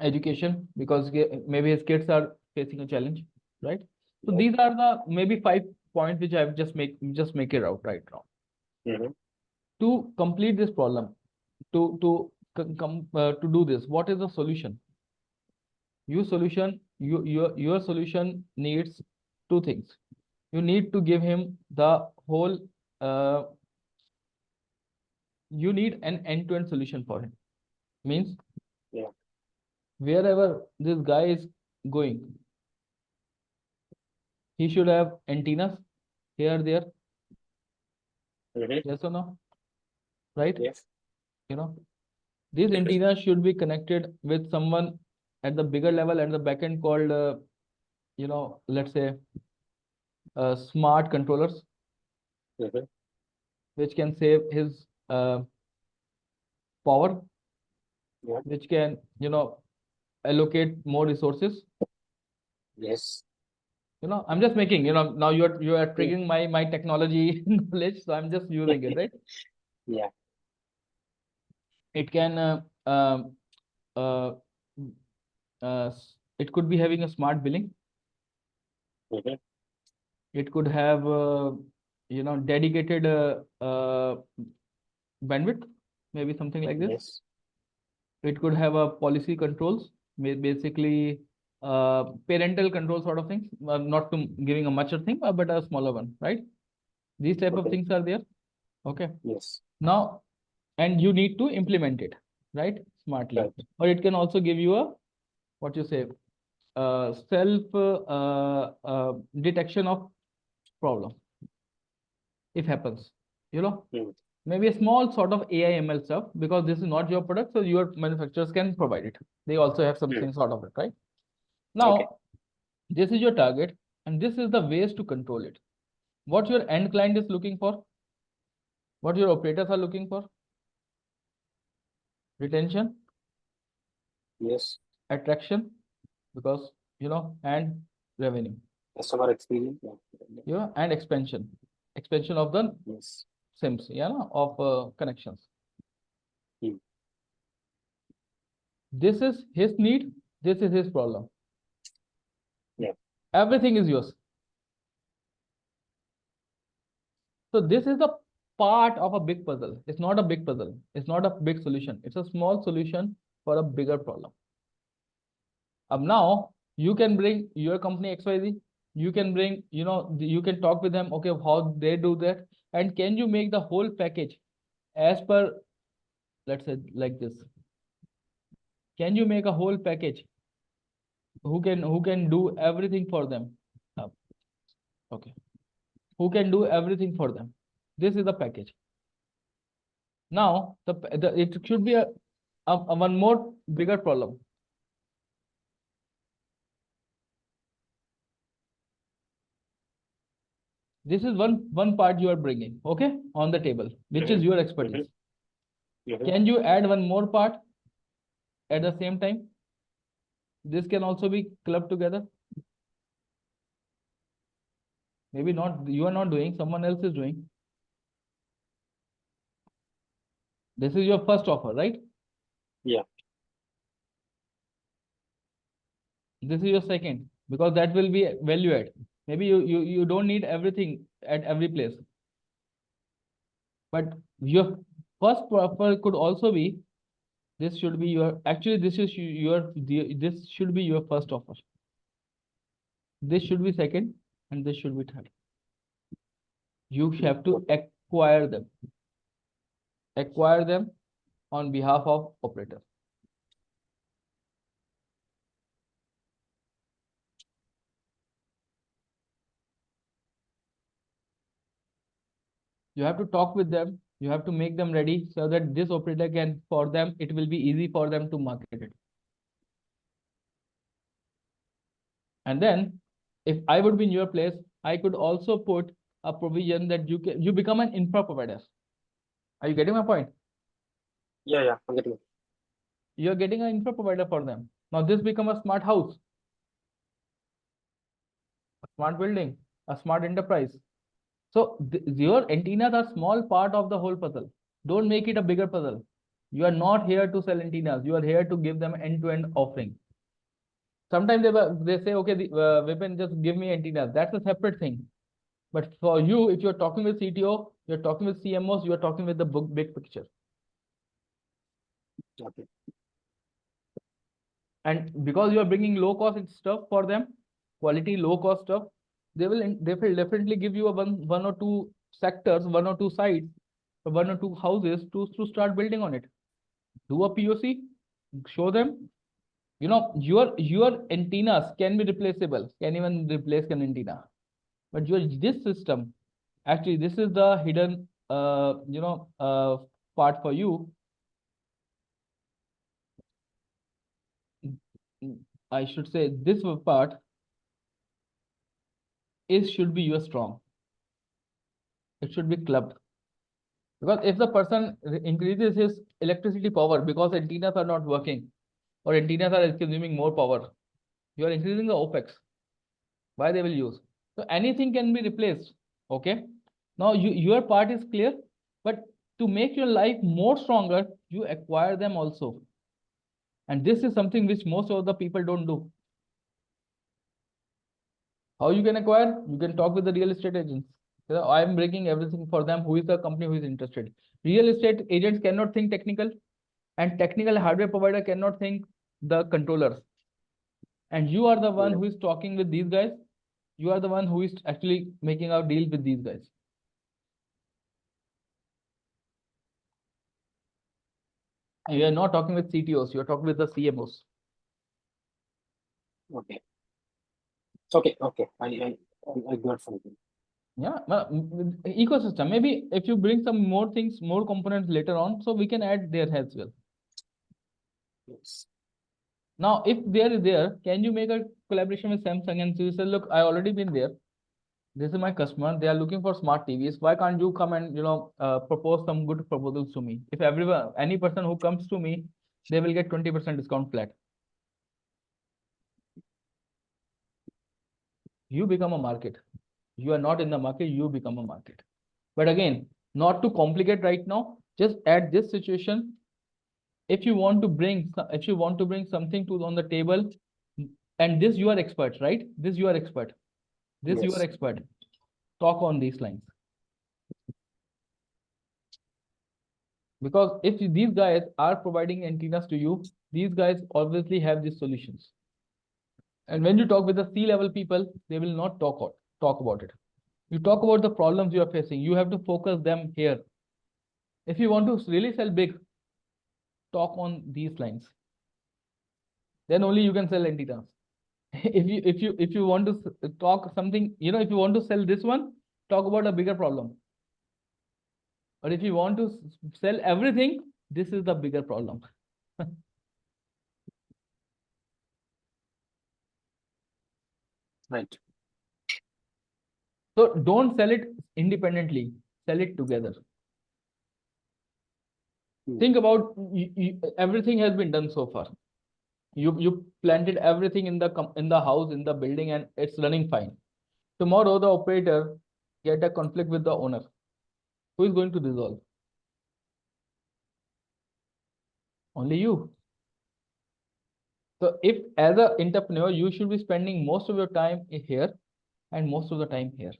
A: education, because maybe his kids are facing a challenge, right? So
B: Yes.
A: these are the maybe 5 points which I've just make it out right now.
B: Mhm.
A: To complete this problem, to do this, what is the solution? Your solution needs 2 things. You need to give him the whole, you need an end-to-end solution for him. Means,
B: Yeah.
A: wherever this guy is going, he should have antennas here, there,
B: Mhm.
A: yes or no? Right?
B: Yes.
A: These antennas should be connected with someone at the bigger level at the backend called, let's say smart controllers,
B: Mhm.
A: which can save his power,
B: Yeah.
A: which can, allocate more resources.
B: Yes.
A: I'm just making, now you are
B: Mm.
A: triggering my technology knowledge, so I'm just using it, right?
B: Yeah.
A: It can uh, it could be having a smart billing.
B: Mhm.
A: It could have dedicated bandwidth, maybe something like this.
B: Yes.
A: It could have a policy controls, basically parental control sort of things, not to giving a much thing, but a smaller one, right? These type of
B: Okay.
A: things are there. Okay.
B: Yes.
A: Now, and you need to implement it, right? Smartly.
B: Right.
A: Or it can also give you a, what you say, self detection of problem if happens,
B: Mm.
A: maybe a small sort of AI ML stuff, because this is not your product, so your manufacturers can provide it. They also have something sort of it, right?
B: Okay.
A: Now, this is your target, and this is the ways to control it. What your end client is looking for, what your operators are looking for: retention,
B: Yes.
A: attraction, because and revenue,
B: Customer experience. Yeah.
A: and expansion of the
B: Yes.
A: SIMs, of connections.
B: Mm.
A: This is his need, this is his problem.
B: Yeah.
A: Everything is yours. So this is the part of a big puzzle. It's not a big puzzle. It's not a big solution. It's a small solution for a bigger problem. Now you can bring your company XYZ. You can bring, you can talk with them. Okay, how they do that, and can you make the whole package as per, let's say like this? Can you make a whole package who can do everything for them? Okay, who can do everything for them? This is the package. Now it should be a one more bigger problem. This is one part you are bringing, okay, on the table, which is your expertise. Can you add one more part at the same time? This can also be clubbed together. Maybe not, you are not doing, someone else is doing. This is your first offer, right?
B: Yeah.
A: This is your second, because that will be value add. Maybe you don't need everything at every place. But your first offer could also be, this should be your, actually this is this should be your first offer. This should be second, and this should be third. You have to acquire them on behalf of operator. You have to talk with them, you have to make them ready, so that this operator can, for them, it will be easy for them to market it. And then if I would be in your place, I could also put a provision that you become an infra provider. Are you getting my point?
B: Yeah. Yeah. I'm getting it.
A: You're getting an infra provider for them. Now this become a smart house, a smart building, a smart enterprise. So your antennas are small part of the whole puzzle. Don't make it a bigger puzzle. You are not here to sell antennas. You are here to give them end-to-end offering. Sometimes they say, okay, Vipin, just give me antennas. That's a separate thing. But for you, if you're talking with CTO, you're talking with CMOs, you are talking with the big picture.
B: Okay.
A: And because you are bringing low cost stuff for them, quality low cost stuff, they will definitely give you a one or two sectors, one or two sites, one or two houses to start building on it. Do a POC, show them, your antennas can be replaceable, can even replace an antenna. But this system, actually, this is the hidden part for you. I should say this part should be your strong. It should be clubbed. Because if the person increases his electricity power because antennas are not working or antennas are consuming more power, you are increasing the OPEX. Why they will use? So anything can be replaced. Okay. Now your part is clear, but to make your life more stronger, you acquire them also. And this is something which most of the people don't do. How you can acquire? You can talk with the real estate agents. I am bringing everything for them. Who is the company who is interested? Real estate agents cannot think technical, and technical hardware provider cannot think the controllers. And you are the one who is talking with these guys. You are the one who is actually making a deal with these guys. And you are not talking with CTOs. You are talking with the CMOs.
B: Okay. Okay. I got something.
A: Yeah, ecosystem. Maybe if you bring some more things, more components later on, so we can add there as well.
B: Yes.
A: Now, if there is there, can you make a collaboration with Samsung and you say, look, I already been there. This is my customer. They are looking for smart TVs. Why can't you come and propose some good proposals to me? If any person who comes to me, they will get 20% discount flat. You become a market. You are not in the market. You become a market. But again, not to complicate right now. Just at this situation, if you want to bring something to on the table, and this you are expert, right? This you are expert. This you are
B: Yes.
A: expert. Talk on these lines. Because if these guys are providing antennas to you, these guys obviously have these solutions. And when you talk with the C-level people, they will not talk about it. You talk about the problems you are facing. You have to focus them here. If you want to really sell big, talk on these lines. Then only you can sell antennas. If you want to talk something, if you want to sell this one, talk about a bigger problem. But if you want to sell everything, this is the bigger problem.
B: Right.
A: So don't sell it independently, sell it together. Think about everything has been done so far. You planted everything in the house, in the building, and it's running fine. Tomorrow the operator get a conflict with the owner. Who is going to resolve? Only you. So if as an entrepreneur, you should be spending most of your time here and most of the time here.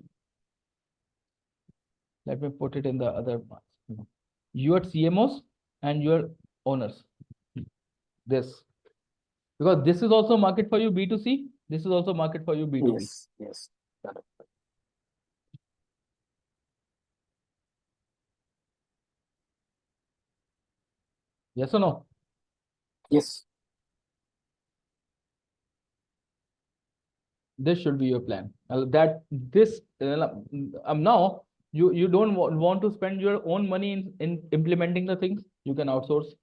A: Let me put it in the other parts. Your CMOs and your owners. This. Because this is also market for you B2C. This is also market for you B2B.
B: Yes. Correct.
A: Yes or no?
B: Yes.
A: This should be your plan. Now you don't want to spend your own money in implementing the things. You can outsource.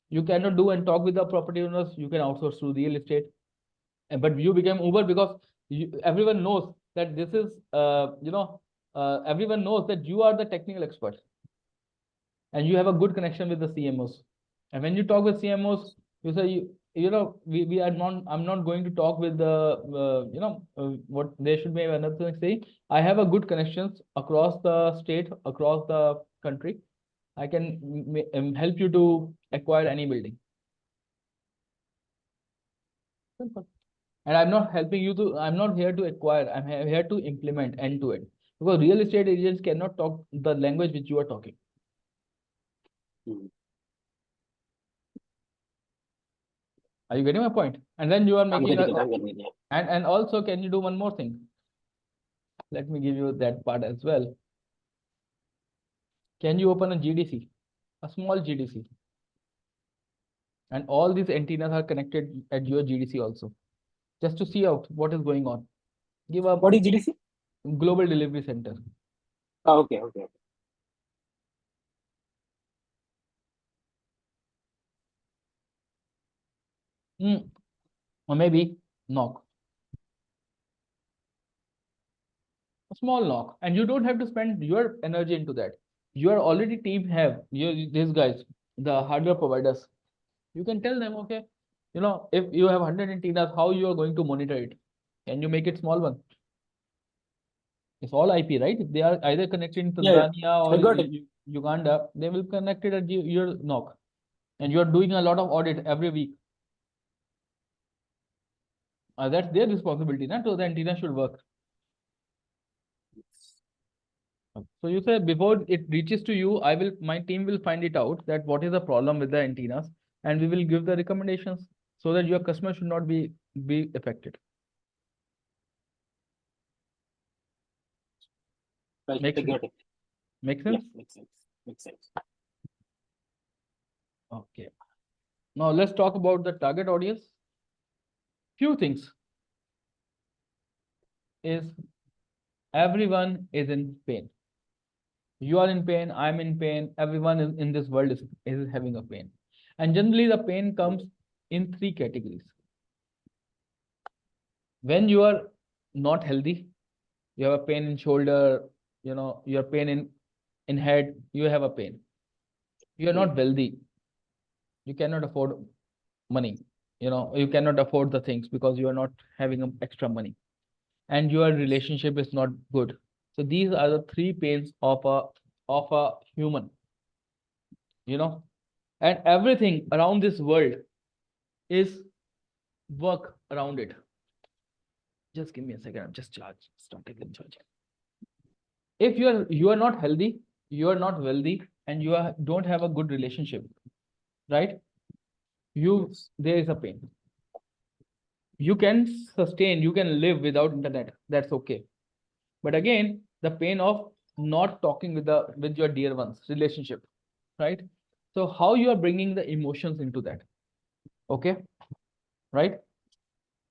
A: You cannot do and talk with the property owners. You can outsource through real estate. But you became Uber because everyone knows that this is everyone knows that you are the technical expert and you have a good connection with the CMOs. And when you talk with CMOs, you say we are not. I'm not going to talk with the what they should be another thing saying. I have a good connections across the state, across the country. I can help you to acquire any building. Simple. And I'm not helping you to. I'm not here to acquire. I'm here to implement end to end. Because real estate agents cannot talk the language which you are talking. Are you getting my point? And then you are making and also can you do one more thing? Let me give you that part as well. Can you open a GDC, a small GDC? And all these antennas are connected at your GDC also, just to see out what is going on. Give up.
B: What is GDC?
A: Global Delivery Center.
B: Oh, okay.
A: or maybe knock. A small knock, and you don't have to spend your energy into that. Your already team have these guys, the hardware providers. You can tell them, okay, if you have 100 antennas, how you are going to monitor it? Can you make it small one? It's all IP, right? If they are either connected in
B: Yeah,
A: Tanzania
B: I
A: or
B: got it.
A: Uganda, they will connect it at your knock. And you are doing a lot of audit every week. That's their responsibility, so the antenna should work. So you say before it reaches to you, my team will find it out that what is the problem with the antennas, and we will give the recommendations so that your customer should not be affected.
B: Right,
A: Makes
B: I got it.
A: Make
B: Yeah,
A: sense?
B: makes sense. Makes sense.
A: Okay. Now let's talk about the target audience. Few things is everyone is in pain. You are in pain, I'm in pain, everyone in this world is having a pain. And generally the pain comes in 3 categories. When you are not healthy, you have a pain in shoulder, your pain in head, you have a pain. You are not wealthy. You cannot afford money. You cannot afford the things because you are not having extra money. And your relationship is not good. So these are the 3 pains of a human, and everything around this world is work around it. Just give me a second. I'm just starting the charging. If you are not healthy, you are not wealthy, and don't have a good relationship, right? There is a pain. You can sustain, you can live without internet. That's okay. But again, the pain of not talking with your dear ones, relationship, right? So how you are bringing the emotions into that? Okay, right?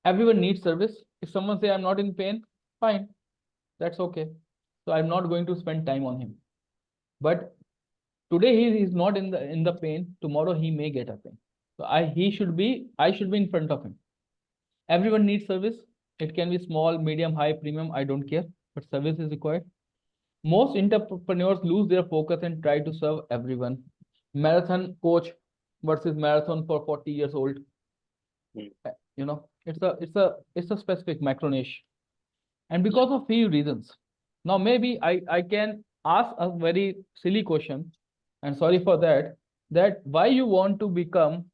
A: Everyone needs service. If someone say I'm not in pain, fine, that's okay. So I'm not going to spend time on him. But today he is not in the pain. Tomorrow he may get a pain. So I should be in front of him. Everyone needs service. It can be small, medium, high, premium. I don't care, but service is required. Most entrepreneurs lose their focus and try to serve everyone. Marathon coach versus marathon for 40 years old. It's a specific macro niche. And because of few reasons. Now maybe I can ask a very silly question, and sorry for that why you want to become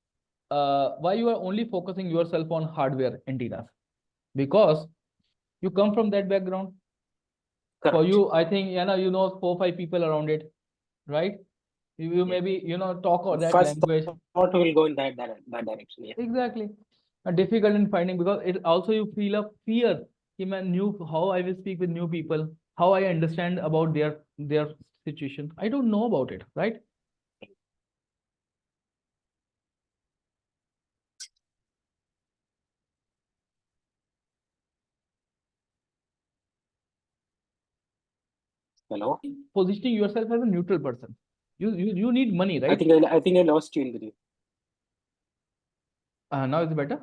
A: why you are only focusing yourself on hardware antennas? Because you come from that background.
B: Correct.
A: For you, I think 4-5 people around it, right? You maybe talk or that
B: First
A: language.
B: thought will go in that direction. Yeah.
A: Exactly. Difficult in finding, because it also you feel a fear. How I will speak with new people, how I understand about their situation. I don't know about it, right?
B: Hello.
A: Positioning yourself as a neutral person. You need money, right?
B: I think I lost you in the.
A: Now it's better.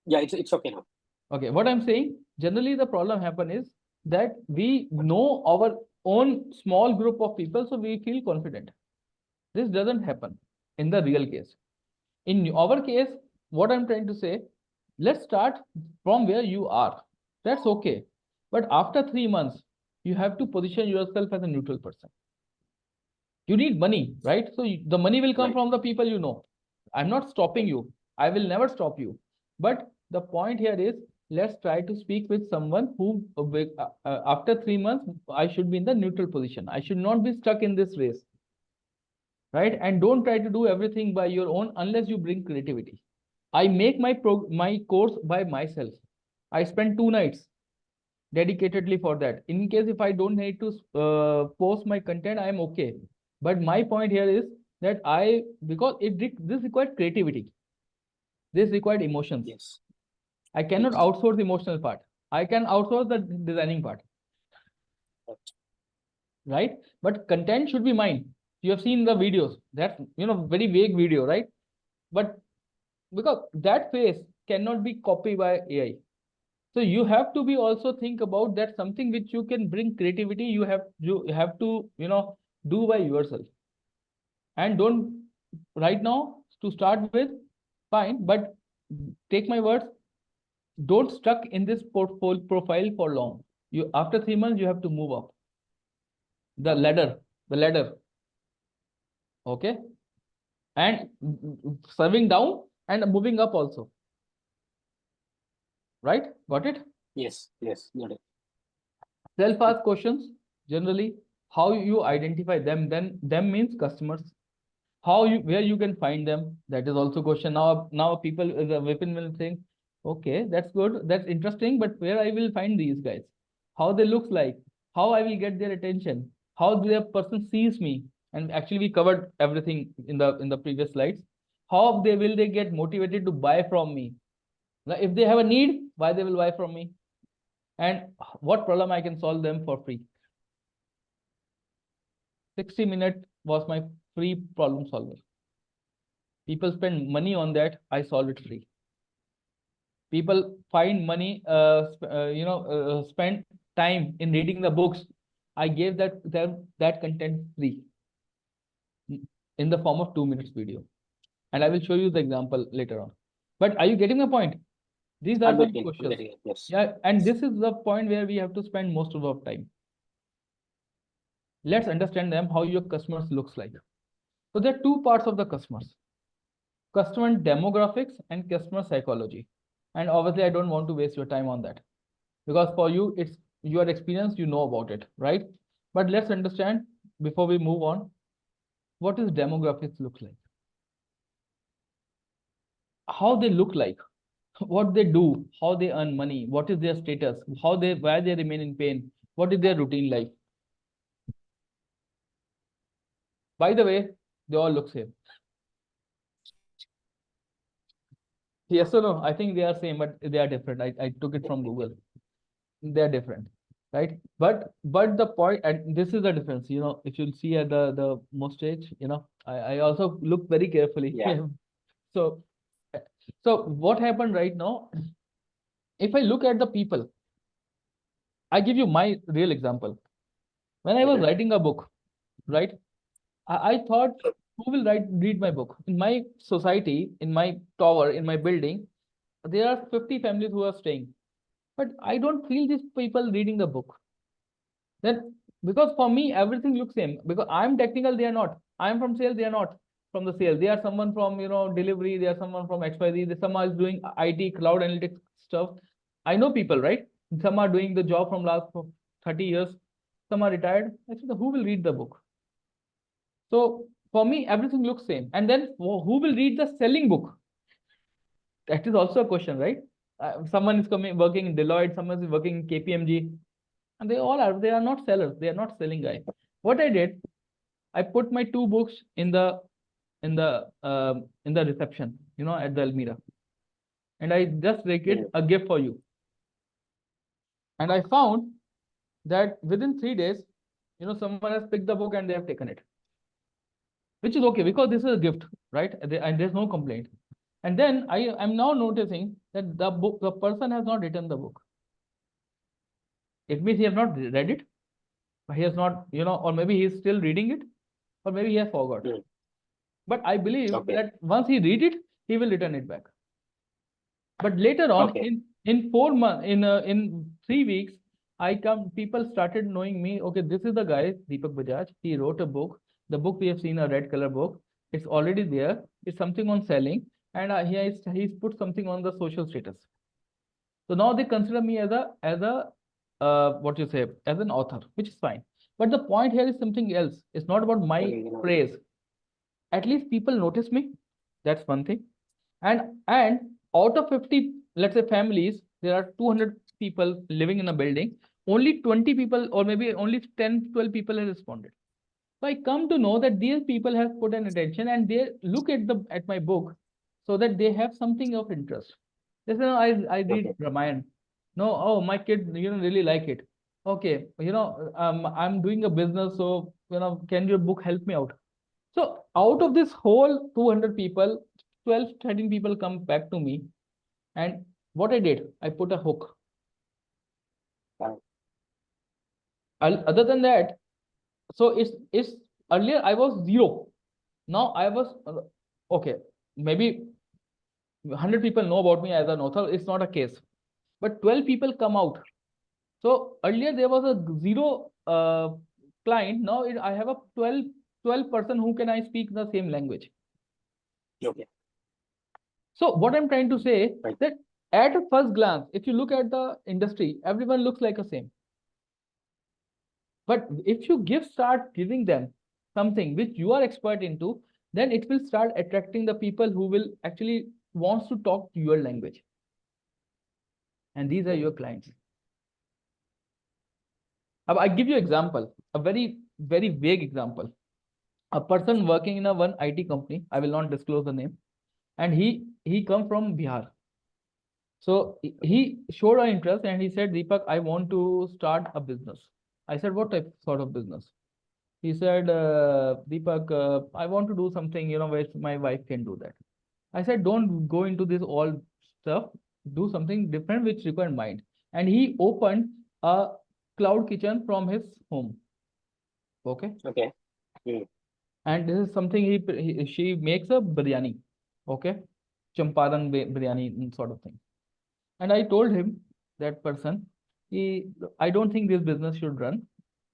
B: Yeah, it's okay now.
A: Okay, what I'm saying, generally the problem happen is that we know our own small group of people, so we feel confident. This doesn't happen in the real case. In our case, what I'm trying to say, let's start from where you are. That's okay. But after 3 months, you have to position yourself as a neutral person. You need money, right? So the money will come from the people you know. I'm not stopping you. I will never stop you. But the point here is, let's try to speak with someone who, after 3 months, I should be in the neutral position. I should not be stuck in this race, right? And don't try to do everything by your own unless you bring creativity. I make my course by myself. I spend 2 nights dedicatedly for that. In case if I don't need to post my content, I am okay. But my point here is that because this required creativity. This required emotions.
B: Yes.
A: I cannot outsource the emotional part. I can outsource the designing part. Right? But content should be mine. You have seen the videos. That's very vague video, right? But because that face cannot be copied by AI. So you have to be also think about that something which you can bring creativity, you have to, do by yourself. And don't, right now, to start with, fine, but take my words, don't stuck in this portfolio profile for long. You, after 3 months, you have to move up the ladder, okay? And serving down and moving up also. Right? Got it?
B: Yes, got it.
A: Self-ask questions, generally, how you identify them, then them means customers. How you, where you can find them, that is also question. Now people, the Vipin will think, okay, that's good, that's interesting, but where I will find these guys? How they look like? How I will get their attention? How the person sees me? And actually we covered everything in the previous slides. How will they get motivated to buy from me? Now, if they have a need, why they will buy from me? And what problem I can solve them for free. 60 minutes was my free problem solver. People spend money on that, I solve it free. People find money, spend time in reading the books. I gave that content free in the form of 2 minutes video. And I will show you the example later on. But are you getting the point? These are the questions.
B: Yes.
A: Yeah, and this is the point where we have to spend most of our time. Let's understand them, how your customers looks like. So there are two parts of the customers: customer demographics and customer psychology. And obviously, I don't want to waste your time on that, because for you, it's your experience, you know about it, right? But let's understand, before we move on, what does demographics look like? How they look like, what they do, how they earn money, what is their status, why they remain in pain, what is their routine life. By the way, they all look same. Yes or no? I think they are same, but they are different. I took it from Google. They are different, right? But the point, and this is the difference, if you'll see at the mustache, I also look very carefully.
B: Yeah.
A: So what happened right now? If I look at the people, I give you my real example. When I was writing a book, right? I thought, who will read my book? In my society, in my tower, in my building, there are 50 families who are staying. But I don't feel these people reading the book. Then, because for me, everything looks same. Because I'm technical, they are not. I'm from sales, they are not from the sales. They are someone from, delivery, they are someone from XYZ, someone is doing IT, cloud analytics stuff. I know people, right? Some are doing the job from last 30 years. Some are retired. I said, who will read the book? So for me, everything looks same. And then who will read the selling book? That is also a question, right? Someone is working in Deloitte, someone is working in KPMG, and they are not sellers. They are not selling guys. What I did, I put my 2 books in the reception, at the Almira, and I just make it a gift for you. And I found that within 3 days, someone has picked the book and they have taken it, which is okay because this is a gift, right? And there's no complaint. And then I'm now noticing that the person has not written the book. It means he has not read it. He has not, or maybe he is still reading it, or maybe he has forgot. But I believe that once he read it, he will return it back. But later on, in 4 months, in 3 weeks, people started knowing me. Okay, this is the guy, Deepak Bajaj. He wrote a book. The book we have seen, a red color book. It's already there. It's something on selling, and he's put something on the social status. So now they consider me as an author, which is fine. But the point here is something else. It's not about my praise. At least people notice me. That's one thing. And out of 50, let's say, families, there are 200 people living in a building. Only 20 people, or maybe only 10, 12 people have responded. So I come to know that these people have put an attention and they look at my book so that they have something of interest. They say, I read Ramayana. No, oh, my kid, really like it. Okay, I'm doing a business, so, can your book help me out? So out of this whole 200 people, 12, 13 people come back to me And what I did, I put a hook.
B: Correct.
A: Other than that, so it's earlier I was zero. Now I was okay. Maybe 100 people know about me as an author. It's not a case, but 12 people come out. So earlier there was a zero client. Now I have a 12 person who can I speak the same language.
B: Okay.
A: So what I'm trying to say
B: Right.
A: that at a first glance, if you look at the industry, everyone looks like the same. But if you start giving them something which you are expert into, then it will start attracting the people who will actually wants to talk to your language. And these are your clients. I give you example, a very, very vague example. A person working in a one IT company, I will not disclose the name, and he come from Bihar. So he showed an interest and he said, Deepak, I want to start a business. I said, what type sort of business? He said, Deepak, I want to do something, where my wife can do that. I said, don't go into this all stuff. Do something different which require mind. And he opened a cloud kitchen from his home. Okay.
B: Okay. Mm.
A: And this is something she makes a biryani. Okay. Champaran biryani sort of thing. And I told him, that person, I don't think this business should run.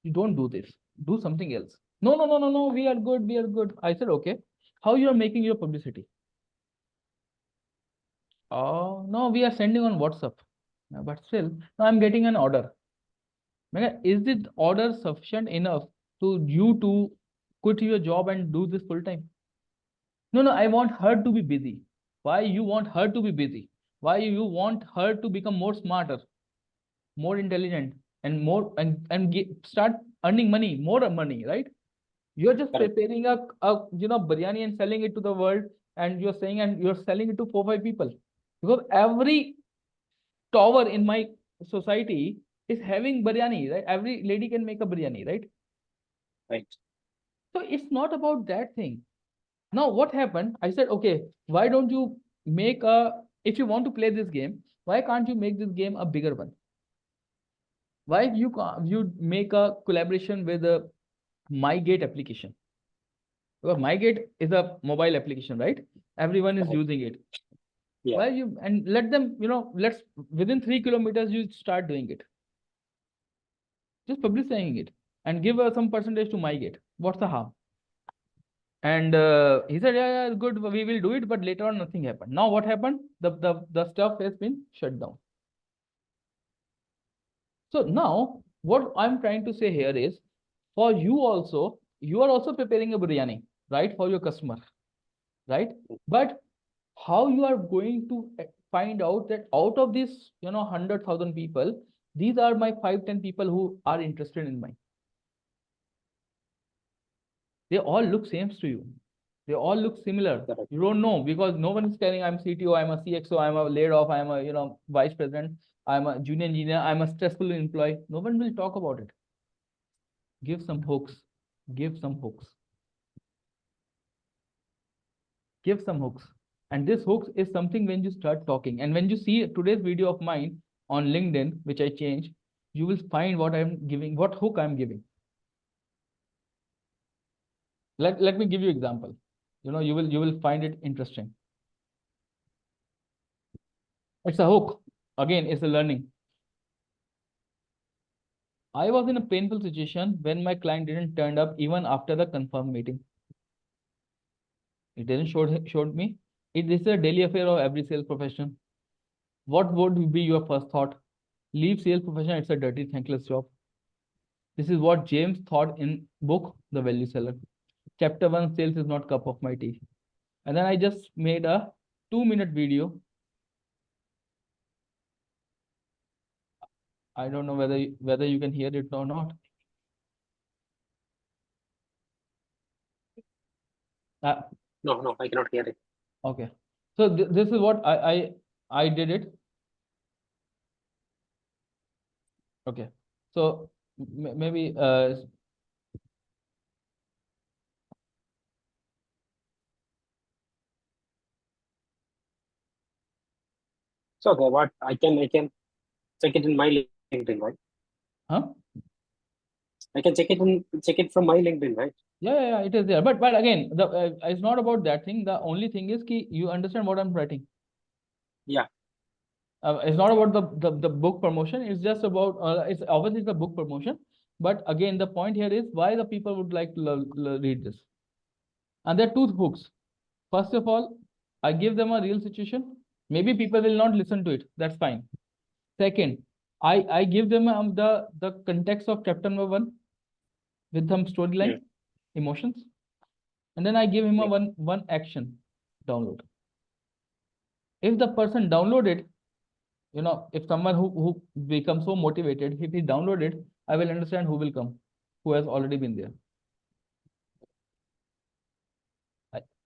A: You don't do this. Do something else. No, no, no, no, no. We are good. We are good. I said, okay. How you are making your publicity? Oh, no, we are sending on WhatsApp. But still, now I'm getting an order. Is this order sufficient enough to you to quit your job and do this full time? No, no, I want her to be busy. Why you want her to be busy? Why you want her to become more smarter, more intelligent, and more start earning money, more money, right? You're just
B: Correct.
A: preparing a biryani and selling it to the world, and you're saying and you're selling it to 4-5 people, because every tower in my society is having biryani, right? Every lady can make a biryani, right?
B: Right.
A: So it's not about that thing. Now what happened? I said, okay, why don't you make if you want to play this game, why can't you make this game a bigger one? Why you make a collaboration with a MyGate application? Because MyGate is a mobile application, right? Everyone is
B: Correct.
A: using it.
B: Yeah.
A: Why you and let them, let's within 3 kilometers you start doing it. Just publishing it and give some percentage to MyGate. What's the harm? And he said, yeah, yeah, good, we will do it. But later on, nothing happened. Now what happened? The stuff has been shut down. So now what I'm trying to say here is, for you also, you are also preparing a biryani, right, for your customer, right? But how you are going to find out that out of this, 100,000 people, these are my 5-10 people who are interested in mine. They all look same to you. They all look similar.
B: Correct.
A: You don't know, because no one is telling I'm CTO, I'm a CXO, I'm a laid off, I'm a vice president, I'm a junior engineer, I'm a stressful employee. No one will talk about it. Give some hooks. Give some hooks. Give some hooks. And this hooks is something when you start talking. And when you see today's video of mine on LinkedIn, which I changed, you will find what I'm giving, what hook I'm giving. Let me give you example. You will find it interesting. It's a hook. Again, it's a learning. I was in a painful situation when my client didn't turn up even after the confirmed meeting. It didn't showed me. It is a daily affair of every sales professional. What would be your first thought? Leave sales profession. It's a dirty, thankless job. This is what James thought in book The Value Seller. Chapter 1, sales is not cup of my tea. And then I just made a 2-minute video. I don't know whether you can hear it or not.
B: No, I cannot hear it.
A: Okay. So this is what I did it. Okay. So maybe
B: So okay, what I can check it in my LinkedIn, right?
A: Huh?
B: I can check it from my LinkedIn, right?
A: Yeah, it is there. But again, the it's not about that thing. The only thing is ki you understand what I'm writing.
B: Yeah.
A: It's not about the book promotion. It's just about it's obviously the book promotion. But again, the point here is why the people would like to read this. And there are two hooks. First of all, I give them a real situation. Maybe people will not listen to it. That's fine. Second, I give them the context of chapter number 1 with some storyline, emotions, and then I give him a one action, download. If the person download it, if someone who becomes so motivated, if he download it, I will understand who will come, who has already been there.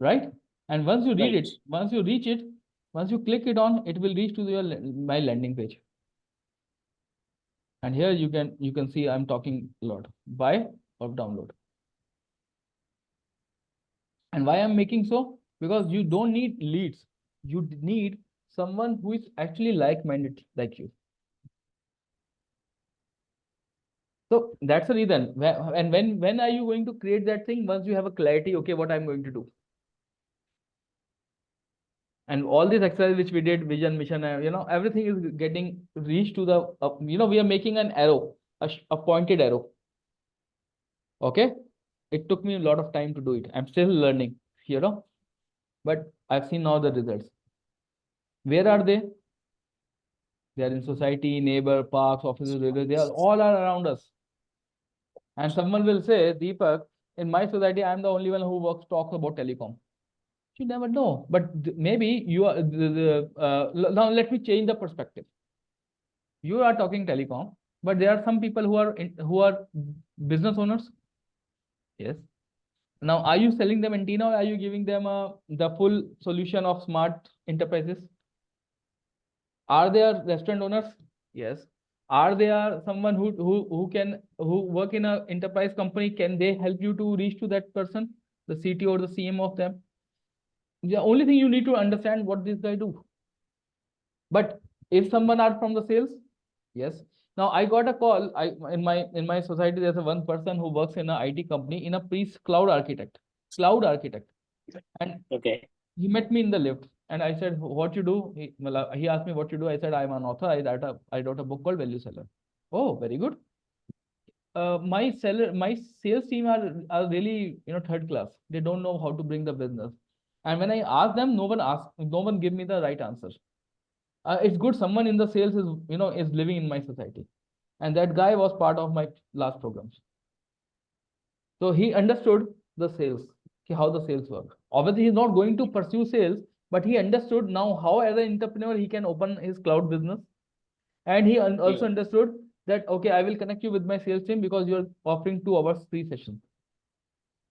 A: Right? And once you read it, once you reach it, once you click it on, it will reach to your my landing page. And here you can see I'm talking a lot. Buy or download. And why I'm making so? Because you don't need leads. You need someone who is actually like-minded like you. So that's the reason. And when are you going to create that thing? Once you have a clarity, okay, what I'm going to do. And all this exercise which we did, vision, mission, everything is getting reached to the, we are making an arrow, a pointed arrow. Okay. It took me a lot of time to do it. I'm still learning, but I've seen now the results. Where are they? They are in society, neighbor, parks, offices, they are all around us. And someone will say, Deepak, in my society, I'm the only one who talks about telecom. You never know, but maybe you are now let me change the perspective. You are talking telecom, but there are some people who are business owners. Yes. Now, are you selling them antenna or are you giving them the full solution of smart enterprises? Are there restaurant owners? Yes. Are there someone who work in a enterprise company? Can they help you to reach to that person, the CTO or the CM of them? The only thing you need to understand what this guy do. But if someone are from the sales, yes. Now I got a call. In my society, there's a one person who works in an IT company in a cloud architect, and
B: Okay.
A: he met me in the lift, and I said, "What you do?" He asked me what you do. I said, "I'm an author. I wrote a book called Value Seller." Oh, very good. My sales team are really third class. They don't know how to bring the business, and when I ask them, no one give me the right answer. It's good someone in the sales is living in my society, and that guy was part of my last programs. So he understood the sales, how the sales work. Obviously, he's not going to pursue sales, but he understood now how as an entrepreneur he can open his cloud business, and he also understood that okay, I will connect you with my sales team because you're offering 2 hours free session.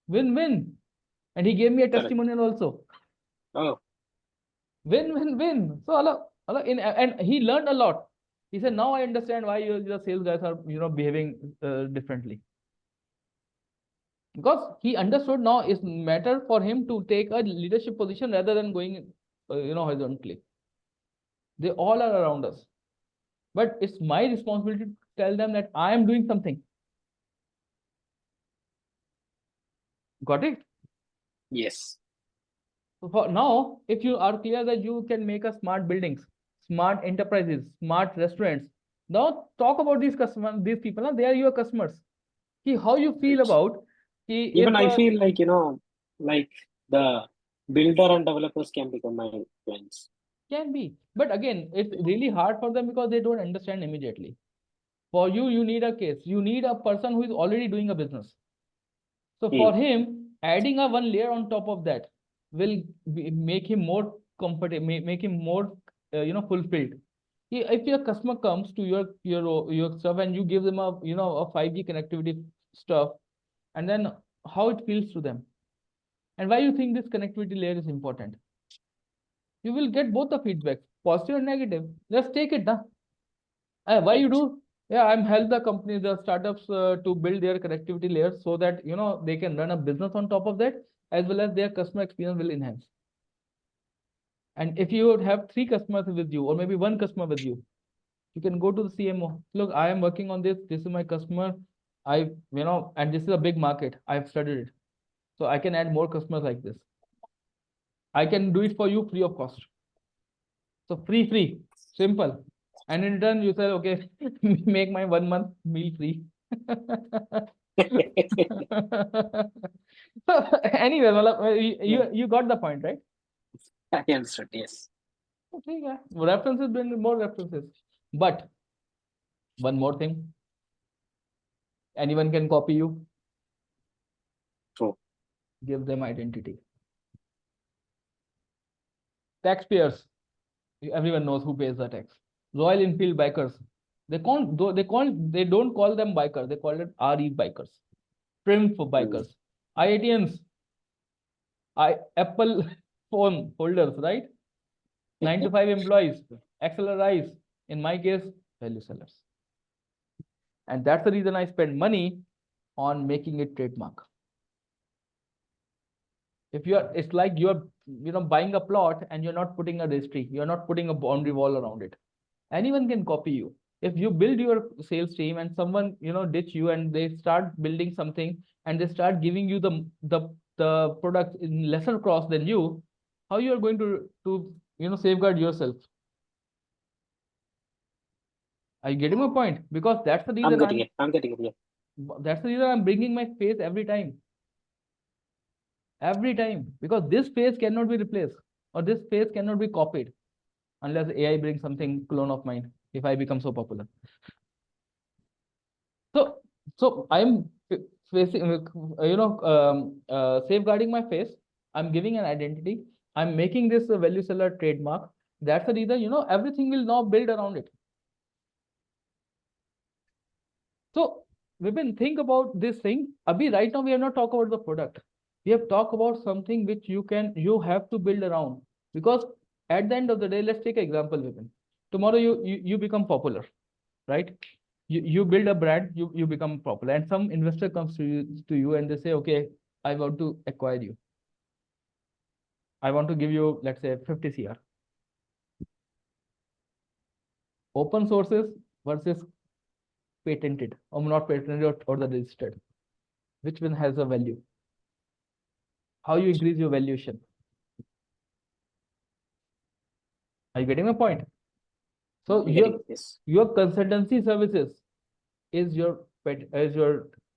A: Win-win. And he gave me a testimonial also.
B: Oh.
A: Win. So and he learned a lot. He said, now I understand why your sales guys are behaving differently. Because he understood now it's matter for him to take a leadership position rather than going horizontally. They all are around us. But it's my responsibility to tell them that I am doing something. Got it?
B: Yes.
A: So for now, if you are clear that you can make a smart buildings, smart enterprises, smart restaurants, now talk about these customers, these people, they are your customers. See how you feel about.
B: Even I feel like, like the builder and developers can become my clients.
A: Can be. But again, it's really hard for them because they don't understand immediately. For you, you need a case. You need a person who is already doing a business. So for him, adding a one layer on top of that will make him more comfortable, make him more, fulfilled. If your customer comes to your stuff and you give them a 5G connectivity stuff, and then how it feels to them, and why you think this connectivity layer is important, you will get both the feedback, positive and negative. Let's take it, huh? Why you do? Yeah, I'm help the companies, the startups to build their connectivity layers so that they can run a business on top of that, as well as their customer experience will enhance. And if you would have 3 customers with you, or maybe 1 customer with you, you can go to the CMO. Look, I am working on this. This is my customer. And this is a big market. I've studied it. So I can add more customers like this. I can do it for you free of cost. So free, simple. And in return, you say, okay, make my 1 month meal free. So anyway, you got the point, right?
B: I understood. Yes.
A: Okay, yeah. References bring more references. But one more thing, anyone can copy you.
B: True.
A: Give them identity. Taxpayers, everyone knows who pays the tax. Royal Enfield bikers, they don't call them bikers, they call it RE bikers. Triumph bikers. IITians, Apple phone holders, right? 9 to 5 employees, accelerise. In my case, value sellers. And that's the reason I spend money on making it trademark. If it's like you're buying a plot and you're not putting a registry, you're not putting a boundary wall around it. Anyone can copy you. If you build your sales team and someone ditch you and they start building something and they start giving you the product in lesser cost than you, how you are going to safeguard yourself? Are you getting my point? Because that's the reason
B: I'm getting it. Yeah.
A: That's the reason I'm bringing my face every time. Every time, because this face cannot be replaced or this face cannot be copied unless AI brings something clone of mine if I become so popular. So I'm facing, safeguarding my face. I'm giving an identity. I'm making this a value seller trademark. That's the reason, everything will now build around it. So Vipin, think about this thing. Abhi, right now we have not talked about the product. We have talked about something which you have to build around, because at the end of the day, let's take an example, Vipin. Tomorrow you become popular, right? You build a brand, you become popular, and some investor comes to you and they say, okay, I want to acquire you. I want to give you, let's say, 50 CR. Open sources versus patented, or not patented, or the registered. Which one has a value? How you increase your valuation? Are you getting my point? So your consultancy services is your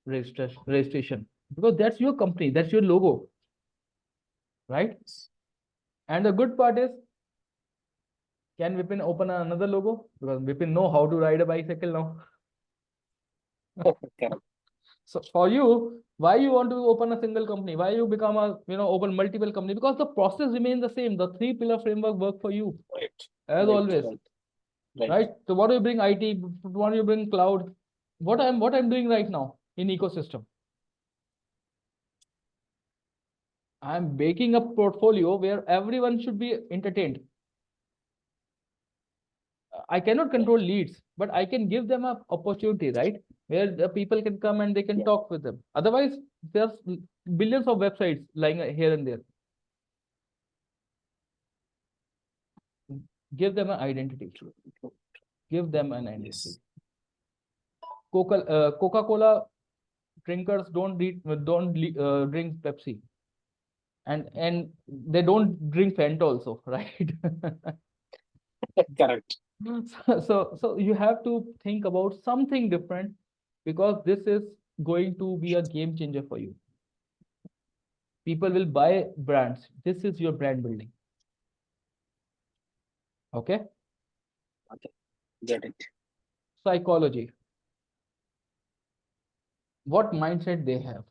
A: registration, because that's your company, that's your logo, right? And the good part is, can Vipin open another logo? Because Vipin know how to ride a bicycle now. So for you, why you want to open a single company? Why you become open multiple company? Because the process remains the same. The 3-pillar framework work for you, as always. Right? So what do you bring IT? What do you bring cloud? What I'm doing right now in ecosystem? I'm baking a portfolio where everyone should be entertained. I cannot control leads, but I can give them an opportunity, right? Where the people can come and they can talk with them. Otherwise, there's billions of websites lying here and there. Give them an identity. Give them an identity. Coca-Cola drinkers don't drink Pepsi, and they don't drink Fanta also, right?
B: Correct.
A: So you have to think about something different, because this is going to be a game changer for you. People will buy brands. This is your brand building. Okay.
B: Get it.
A: Psychology. What mindset they have?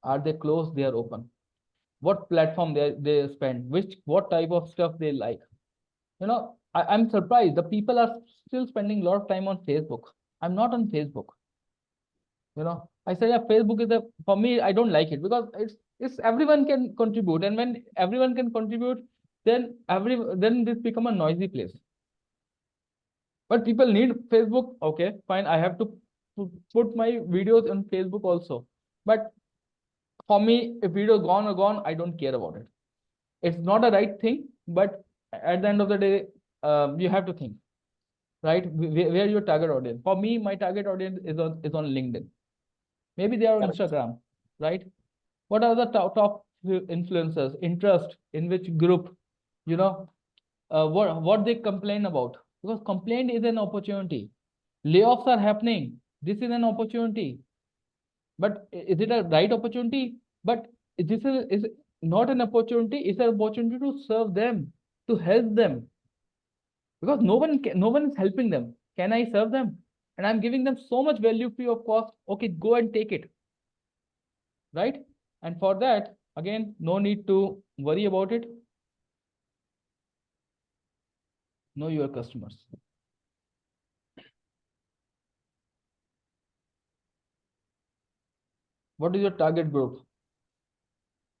A: Are they closed? They are open. What platform they spend? What type of stuff they like? I'm surprised. The people are still spending a lot of time on Facebook. I'm not on Facebook. I say, yeah, Facebook is for me, I don't like it, because it's everyone can contribute, and when everyone can contribute, then this become a noisy place. But people need Facebook. Okay, fine. I have to put my videos on Facebook also. But for me, if video gone or gone, I don't care about it. It's not a right thing. but at the end of the day, you have to think, right? Where your target audience. For me, my target audience is on LinkedIn. Maybe they are on
B: Correct.
A: Instagram, right? What are the top influencers? Interest in which group? You know, what they complain about, because complaint is an opportunity. Layoffs are happening. This is an opportunity, but is it a right opportunity? But this is not an opportunity. It's an opportunity to serve them, to help them, because no one is helping them. Can I serve them? And I'm giving them so much value free of cost. Okay, go and take it, right? And for that, again, no need to worry about it. Know your customers. What is your target group?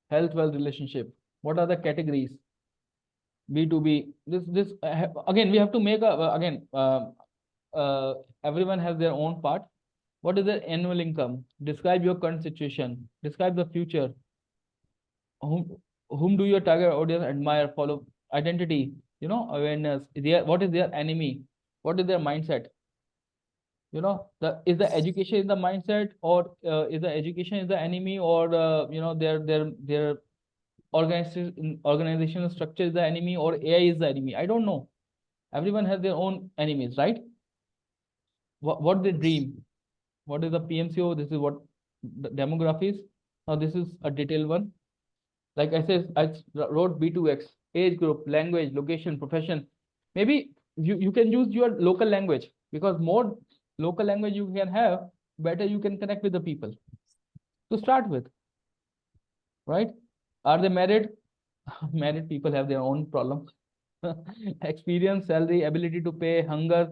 A: Health, wealth, relationship. What are the categories? B2B. This again, we have to make everyone has their own part. What is their annual income? Describe your current situation. Describe the future. Whom do your target audience admire, follow? Identity, awareness. What is their enemy? What is their mindset? Is the education is the mindset, or is the education is the enemy, or their organizational structure is the enemy, or AI is the enemy? I don't know. Everyone has their own enemies, right? What they dream? What is the PMCO? This is what the demographics. Now this is a detailed one. Like I said, I wrote B2X, age group, language, location, profession. Maybe you can use your local language, because more local language you can have, better you can connect with the people to start with, right? Are they married? Married people have their own problems. Experience, salary, ability to pay, hunger,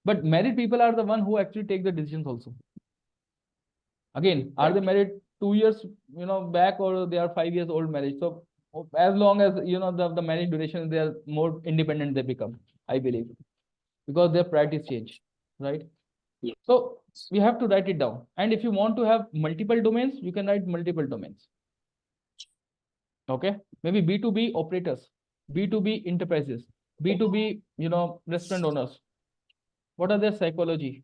A: but married people are the one who actually take the decisions also. Again, are they married 2 years, back, or they are 5 years old marriage? So as long as, the marriage duration, they are more independent they become, I believe, because their priorities change, right?
B: Yeah.
A: So we have to write it down. And if you want to have multiple domains, you can write multiple domains. Okay, maybe B2B operators, B2B enterprises, B2B, restaurant owners. What are their psychology?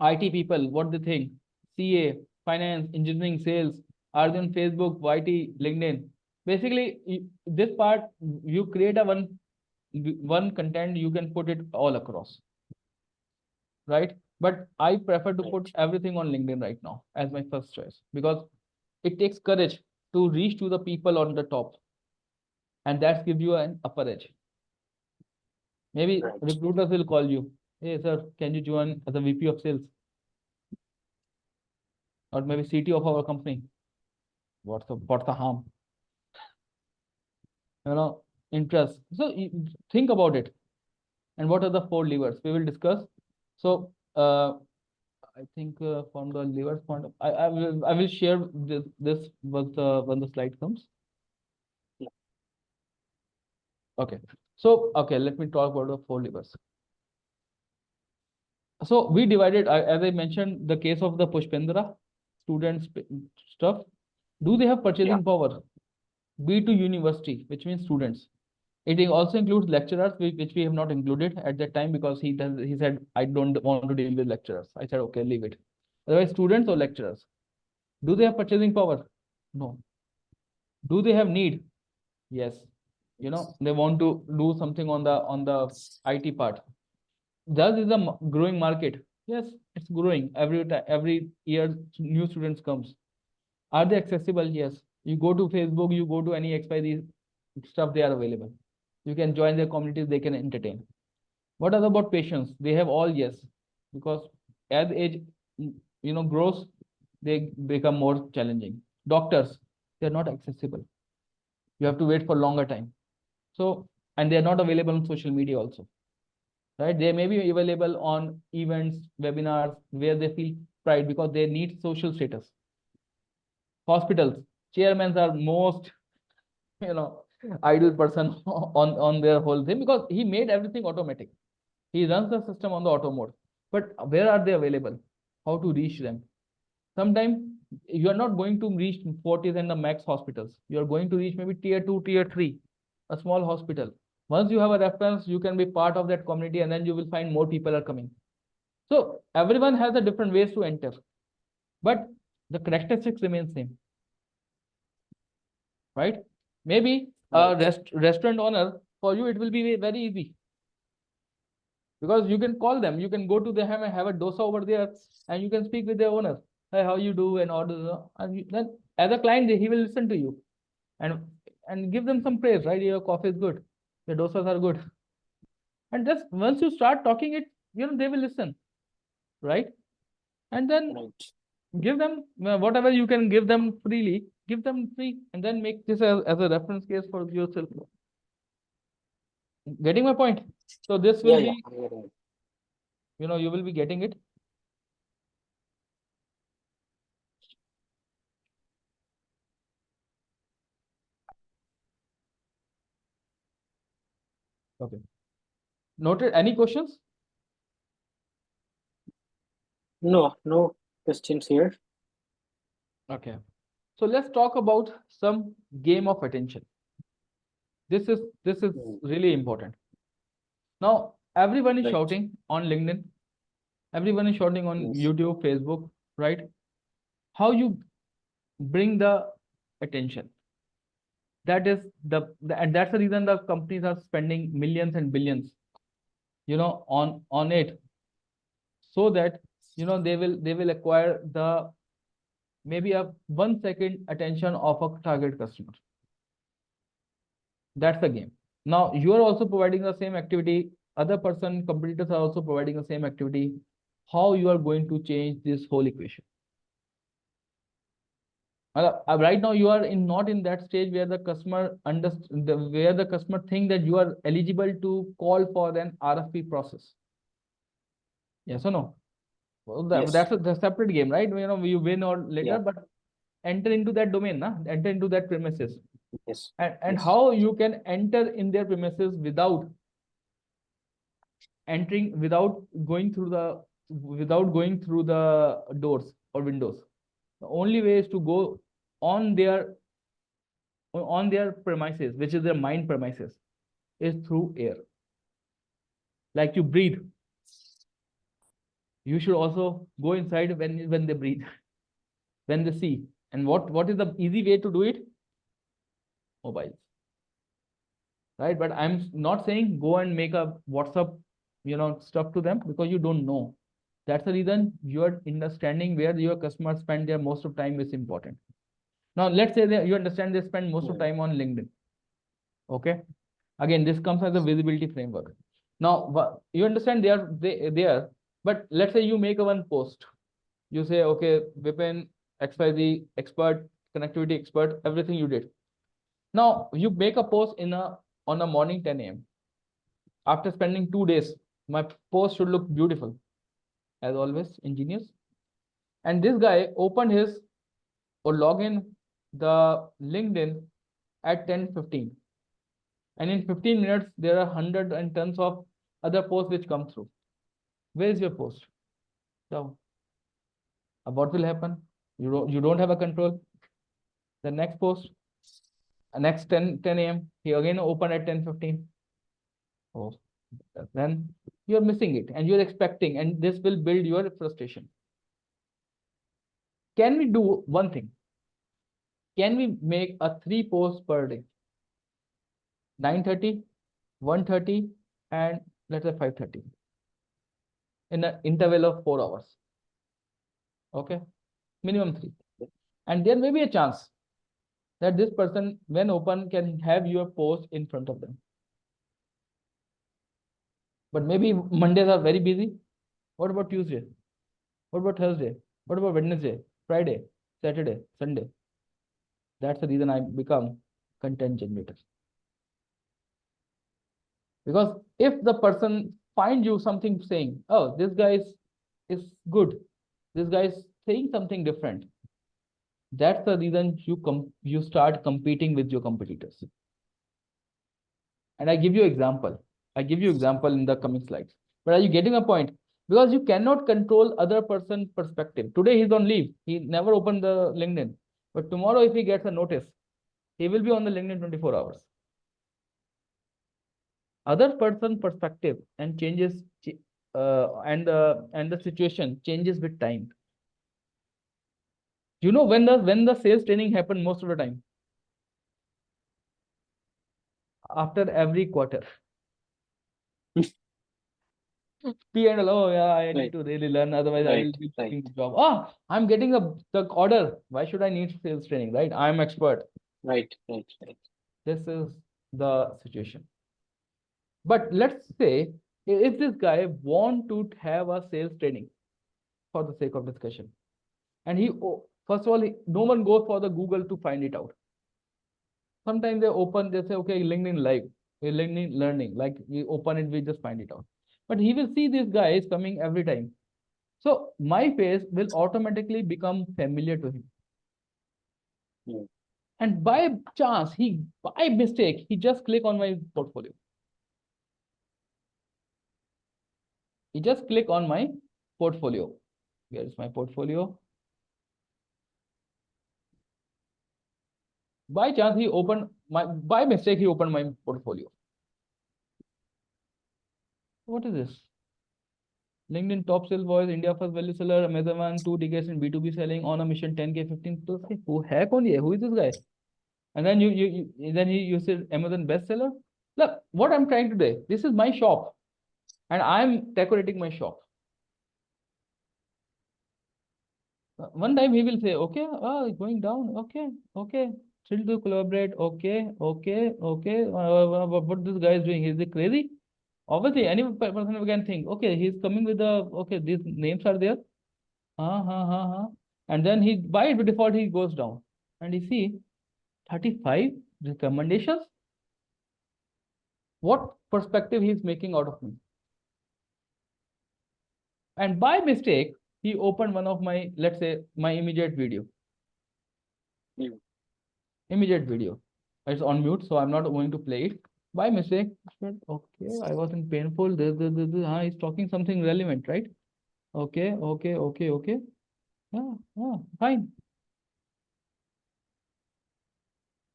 A: IT people, what they think? CA, finance, engineering, sales. Are they on Facebook, YT, LinkedIn? Basically, this part, you create a one content, you can put it all across, right? But I prefer to put everything on LinkedIn right now as my first choice, because it takes courage to reach to the people on the top, and that gives you an upper edge. Maybe
B: Right.
A: recruiters will call you, hey sir, can you join as a VP of sales, or maybe CTO of our company? What's the harm? Interest. So think about it. And what are the 4 levers we will discuss? So I think from the levers point of, I will share this when the slide comes.
B: Yeah.
A: Okay. So let me talk about the 4 levers. So we divided, as I mentioned, the case of the Pushpendra students stuff. Do they have purchasing power? B2 university, which means students. It also includes lecturers, which we have not included at that time, because he said, I don't want to deal with lecturers. I said, okay, leave it. Otherwise, students or lecturers. Do they have purchasing power? No. Do they have need? Yes. They want to do something on the IT part. Thus is a growing market. Yes, it's growing every year. New students comes. Are they accessible? Yes. You go to Facebook, you go to any XYZ stuff, they are available. You can join their communities, they can entertain. What are about patients? They have all, yes, because as age grows, they become more challenging. Doctors, they're not accessible. You have to wait for longer time. So, and they're not available on social media also, right? They may be available on events, webinars, where they feel pride, because they need social status. Hospitals, chairmen are most, ideal person on their whole thing, because he made everything automatic. He runs the system on the auto mode. But where are they available? How to reach them? Sometimes you are not going to reach Fortis and the max hospitals. You are going to reach maybe tier 2, tier 3, a small hospital. Once you have a reference, you can be part of that community, and then you will find more people are coming. So everyone has a different ways to enter, but the characteristics remain same, right? Maybe a restaurant owner, for you, it will be very easy, because you can call them, you can go to them and have a dosa over there, and you can speak with their owner. Hey, how you do, and order, and then as a client, he will listen to you, and give them some praise, right? Your coffee is good, your dosas are good, and just once you start talking it, they will listen, right? And then give them whatever you can give them freely, give them free, and then make this as a reference case for yourself. Getting my point? So this will be, you will be getting it. Okay. Noted. Any questions?
B: No questions here.
A: Okay. So let's talk about some game of attention. This is really important. Now, everyone is shouting on LinkedIn. Everyone is shouting on YouTube, Facebook, right? How you bring the attention? That is and that's the reason the companies are spending millions and billions, on it, so that they will acquire the maybe a 1 second attention of a target customer. That's the game. Now you are also providing the same activity. Other competitors are also providing the same activity. How you are going to change this whole equation? Right now you are not in that stage where the customer where the customer think that you are eligible to call for an RFP process. Yes or no? Well, that's a separate game, right? You win or later, but enter into that domain, enter into that premises.
B: Yes.
A: And how you can enter in their premises without going through the doors or windows. The only way is to go on their premises, which is their mind premises, is through air. Like you breathe, you should also go inside when they breathe, when they see. And what is the easy way to do it? Mobiles, right? But I'm not saying go and make a WhatsApp stuff to them, because you don't know. That's the reason your understanding where your customers spend their most of time is important. Now let's say that you understand they spend most of time on LinkedIn. Okay, again, this comes as a visibility framework. Now you understand they are, but let's say you make a one post. You say, okay, Vipin, XYZ expert, connectivity expert, everything you did. Now you make a post on a morning 10 a.m. After spending 2 days, my post should look beautiful, as always, engineers. And this guy opened his or log in the LinkedIn at 10:15. And in 15 minutes, there are hundreds and tons of other posts which come through. Where is your post? Down. What will happen? You don't have a control. The next post, next 10 a.m. he again opened at 10:15. Oh, then you're missing it, and you're expecting, and this will build your frustration. Can we do one thing? Can we make a 3 posts per day? 9:30, 1:30, and let's say 5:30, in an interval of 4 hours. Okay, minimum 3. And there may be a chance that this person, when open, can have your post in front of them. But maybe Mondays are very busy. What about Tuesday? What about Thursday? What about Wednesday, Friday, Saturday, Sunday? That's the reason I become content generator. Because if the person finds you something saying, oh, this guy is good, this guy is saying something different, that's the reason you start competing with your competitors. And I give you example. I give you example in the coming slides. But are you getting a point? because you cannot control other person's perspective. Today he's on leave. He never opened the LinkedIn. But tomorrow, if he gets a notice, he will be on the LinkedIn 24 hours. Other person perspective and changes, and the situation changes with time. You know when the sales training happen most of the time? After every quarter. P&L, oh yeah, I need
B: Right.
A: to really learn, otherwise I will
B: Right.
A: be
B: Right.
A: losing the job. Ah, I'm getting the order. Why should I need sales training, right? I'm expert.
B: Right. Right. Right.
A: This is the situation. But let's say if this guy want to have a sales training for the sake of discussion, and first of all, no one goes for the Google to find it out. Sometimes they say, okay, LinkedIn Live, LinkedIn Learning, like we open it, we just find it out. But he will see these guys coming every time. So my face will automatically become familiar to him.
B: Hmm.
A: And by chance, by mistake, he just click on my portfolio. He just click on my portfolio. Here is my portfolio. By chance, by mistake, he opened my portfolio. What is this? LinkedIn top sales voice, India first value seller, Amazon 2 decades in B2B selling, on a mission 10K, 15. So say, who is this guy? And then you said Amazon bestseller. Look, what I'm trying to do, this is my shop, and I'm decorating my shop. One time he will say, okay, going down, okay, still to collaborate, okay. What this guy is doing? Is he crazy? Obviously, any person can think, okay, he's coming with okay, these names are there. And then by default, he goes down. And you see, 35 recommendations. What perspective he's making out of me? And by mistake, he opened one of my, let's say, my immediate video. Immediate video. It's on mute, so I'm not going to play it. By mistake, okay, I wasn't painful. He's talking something relevant, right? Okay. Yeah, fine.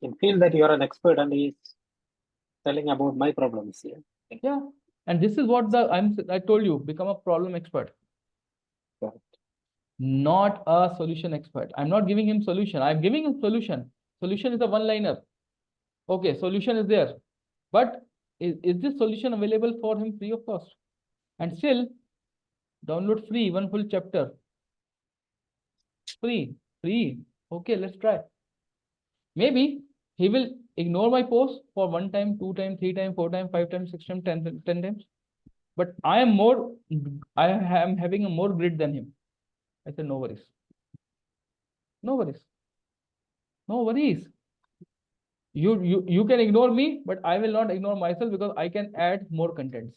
B: You feel that you're an expert and he's telling about my problems here.
A: Yeah. And this is what I told you, become a problem expert.
B: Correct.
A: Not a solution expert. I'm not giving him solution. I'm giving him solution. Solution is a one-liner. Okay, solution is there. But is this solution available for him free of cost? And still, download free, one full chapter. Free. Okay, let's try. Maybe he will ignore my post for 1 time, 2 time, 3 time, 4 time, 5 times, 6 times, 10 times. But I am having a more grit than him. I said, no worries. No worries. No worries. You can ignore me, but I will not ignore myself because I can add more contents.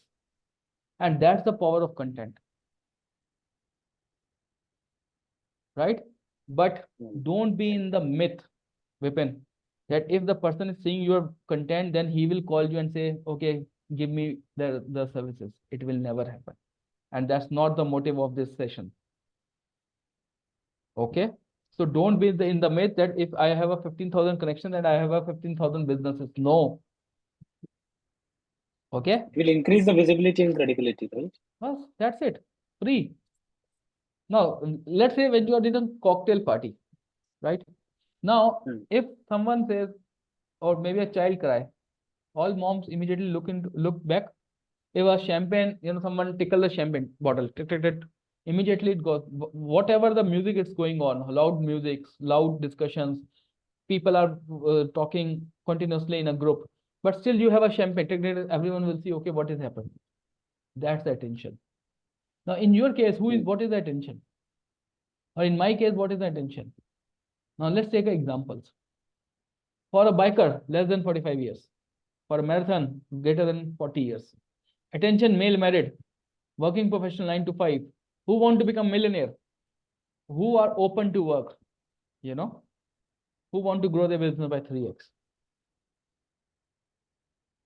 A: And that's the power of content. Right? But don't be in the myth, Vipin, that if the person is seeing your content, then he will call you and say, okay, give me the services. It will never happen. And that's not the motive of this session. Okay. So don't be in the myth that if I have a 15,000 connection and I have a 15,000 businesses. No. Okay.
B: It will increase the visibility and credibility, right?
A: Yes, that's it. Free. Now, let's say when you are in a cocktail party, right? Now, if someone says, or maybe a child cry, all moms immediately look back. If a champagne, someone tickle the champagne bottle, tick, tick, tick, immediately it goes. Whatever the music is going on, loud music, loud discussions, people are talking continuously in a group, but still you have a champagne, tick, tick, tick, everyone will see, okay, what is happening? That's the attention. Now, in your case, what is the attention? Or in my case, what is the attention? Now, let's take examples. For a biker, less than 45 years. For a marathon, greater than 40 years. Attention, male married, working professional 9 to 5, who want to become millionaire, who are open to work, who want to grow their business by 3x.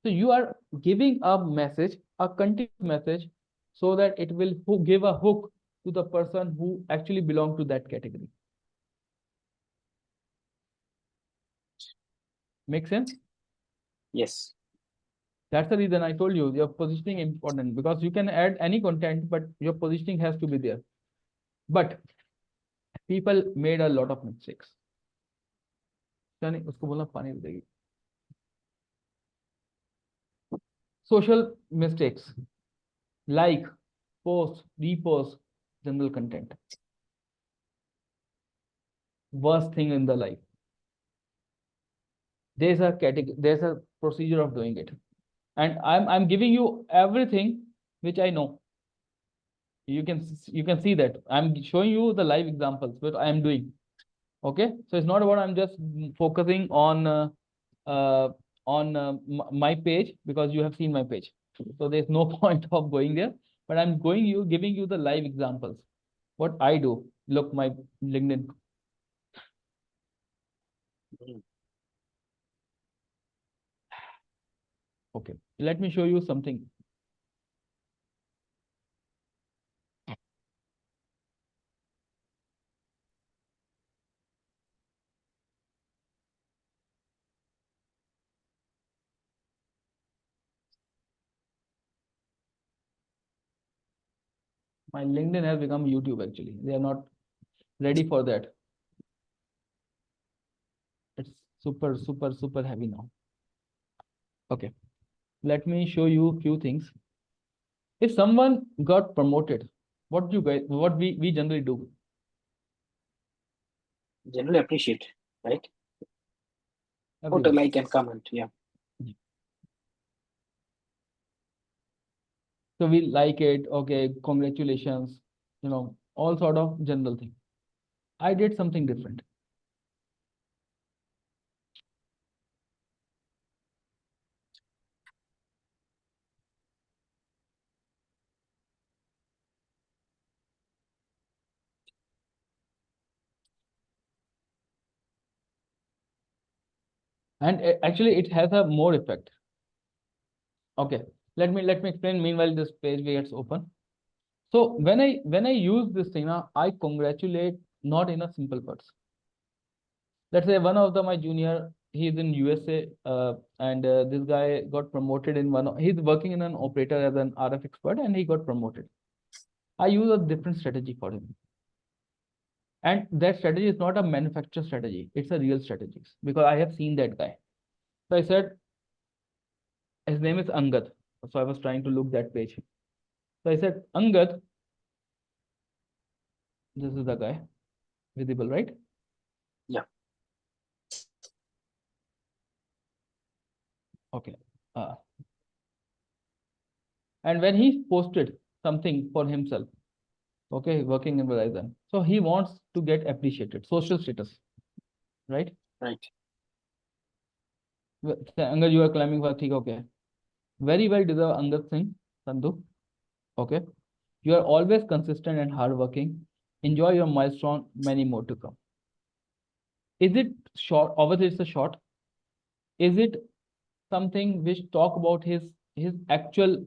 A: So you are giving a message, a continuous message so that it will give a hook to the person who actually belong to that category. Make sense?
B: Yes.
A: That's the reason I told you your positioning is important, because you can add any content, but your positioning has to be there. But people made a lot of mistakes. Social mistakes like post, repost, general content. Worst thing in the life. There's a category, there's a procedure of doing it. And I'm giving you everything which I know. You can see that I'm showing you the live examples what I am doing. Okay, so it's not about I'm just focusing on my page, because you have seen my page, so there's no point of going there. But I'm giving you the live examples what I do. Look, my LinkedIn. Okay, let me show you something. My LinkedIn has become YouTube actually. They are not ready for that. It's super heavy now. Okay, let me show you a few things. If someone got promoted, what we generally do?
B: Generally appreciate, right? Put a
A: Everyone.
B: like and comment. Yeah.
A: So we like it. Okay, congratulations. You know, all sort of general thing. I did something different. And actually it has a more effect. Okay, let me explain. Meanwhile, this page gets open. So when I use this thing now, I congratulate not in a simple words. Let's say one of my junior, he's in USA, and this guy got promoted in he's working in an operator as an RF expert, and he got promoted. I use a different strategy for him. And that strategy is not a manufacturer strategy. It's a real strategy, because I have seen that guy. So I said, his name is Angad. So I was trying to look that page. So I said, Angad, this is the guy, visible, right?
B: Yeah.
A: Okay. And when he posted something for himself, okay, working in Verizon, so he wants to get appreciated, social status, right?
B: Right.
A: Angad, you are climbing for thing, okay. Very well deserved, Angad Singh, Sandhu. Okay. You are always consistent and hardworking. Enjoy your milestone, many more to come. Is it short? Obviously, it's a short. Is it something which talk about his actual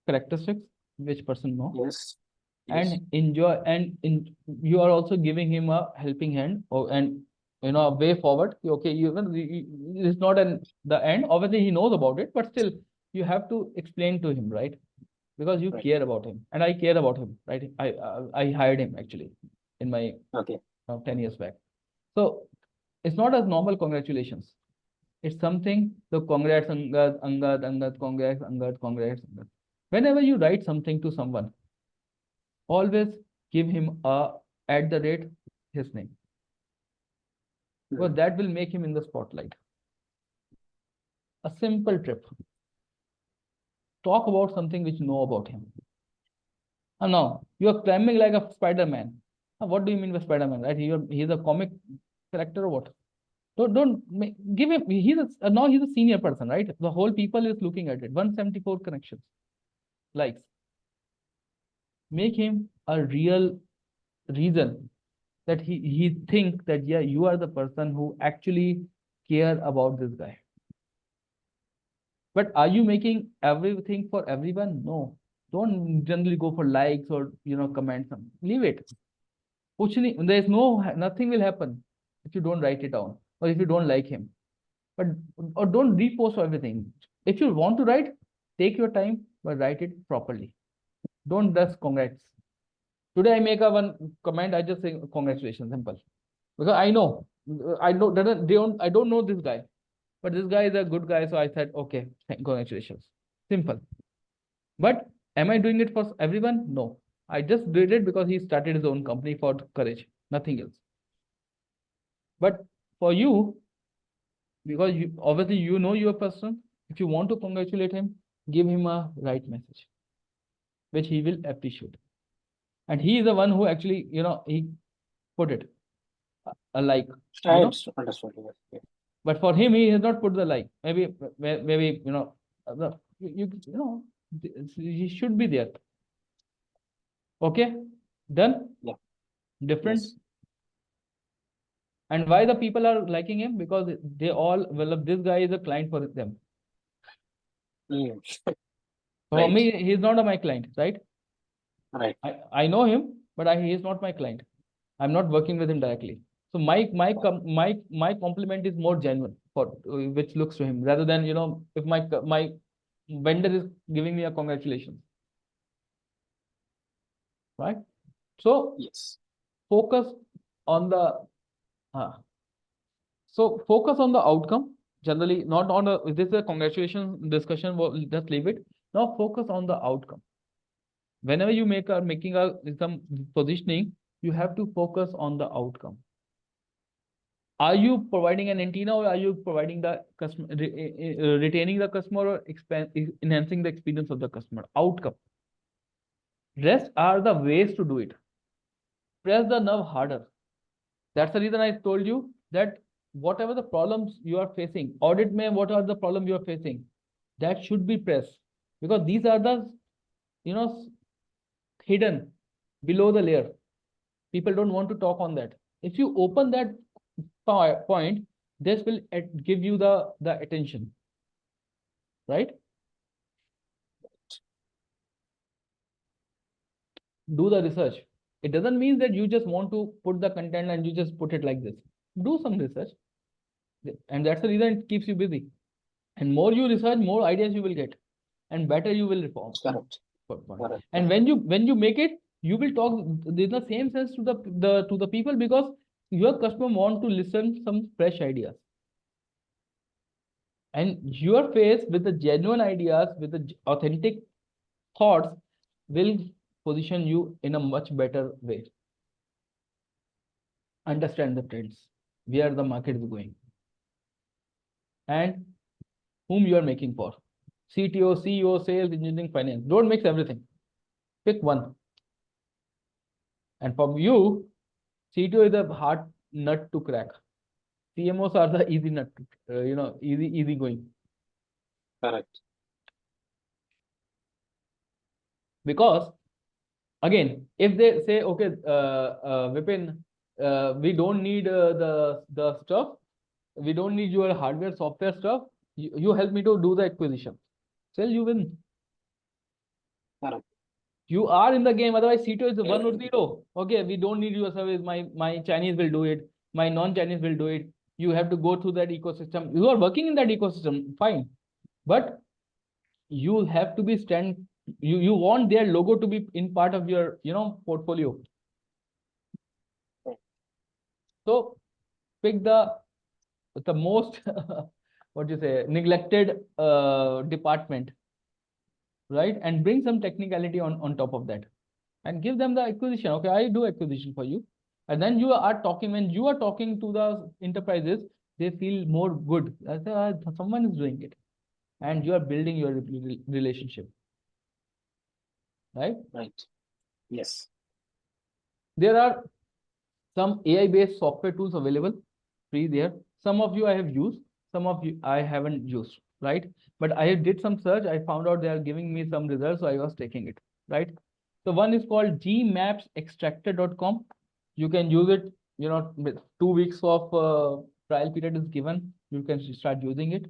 A: characteristics, which person know?
B: Yes.
A: And enjoy, and you are also giving him a helping hand, and a way forward. Okay, it's not the end. Obviously, he knows about it, but still, you have to explain to him, right? Because you
B: Right.
A: care about him, and I care about him, right? I hired him actually in my 10 years back. So it's not a normal congratulations. It's something, the congrats, Angad, congrats, Angad, congrats, Angad. Whenever you write something to someone, always give him his name. Because that will make him in the spotlight. A simple trip. Talk about something which you know about him. And now you are climbing like a Spider-Man. What do you mean by Spider-Man? Right? He's a comic character or what? Don't give him. Now he's a senior person, right? The whole people is looking at it. 174 connections, likes. Make him a real reason that he think that, yeah, you are the person who actually care about this guy. But are you making everything for everyone? No. Don't generally go for likes or comments. Leave it. There is nothing will happen if you don't write it down or if you don't like him. But or don't repost everything. If you want to write, take your time, but write it properly. Don't just congrats. Today I make a one comment, I just say congratulations, simple. Because I know I don't know this guy, but this guy is a good guy, so I said okay, congratulations. Simple. But am I doing it for everyone? No. I just did it because he started his own company for courage, nothing else. But for you, because you obviously your person, if you want to congratulate him, give him a right message, which he will appreciate. And he is the one who actually, he put it a like.
B: I understood. Yeah.
A: But for him, he has not put the like. Maybe he should be there. Okay, done.
B: Yeah.
A: Different.
B: Yes.
A: And why the people are liking him? Because they all, well, this guy is a client for them.
B: Mm.
A: For
B: Right.
A: me, he's not my client, right?
B: Right.
A: I know him, but he is not my client. I'm not working with him directly. So my compliment is more genuine for which looks to him, rather than if my vendor is giving me a congratulations, right? So
B: Yes.
A: focus on the focus on the outcome. Generally, not on if this is a congratulations discussion, we'll just leave it. Now focus on the outcome. Whenever you making some positioning, you have to focus on the outcome. Are you providing an antenna, or are you providing the customer, retaining the customer, or enhancing the experience of the customer? Outcome. Rest are the ways to do it. Press the nerve harder. That's the reason I told you that whatever the problems you are facing, audit what are the problems you are facing, that should be pressed, because these are the hidden below the layer. People don't want to talk on that. If you open that point, this will give you the attention, right? Do the research. It doesn't mean that you just want to put the content and you just put it like this. Do some research, and that's the reason it keeps you busy. And more you research, more ideas you will get, and better you will reform.
B: Correct. Correct.
A: And when you make it, you will talk in the same sense to the people, because your customer want to listen some fresh ideas. And your face with the genuine ideas, with the authentic thoughts, will position you in a much better way. Understand the trends, where the market is going, and whom you are making for. CTO, CEO, sales, engineering, finance. Don't mix everything. Pick one. And for you, CTO is a hard nut to crack. CMOs are the easy nut, easy going.
B: Correct.
A: Because again, if they say, okay, Vipin, we don't need the stuff, we don't need your hardware, software stuff. You help me to do the acquisition. Sell, you win.
B: Correct.
A: You are in the game. Otherwise, CTO is 1 or 0. Okay, we don't need your service. My Chinese will do it. My non-Chinese will do it. You have to go through that ecosystem. You are working in that ecosystem, fine. But you have to be you want their logo to be in part of your portfolio. So pick the most what you say, neglected department, right? And bring some technicality on top of that, and give them the acquisition. Okay, I do acquisition for you. And then when you are talking to the enterprises, they feel more good. Someone is doing it, and you are building your relationship, right?
B: Right. Yes.
A: There are some AI-based software tools available, free there. Some of you I have used, some of you I haven't used, right? But I did some search, I found out they are giving me some results, so I was taking it, right? So one is called gmapsextractor.com. You can use it, with 2 weeks of trial period is given. You can start using it.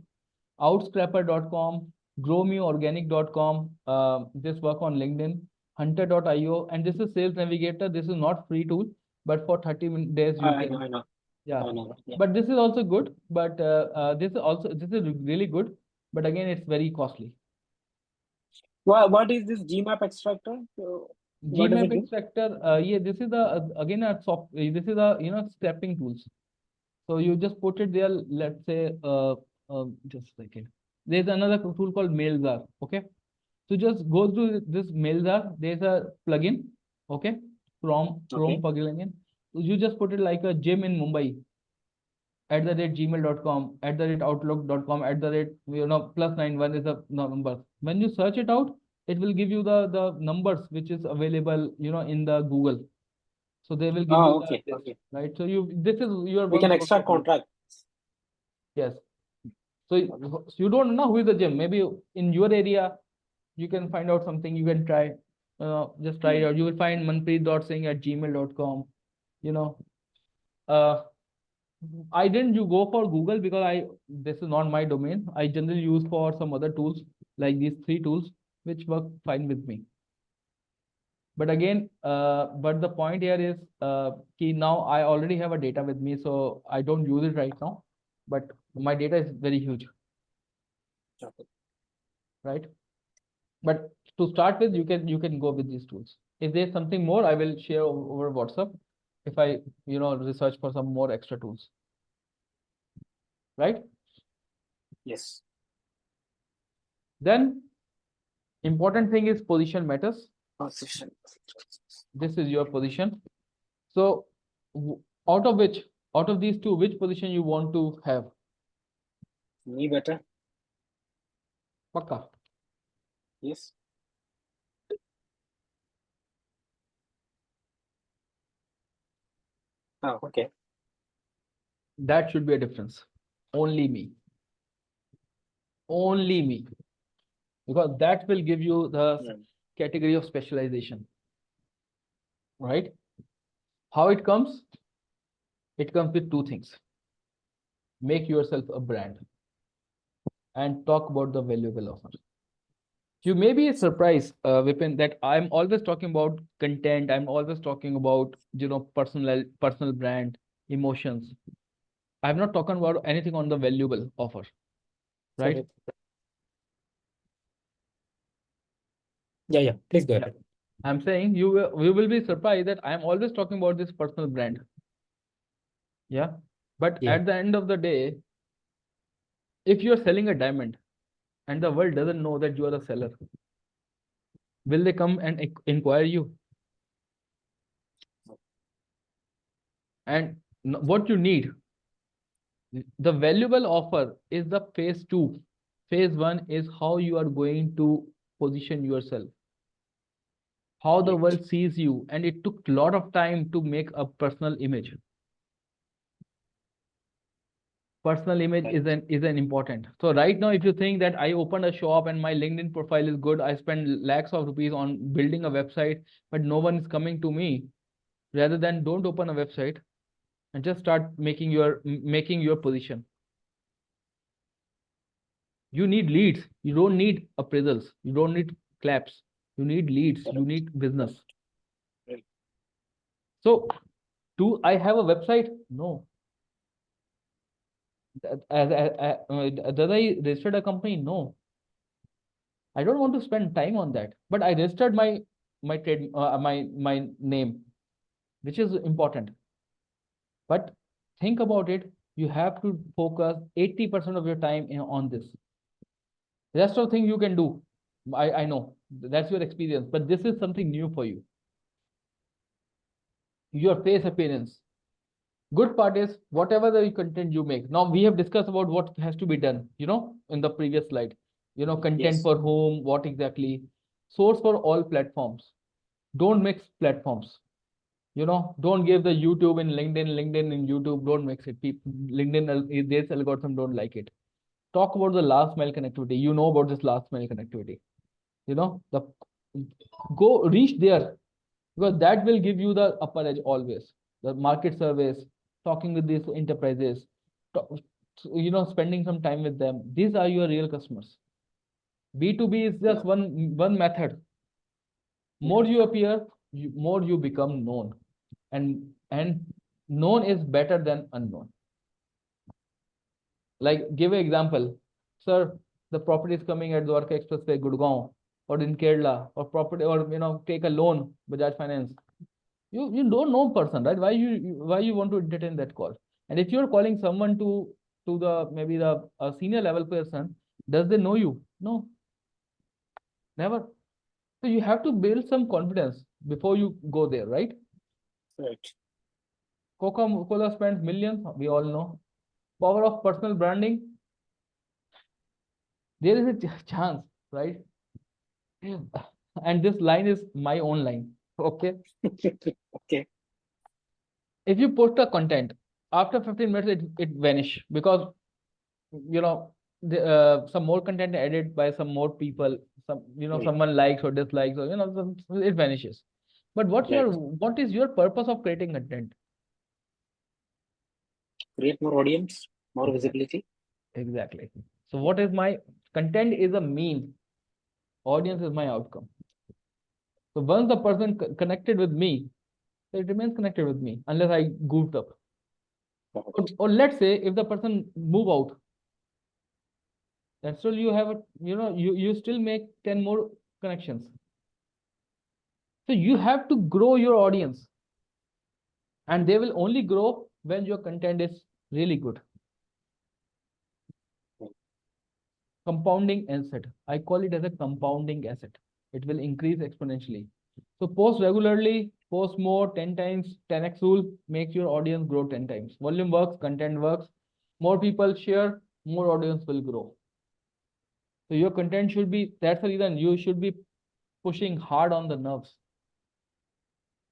A: Outscraper.com, growmeorganic.com, this work on LinkedIn, hunter.io, and this is Sales Navigator. This is not free tool, but for 30 days you
B: I
A: can,
B: know.
A: yeah.
B: I know. Yeah.
A: But this is also good, but this is really good, but again, it's very costly.
B: What is this GMAP extractor? What does it
A: GMAP
B: do?
A: extractor, yeah, this is again a this is a stepping tools. So you just put it there, let's say, just a second. There's another tool called Mailzar, okay? So just go through this Mailzar. There's a plugin, okay? Chrome
B: Okay.
A: plugin. So you just put it like a gym in Mumbai @gmail.com, @outlook.com, +91 is the number. When you search it out, it will give you the numbers which is available, in the Google. So they will give you
B: Oh, okay.
A: this,
B: Okay.
A: right? So this is your
B: We
A: one
B: can
A: source
B: extract
A: of lead.
B: contract.
A: Yes. So you don't know who is the gym. Maybe in your area, you can find out something. You can try. Just try it out. You will find manpreet.singh@gmail.com. You know. I didn't you go for Google because this is not my domain. I generally use for some other tools like these 3 tools, which work fine with me. But again, but the point here is now I already have a data with me, so I don't use it right now. But my data is very huge.
B: Okay.
A: Right? But to start with, you can go with these tools. If there's something more, I will share over WhatsApp if I research for some more extra tools. Right?
B: Yes.
A: Then important thing is position matters.
B: Position.
A: This is your position. So out of these 2, which position you want to have?
B: Me better.
A: Pakka.
B: Yes. Oh, okay.
A: That should be a difference. Only me. Only me. Because that will give you the category of specialization. Right? How it comes? It comes with 2 things. Make yourself a brand and talk about the valuable offer. You may be surprised, Vipin, that I'm always talking about content. I'm always talking about, personal brand, emotions. I'm not talking about anything on the valuable offer, right?
B: Correct. Yeah. Please go ahead.
A: I'm saying you will be surprised that I'm always talking about this personal brand. Yeah. But
B: Yeah.
A: at the end of the day, if you're selling a diamond and the world doesn't know that you are a seller, will they come and inquire you? And what you need, the valuable offer is the phase 2. Phase 1 is how you are going to position yourself, how the world sees you, and it took a lot of time to make a personal image. Personal image is an important. So right now, if you think that I opened a shop and my LinkedIn profile is good, I spend lakhs of rupees on building a website, but no one is coming to me, rather than don't open a website and just start making your position. You need leads. You don't need appraisals. You don't need claps. You need leads. You need business.
B: Right.
A: So, do I have a website? No. Does I registered a company? No. I don't want to spend time on that. But I registered my trade my name, which is important. But think about it. You have to focus 80% of your time on this. Rest of thing you can do. I know that's your experience, but this is something new for you. Your face appearance. Good part is whatever the content you make. Now we have discussed about what has to be done, in the previous slide. Content for whom, what exactly. Source for all platforms. Don't mix platforms. Don't give the YouTube in LinkedIn in YouTube. Don't mix it. LinkedIn, this algorithm don't like it. Talk about the last mile connectivity. You know about this last mile connectivity. Go reach there, because that will give you the upper edge always. The market surveys, talking with these enterprises, spending some time with them. These are your real customers. B2B is just one method. More you appear, more you become known, and known is better than unknown. Like, give an example, sir. The property is coming at Dwarka Expressway, Gurgaon, or in Kerala, or property, or take a loan, Bajaj Finance. You don't know person, right? Why you want to entertain that call? And if you're calling someone to the maybe the senior level person, does they know you? No, never. So you have to build some confidence before you go there, right?
B: Right.
A: Coca-Cola spends millions, we all know. Power of personal branding, there is a chance, right? And this line is my own line. Okay.
B: Okay.
A: If you post a content, after 15 minutes, it vanish because some more content added by some more people,
B: Right.
A: someone likes or dislikes, or it vanishes. But
B: Right.
A: what is your purpose of creating content?
B: Create more audience, more
A: Exactly.
B: visibility.
A: Exactly. So what is my content is a mean, audience is my outcome. So once the person connected with me, it remains connected with me unless I goofed up. Or let's say if the person move out, then still you have you still make 10 more connections. So you have to grow your audience, and they will only grow when your content is really good. Compounding asset. I call it as a compounding asset. It will increase exponentially. So post regularly, post more, 10 times, 10x rule makes your audience grow 10 times. Volume works, content works. More people share, more audience will grow. So your content should be, that's the reason you should be pushing hard on the nerves.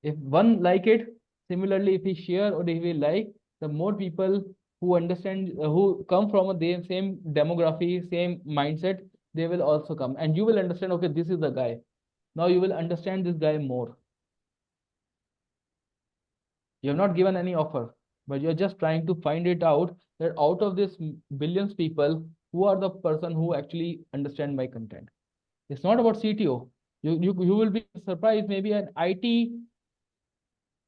A: If one like it, similarly, if he share or if he like, the more people who understand, who come from a same demography, same mindset, they will also come, and you will understand. Okay, this is the guy. Now you will understand this guy more. You have not given any offer, but you're just trying to find it out that out of this billions people, who are the person who actually understand my content. It's not about CTO. You will be surprised. Maybe an IT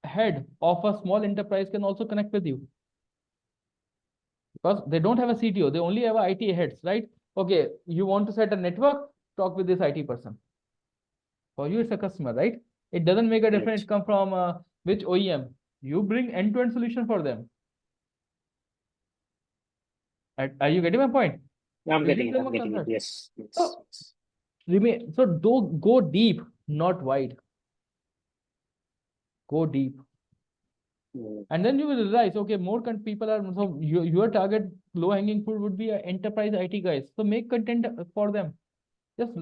A: head of a small enterprise can also connect with you because they don't have a CTO. They only have a IT heads, right? Okay, you want to set a network, talk with this IT person. For you, it's a customer, right? It doesn't make a difference.
B: Right.
A: It come from which OEM. You bring end-to-end solution for them. Are you getting my point?
B: I'm
A: You
B: getting
A: give
B: it.
A: them
B: I'm
A: a
B: getting it.
A: concept.
B: Yes. Yes.
A: So
B: Yes.
A: remain. So do go deep, not wide. Go deep. And then you will realize, okay, more people are, so your target low hanging fruit would be enterprise IT guys. So make content for them. Just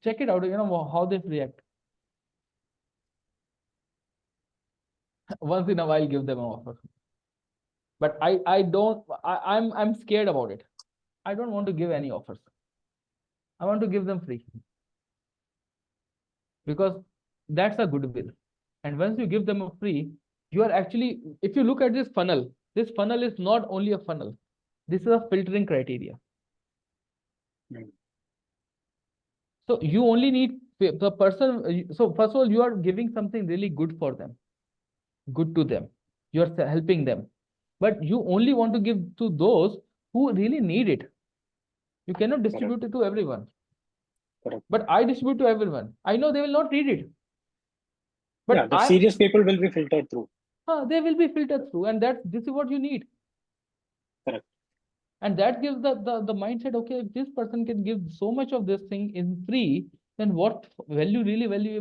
A: check it out, how they react. Once in a while, give them an offer. But I'm scared about it. I don't want to give any offers. I want to give them free because that's a goodwill. And once you give them a free, you are actually, if you look at this funnel is not only a funnel. This is a filtering criteria. So you only need the person. So first of all, you are giving something really good for them, good to them. You are helping them, but you only want to give to those who really need it. You cannot distribute it to everyone.
B: Correct.
A: But I distribute to everyone. I know they will not read it. But
B: Yeah, the serious people will be filtered through.
A: They will be filtered through, and this is what you need.
B: Correct.
A: And that gives the mindset, okay, if this person can give so much of this thing in free, then what value you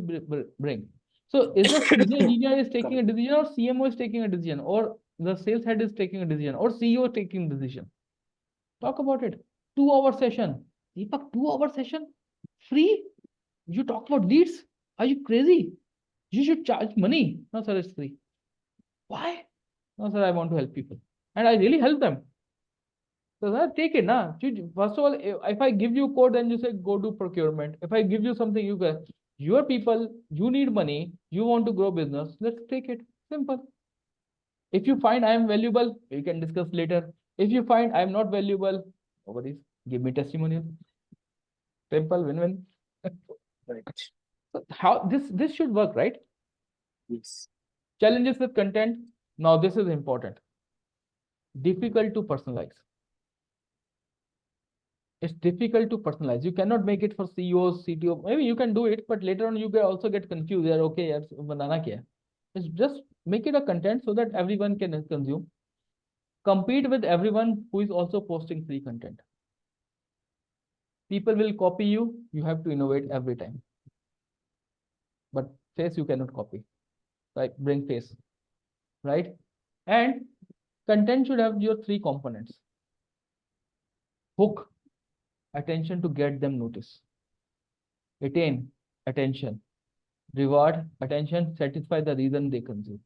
A: bring? So is the senior engineer is taking a decision, or CMO is taking a decision, or the sales head is taking a decision, or CEO is taking a decision? Talk about it. 2 hour session. Deepak, 2 hour session? Free? You talk about leads? Are you crazy? You should charge money. No, sir, it's free. Why? No, sir, I want to help people. And I really help them. So sir, take it, na. First of all, if I give you code, then you say go do procurement. If I give you something, you get your people, you need money, you want to grow business, let's take it. Simple. If you find I am valuable, we can discuss later. If you find I am not valuable, nobody's give me testimonial. Simple win-win.
B: Right.
A: So how this should work, right?
B: Yes.
A: Challenges with content. Now this is important. Difficult to personalize. It's difficult to personalize. You cannot make it for CEOs, CTO. Maybe you can do it, but later on you can also get confused. They're okay, yaar, banana kya hai? It's just make it a content so that everyone can consume. Compete with everyone who is also posting free content. People will copy you. You have to innovate every time. But face you cannot copy. Right? Bring face. Right? And content should have your three components. Hook, attention to get them notice. Retain, attention. Reward, attention, satisfy the reason they consume.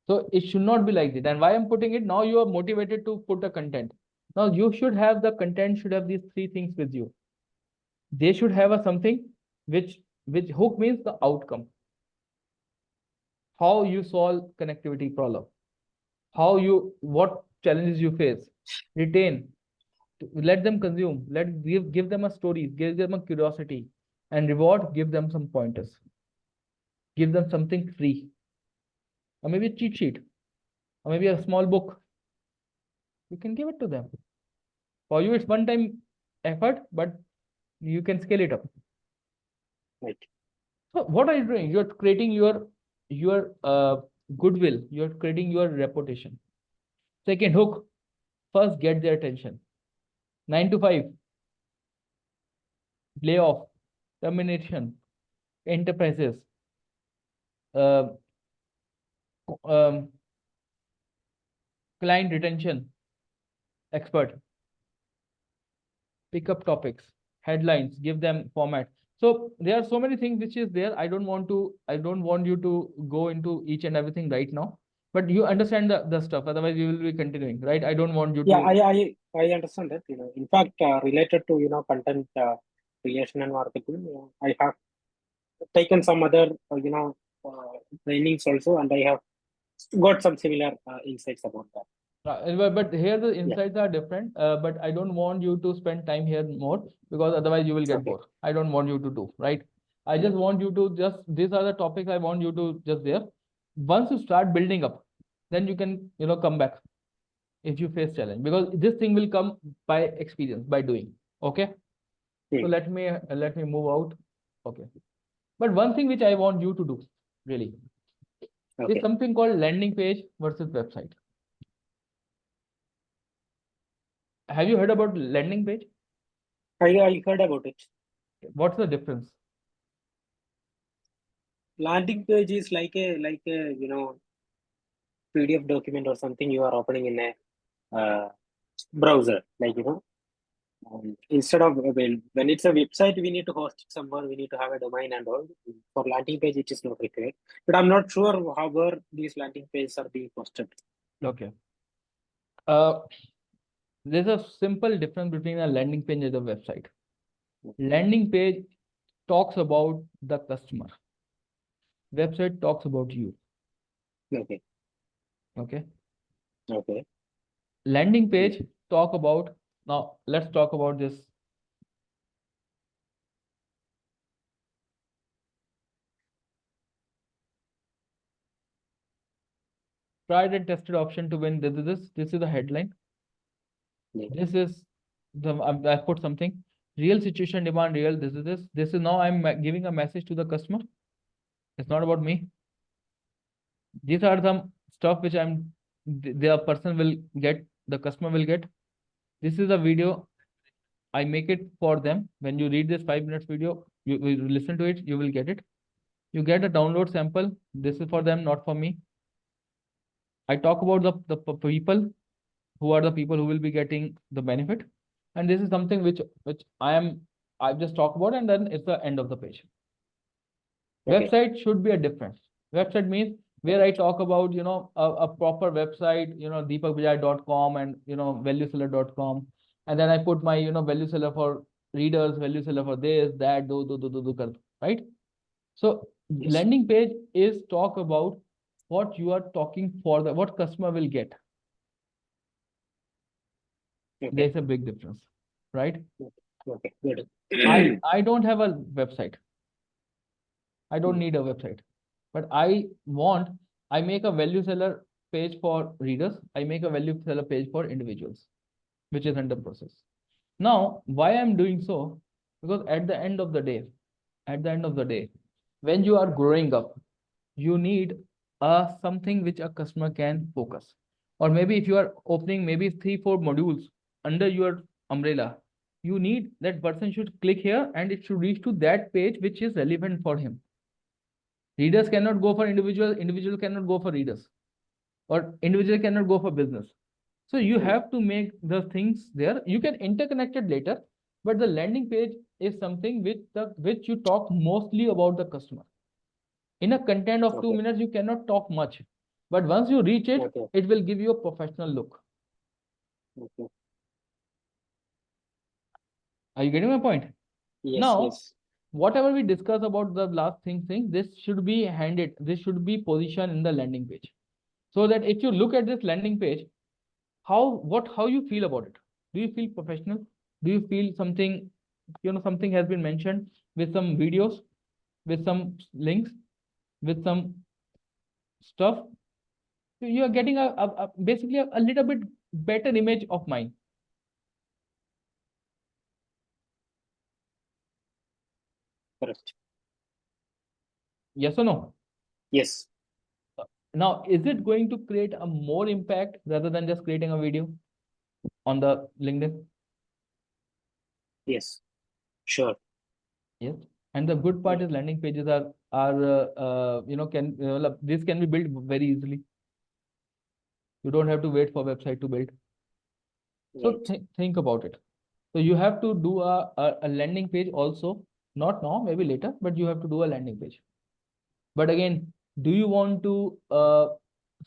A: So it should not be like that. And why I'm putting it now, you are motivated to put a content. Now you should have the content should have these three things with you. They should have a something which hook means the outcome. How you solve connectivity problem. What challenges you face. Retain. Let them consume. Give them a story. Give them a curiosity. And reward. Give them some pointers. Give them something free. Or maybe a cheat sheet. Or maybe a small book. You can give it to them. For you, it's one-time effort, but you can scale it up.
B: Right.
A: So what are you doing? You're creating your goodwill. You're creating your reputation. Second hook. First, get their attention. 9 to 5. Layoff. Termination. Enterprises. Client retention. Expert. Pick up topics. Headlines. Give them format. So there are so many things which is there. I don't want you to go into each and everything right now, but you understand the stuff. Otherwise, we will be continuing, right? I don't want you
B: Yeah,
A: to.
B: I understand that. In fact, related to content creation and marketing, I have taken some other trainings also, and I have got some similar insights about that.
A: But here the insights are different. But I don't want you to spend time here more because otherwise you will get bored. I don't want you to do, right? I just want you to these are the topics I want you to just there. Once you start building up, then you can, come back if you face challenge, because this thing will come by experience, by doing. Okay. So let me move out. Okay. But one thing which I want you to do really is something called landing page versus website. Have you heard about landing page?
B: I heard about it.
A: What's the difference?
B: Landing page is like a PDF document or something you are opening in a browser, instead of when it's a website, we need to host it somewhere, we need to have a domain and all. For landing page, it is not required. But I'm not sure how these landing pages are being hosted.
A: Okay. There's a simple difference between a landing page and a website. Landing page talks about the customer. Website talks about you.
B: Okay.
A: Okay.
B: Okay.
A: Landing page talk about, now let's talk about this. Tried and tested option to win. This is the headline. This is I put something. Real situation demand real. This is this. This is now I'm giving a message to the customer. It's not about me. These are some stuff which the person will get, the customer will get. This is a video. I make it for them. When you read this 5 minutes video, you listen to it, you will get it. You get a download sample. This is for them, not for me. I talk about the people who are the people who will be getting the benefit. And this is something which I've just talked about, and then it's the end of the page. Website should be a difference. Website means where I talk about, a proper website, deepakvijay.com and, valueseller.com. And then I put my, value seller for readers, value seller for this, that, do, right? So landing page is talk about what you are talking for, what customer will get. There's a big difference. right?
B: Okay, good.
A: I don't have a website. I don't need a website, but I make a value seller page for readers. I make a value seller page for individuals, which is under process. Now, why I'm doing so? Because at the end of the day, when you are growing up, you need something which a customer can focus. Or maybe if you are opening maybe 3, 4 modules under your umbrella, you need that person should click here and it should reach to that page which is relevant for him. Readers cannot go for individual cannot go for readers, or individual cannot go for business. So you have to make the things there. You can interconnect it later, but the landing page is something which you talk mostly about the customer. In a content of 2 minutes, you cannot talk much, but once you reach it, it will give you a professional look. Are you getting my point?
B: Yes,
A: Now,
B: yes.
A: whatever we discuss about the last thing, this should be this should be positioned in the landing page. So that if you look at this landing page, how you feel about it? Do you feel professional? Do you feel something, something has been mentioned with some videos, with some links, with some stuff? So you are getting basically a little bit better image of mine.
B: Correct.
A: Yes or no?
B: Yes.
A: Now, is it going to create a more impact rather than just creating a video on the LinkedIn?
B: Yes. Sure.
A: Yes. And the good part is landing pages are this can be built very easily. You don't have to wait for website to build. So think about it. So you have to do a landing page also, not now, maybe later, but you have to do a landing page. But again, do you want to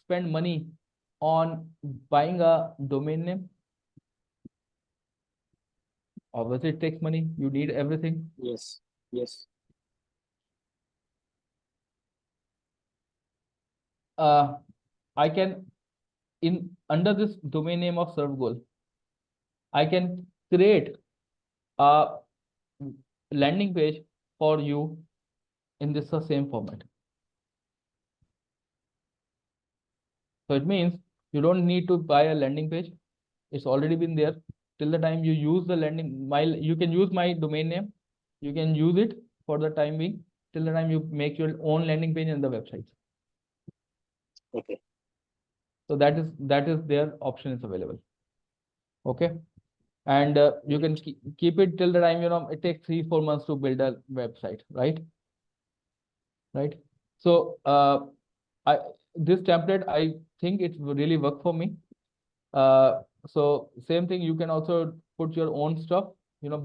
A: spend money on buying a domain name? Obviously, it takes money. You need everything.
B: Yes. Yes.
A: I can, under this domain name of ServGoal, I can create a landing page for you in this same format. So it means you don't need to buy a landing page. It's already been there. Till the time you use the you can use my domain name. You can use it for the time being till the time you make your own landing page in the website.
B: Okay.
A: So that is their option is available. Okay. And you can keep it till the time, it takes 3-4 months to build a website, right? Right. So this template, I think it will really work for me. So same thing, you can also put your own stuff,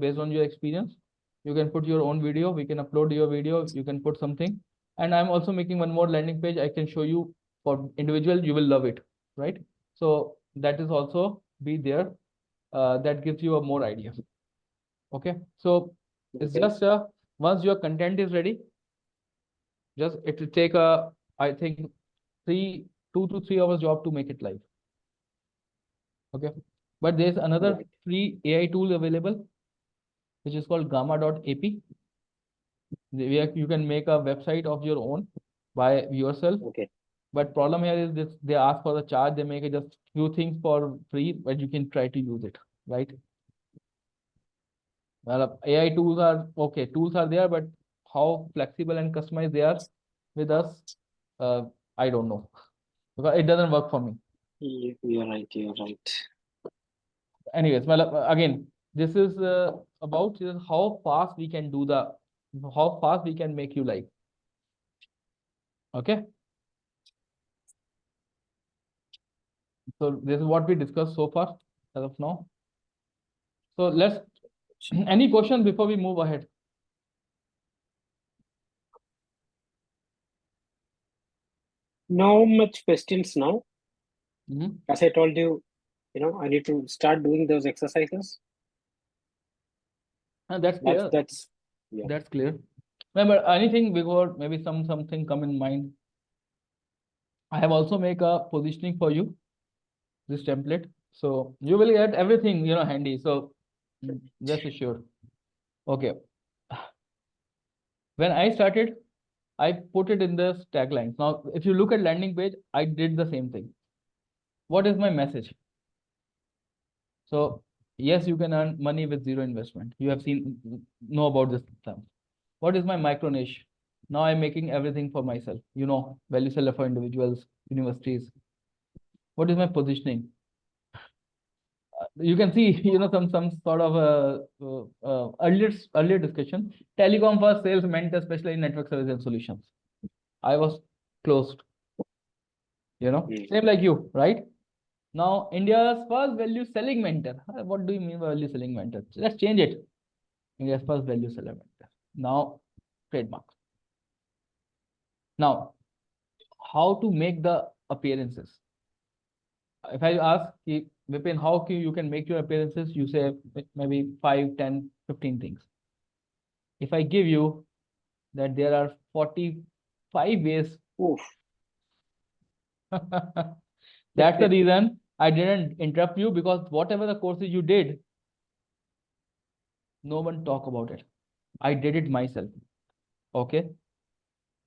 A: based on your experience. You can put your own video. We can upload your video. You can put something. And I'm also making one more landing page. I can show you for individual. You will love it, right? So that is also be there. That gives you a more idea. Okay. So it's just once your content is ready, just it will take I think 2 to 3 hours job to make it live. Okay. But there's another free AI tool available, which is called gamma.ap. You can make a website of your own by yourself.
B: Okay.
A: But problem here is this: they ask for the charge. They make it just few things for free, but you can try to use it, right? Well, AI tools are okay. Tools are there, but how flexible and customized they are with us, I don't know, because it doesn't work for me.
B: You're right. You're right.
A: Anyways, well, again, this is about how fast we can do how fast we can make you live. Okay. So this is what we discussed so far as of now. So let's, any questions before we move ahead?
B: No much questions now.
A: Mm-hmm.
B: As I told you, I need to start doing those exercises.
A: And that's clear. That's clear. Remember, anything before, maybe something come in mind. I have also make a positioning for you, this template. So you will get everything, handy. So Rest assured. Okay. When I started, I put it in the taglines. Now, if you look at landing page, I did the same thing. What is my message? So yes, you can earn money with zero investment. You have know about this term. What is my micro niche? Now I'm making everything for myself. Value seller for individuals, universities. What is my positioning? You can see, some sort of earlier discussion. Telecom first, sales mentor, especially in network services and solutions. I was closed. Same like you, right? Now, India's first value selling mentor. What do you mean by value selling mentor? Let's change it. India's first value seller mentor. Now, trademark. Now, how to make the appearances? If I ask Vipin, how you can make your appearances, you say maybe 5, 10, 15 things. If I give you that there are 45 ways,
B: Oof.
A: that's the reason I didn't interrupt you, because whatever the courses you did, no one talk about it. I did it myself. Okay.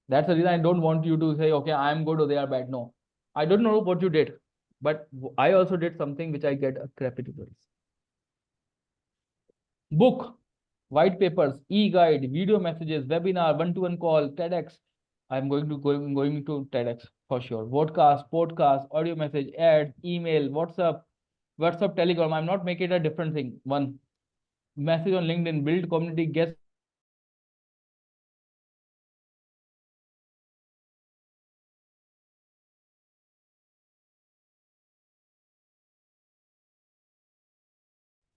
A: That's the reason I don't want you to say, okay, I'm good or they are bad. No, I don't know what you did, but I also did something which I get a crappy results. Book, white papers, e-guide, video messages, webinar, one-to-one call, TEDx. I'm going to TEDx for sure. Podcast, audio message, ads, email, WhatsApp, Telegram. I'm not making it a different thing. One message on LinkedIn, build community, guest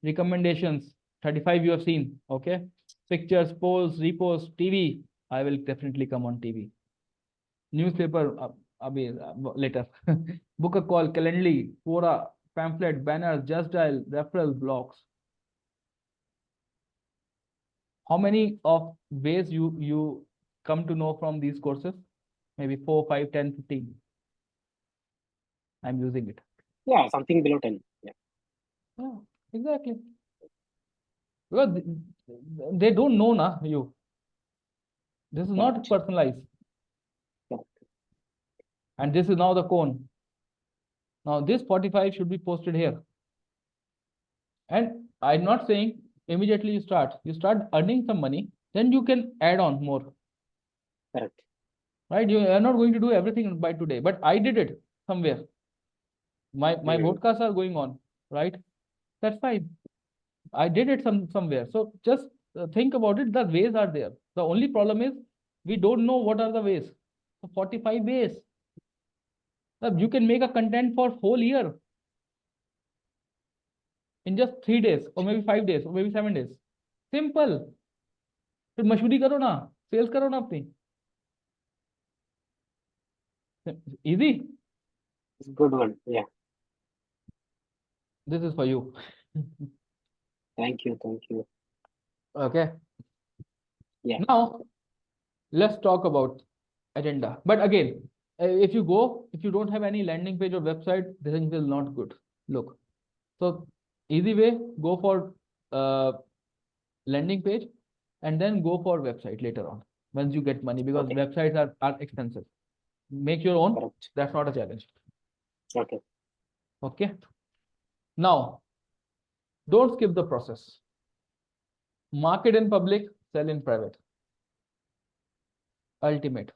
A: recommendations. 35 you have seen. Okay. Pictures, polls, reposts, TV. I will definitely come on TV. Newspaper, later. Book a call, Calendly, Quora, pamphlet, banners, Just Dial, referral, blogs. How many of ways you come to know from these courses? Maybe 4, 5, 10, 15. I'm using it.
B: Yeah, something below 10. Yeah.
A: Yeah, exactly. Because they don't know, na, you. This is not personalized. And this is now the cone. Now this 45 should be posted here. And I'm not saying immediately you start earning some money, then you can add on more.
B: Correct.
A: Right? You are not going to do everything by today, but I did it somewhere. My podcasts are going on, right? That's fine. I did it somewhere. So just think about it. The ways are there. The only problem is we don't know what are the ways. So 45 ways. You can make a content for whole year in just 3 days, or maybe 5 days, or maybe 7 days. Simple. फिर मशहूरी करो ना, sales करो ना अपनी. Easy.
B: It's a good one. Yeah.
A: This is for you.
B: Thank you.
A: Okay.
B: Yeah.
A: Now, let's talk about agenda. But again, if you don't have any landing page or website, this is not good. Look. So easy way, go for landing page and then go for website later on once you get money, because websites are expensive. Make your own.
B: Correct.
A: That's not a challenge.
B: Okay.
A: Okay. Now, don't skip the process. Market in public, sell in private. Ultimate.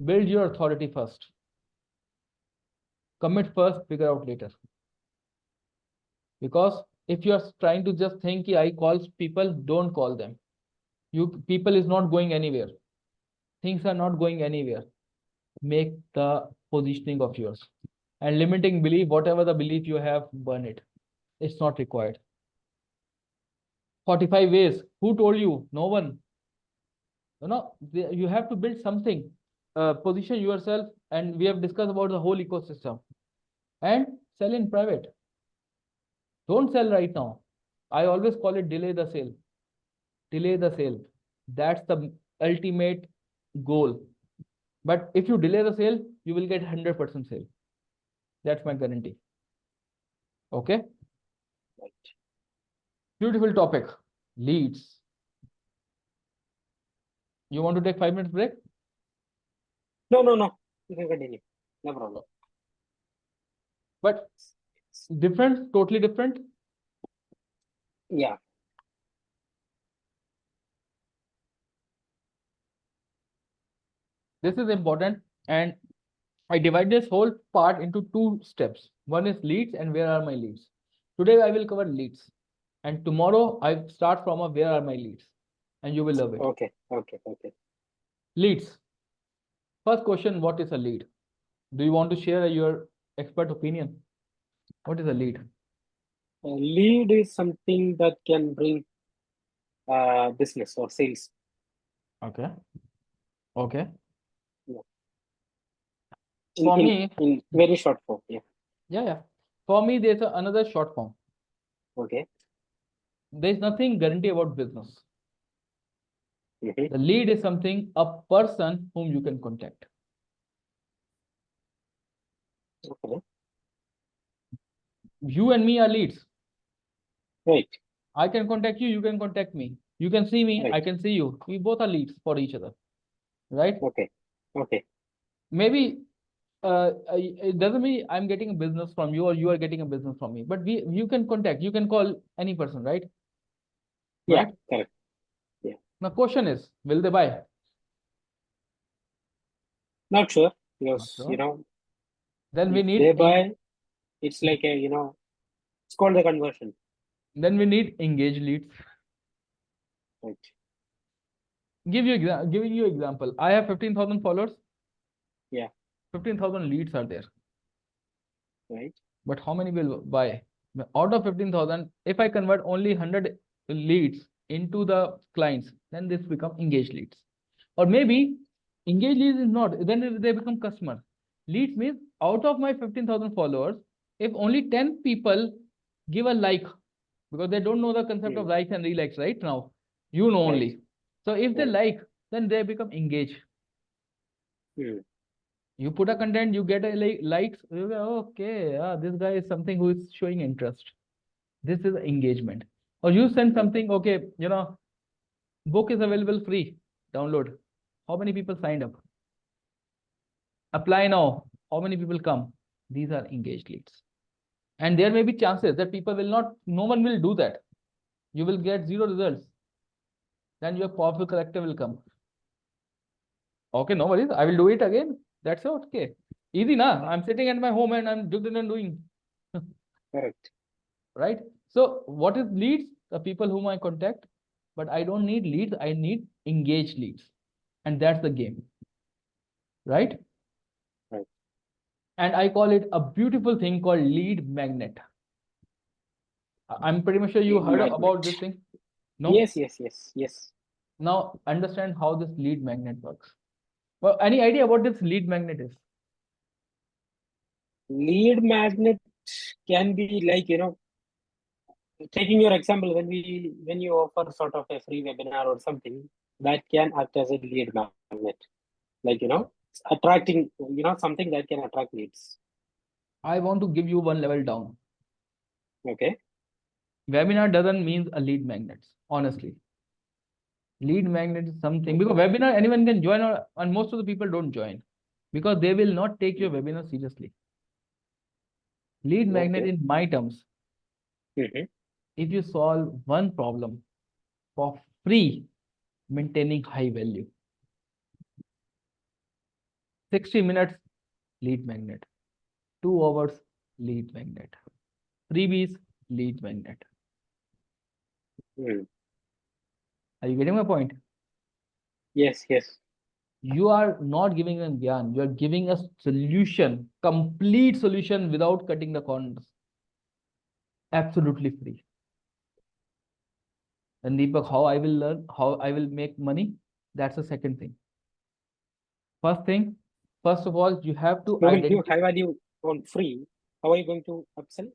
A: Build your authority first. Commit first, figure out later. Because if you are trying to just think, I call people, don't call them. People is not going anywhere. Things are not going anywhere. Make the positioning of yours. And limiting belief, whatever the belief you have, burn it. It's not required. 45 ways. Who told you? No one. You have to build something. Position yourself, and we have discussed about the whole ecosystem. And sell in private. Don't sell right now. I always call it delay the sale. Delay the sale. That's the ultimate goal. But if you delay the sale, you will get 100% sale. That's my guarantee. Okay.
B: Right.
A: Beautiful topic. Leads. You want to take 5 minutes break?
B: No, no, no. You can continue. No problem.
A: But different, totally different.
B: Yeah.
A: This is important. And I divide this whole part into 2 steps. One is leads and where are my leads. Today I will cover leads. And tomorrow I start from a where are my leads. And you will love it.
B: Okay. Okay. Okay.
A: Leads. First question, what is a lead? Do you want to share your expert opinion? What is a lead?
B: A lead is something that can bring business or sales.
A: Okay. Okay.
B: Yeah.
A: For me,
B: in very short form. Yeah.
A: yeah. For me, there's another short form.
B: Okay.
A: There's nothing guarantee about business.
B: Mhm.
A: The lead is something, a person whom you can contact.
B: Okay.
A: You and me are leads.
B: Right.
A: I can contact you, you can contact me. You can see me, I
B: Right.
A: can see you. We both are leads for each other, right?
B: Okay. Okay.
A: Maybe it doesn't mean I'm getting a business from you or you are getting a business from me, but you can contact, you can call any person, right?
B: Yeah.
A: Right?
B: Correct. Yeah.
A: Now, question is, will they buy?
B: Not sure
A: Not
B: because
A: sure. Then we
B: if they
A: need
B: buy, it's like a it's called the conversion.
A: then we need engaged leads.
B: Right.
A: Giving you example. I have 15,000 followers.
B: Yeah.
A: 15,000 leads are there.
B: Right.
A: But how many will buy? Out of 15,000, if I convert only 100 leads into the clients, then this become engaged leads. Or maybe engaged leads is not, then they become customer. Leads means out of my 15,000 followers, if only 10 people give a like, because they don't know the concept of likes and relikes right now, you know
B: Right.
A: only. So if they like, then they become engaged. You put a content, you get a likes. Okay, yeah, this guy is something who is showing interest. This is engagement. Or you send something, okay, book is available free, download. How many people signed up? Apply now. How many people come? These are engaged leads. And there may be chances that people will not, no one will do that. You will get 0 results. Then your powerful collector will come. Okay, no worries. I will do it again. That's okay. Easy, na? I'm sitting at my home and I'm doing.
B: Correct.
A: Right? So what is leads? The people whom I contact, but I don't need leads. I need engaged leads. And that's the game. Right?
B: Right.
A: And I call it a beautiful thing called lead magnet. I'm pretty much sure you heard about this thing. No?
B: Yes, yes, yes, yes.
A: Now understand how this lead magnet works. Well, any idea what this lead magnet is?
B: Lead magnet can be like, taking your example, when you offer sort of a free webinar or something, that can act as a lead magnet. Like, attracting, something that can attract leads.
A: I want to give you one level down.
B: Okay.
A: Webinar doesn't mean a lead magnet, honestly. Lead magnet is something because webinar anyone can join, and most of the people don't join because they will not take your webinar seriously. Lead magnet in my terms, if you solve one problem for free, maintaining high value, 60 minutes lead magnet, 2 hours lead magnet, freebies lead magnet. Are you getting my point?
B: Yes, yes.
A: You are not giving a gyan, you are giving a solution, complete solution without cutting the corners. Absolutely free. And Deepak, how I will learn, how I will make money, that's the second thing. First of all, you have to
B: When you
A: identify
B: high value on free, how are you going to upsell?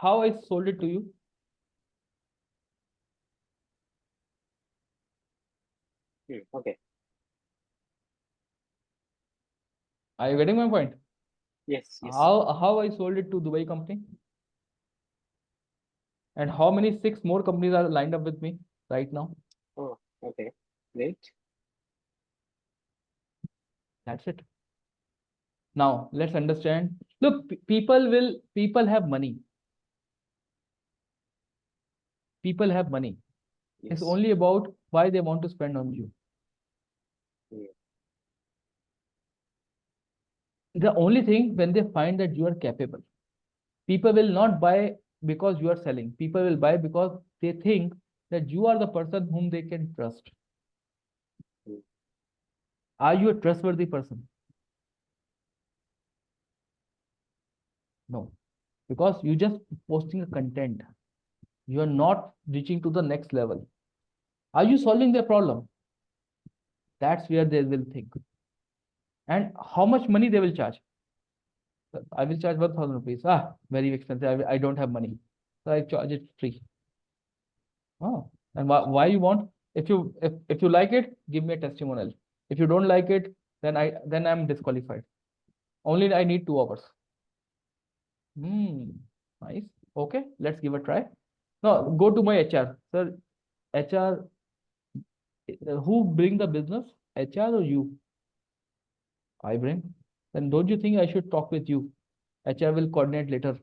A: how I sold it to you.
B: Okay.
A: Are you getting my point?
B: Yes, yes.
A: How I sold it to Dubai company? And how many 6 more companies are lined up with me right now?
B: Oh, okay. Great.
A: That's it. Now let's understand. Look, people have money. People have money. It's
B: Yes.
A: only about why they want to spend on you.
B: Yeah.
A: The only thing, when they find that you are capable, people will not buy because you are selling. People will buy because they think that you are the person whom they can trust.
B: Mm.
A: Are you a trustworthy person? No, because you just posting a content. You are not reaching to the next level. Are you solving their problem? That's where they will think. And how much money they will charge? I will charge 1,000 rupees. Ah, very expensive. I don't have money. So I charge it free. Oh, and why you want? If you like it, give me a testimonial. If you don't like it, then I'm disqualified. Only I need 2 hours. Nice. Okay, let's give a try. Now go to my HR. Sir, HR, who bring the business? HR or you? I bring. Then don't you think I should talk with you? HR will coordinate later.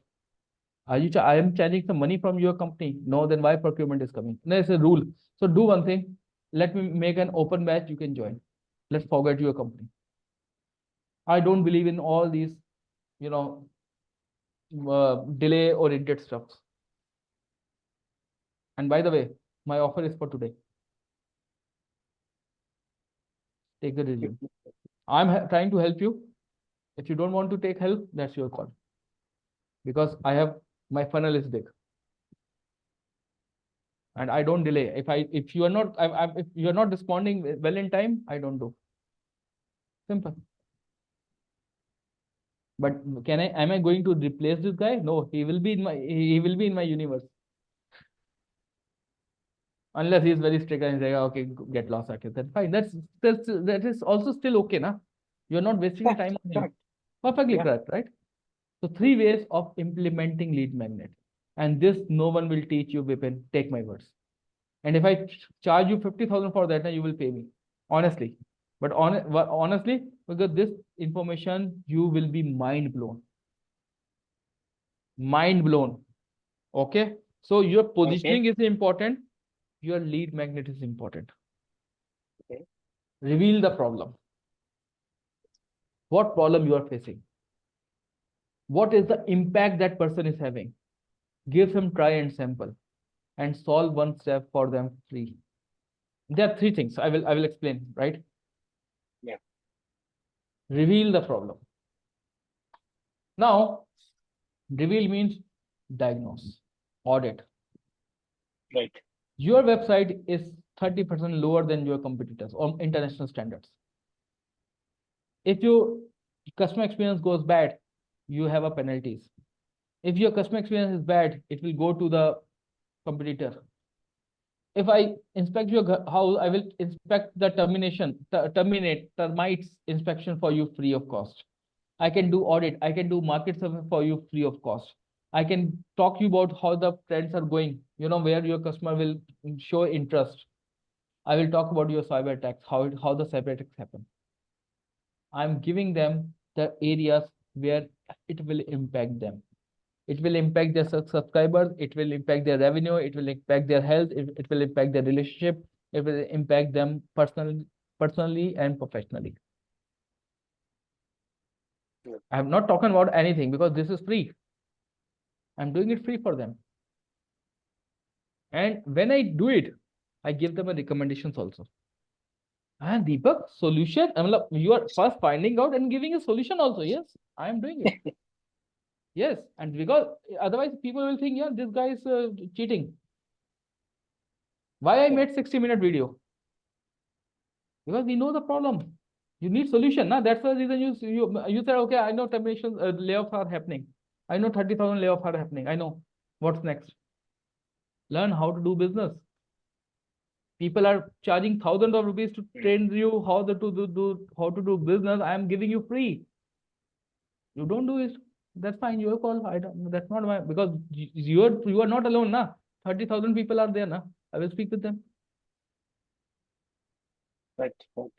A: I am charging some money from your company. No, then why procurement is coming? No, it's a rule. So do one thing. Let me make an open batch. You can join. Let's forget your company. I don't believe in all these, you know, delay oriented stuff. And by the way, my offer is for today. Take the decision. I'm trying to help you. If you don't want to take help, that's your call. Because my funnel is big. And I don't delay. If you are not, if you are not responding well in time, I don't do. Simple. But am I going to replace this guy? No, he will be in my universe. Unless he is very strict and say, okay, get lost, okay, then fine. That is also still okay, na? You're not wasting your
B: Correct,
A: time on him.
B: correct.
A: Perfectly
B: Yeah.
A: correct, right? So 3 ways of implementing lead magnet. And this no one will teach you, Vipin. Take my words. And if I charge you 50,000 for that, then you will pay me. Honestly. But honestly, because this information, you will be mind blown. Mind blown. Okay. So your
B: Okay.
A: positioning is important. Your lead magnet is important.
B: Okay.
A: Reveal the problem. What problem you are facing? What is the impact that person is having? Give them try and sample and solve one step for them free. There are 3 things I will explain, right?
B: Yeah.
A: Reveal the problem. Now, reveal means diagnose, audit.
B: Right.
A: Your website is 30% lower than your competitors on international standards. If your customer experience goes bad, you have a penalties. If your customer experience is bad, it will go to the competitor. If I inspect your house, I will inspect the termites inspection for you free of cost. I can do audit. I can do market survey for you free of cost. I can talk you about how the trends are going, where your customer will show interest. I will talk about your cyber attacks, how the cyber attacks happen. I'm giving them the areas where it will impact them. It will impact their subscribers. It will impact their revenue. It will impact their health. It will impact their relationship. It will impact them personally and professionally.
B: Yeah.
A: I have not talking about anything because this is free. I'm doing it free for them. And when I do it, I give them a recommendations also. And Deepak, solution. You are first finding out and giving a solution also. Yes, I am doing it. Yes, and because otherwise people will think, yeah, this guy is cheating. Why I made 60-minute video? Because we know the problem. You need solution. Now that's the reason you said, okay, I know termination layoffs are happening. I know 30,000 layoffs are happening. I know what's next. Learn how to do business. People are charging thousands of rupees to train you how to do business. I am giving you free. You don't do it, that's fine, your call. I don't, that's not my, because you are not alone, na. 30,000 people are there, na. I will speak with them.
B: Right, right.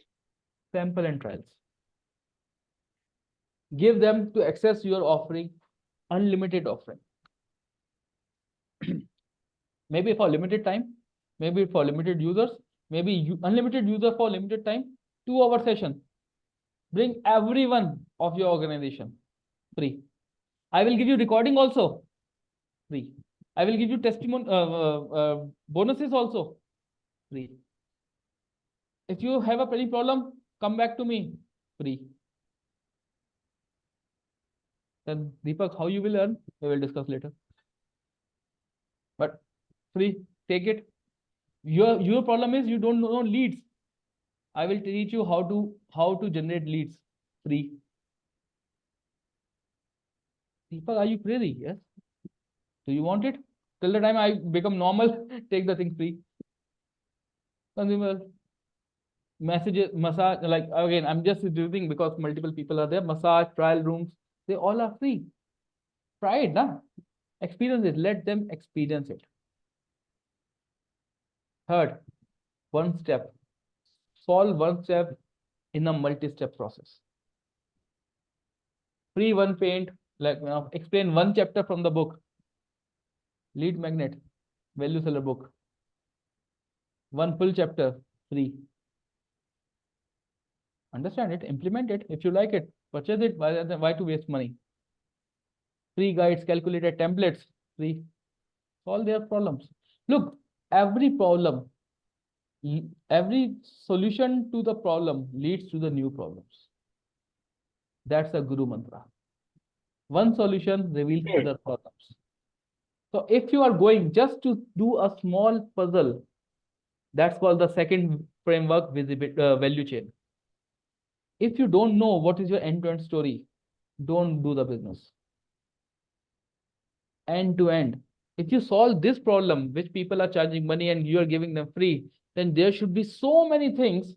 A: Sample and trials. Give them to access your offering, unlimited offering. Maybe for limited time, maybe for limited users, maybe unlimited user for limited time, 2-hour session. Bring everyone of your organization, free. I will give you recording also, free. I will give you testimony, bonuses also, free. If you have any problem, come back to me, free. Then Deepak, how you will earn, we will discuss later. But free, take it. Your problem is you don't know leads. I will teach you how to generate leads, free. Deepak, are you crazy? Yes. Do you want it? Till the time I become normal, take the thing free. Consumer messages, massage, like again, I'm just doing because multiple people are there. Massage, trial rooms, they all are free. Try it, na? Experience it. Let them experience it. Third, one step. Solve one step in a multi-step process. Free one paint, like explain one chapter from the book. Lead magnet, value seller book. One full chapter, free. Understand it, implement it. If you like it, purchase it. Why to waste money? Free guides, calculated templates, free. Solve their problems. Look, every problem, every solution to the problem leads to the new problems. That's a Guru Mantra. One solution reveals other problems. So if you are going just to do a small puzzle, that's called the second framework, value chain. If you don't know what is your end-to-end story, don't do the business. End-to-end. If you solve this problem, which people are charging money and you are giving them free, then there should be so many things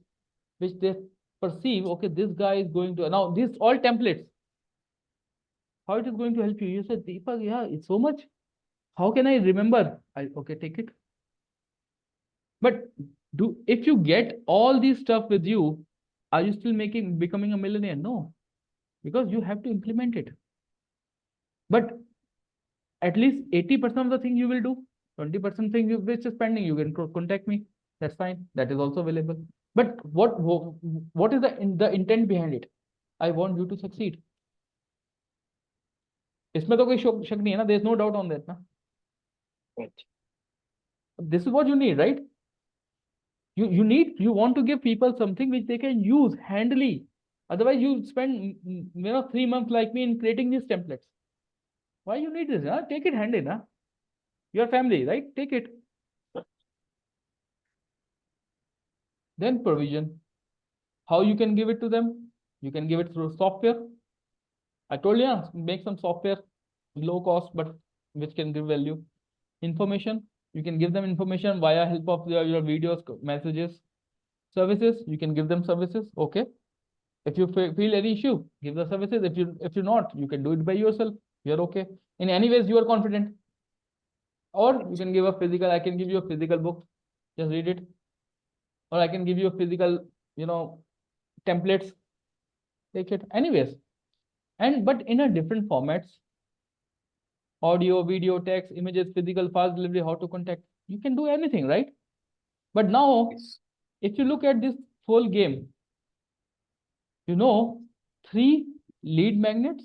A: which they perceive, okay, this guy is going to, now these all templates, how it is going to help you? You said, Deepak, yeah, it's so much. How can I remember? Okay, take it. But if you get all these stuff with you, are you still becoming a millionaire? No, because you have to implement it. But at least 80% of the thing you will do, 20% thing which is pending, you can contact me. That's fine. That is also available. But what is the intent behind it? I want you to succeed. इसमें तो कोई शक नहीं है ना. There's no doubt on that, na.
B: Right.
A: This is what you need, right? You want to give people something which they can use handily. Otherwise, you spend 3 months like me in creating these templates. Why you need this? Huh? Take it handy, na. Your family, right? Take it. Then provision. How you can give it to them? You can give it through software. I told you, make some software, low cost, but which can give value. Information, you can give them information via help of your videos, messages. Services, you can give them services. Okay. If you feel any issue, give the services. If you're not, you can do it by yourself. You're okay. In any ways, you are confident. Or you can give a physical, I can give you a physical book. Just read it. Or I can give you a physical, templates. Take it. Anyways. But in a different formats. Audio, video, text, images, physical, fast delivery, how to contact. You can do anything, right? But now, if you look at this whole game, 3 lead magnets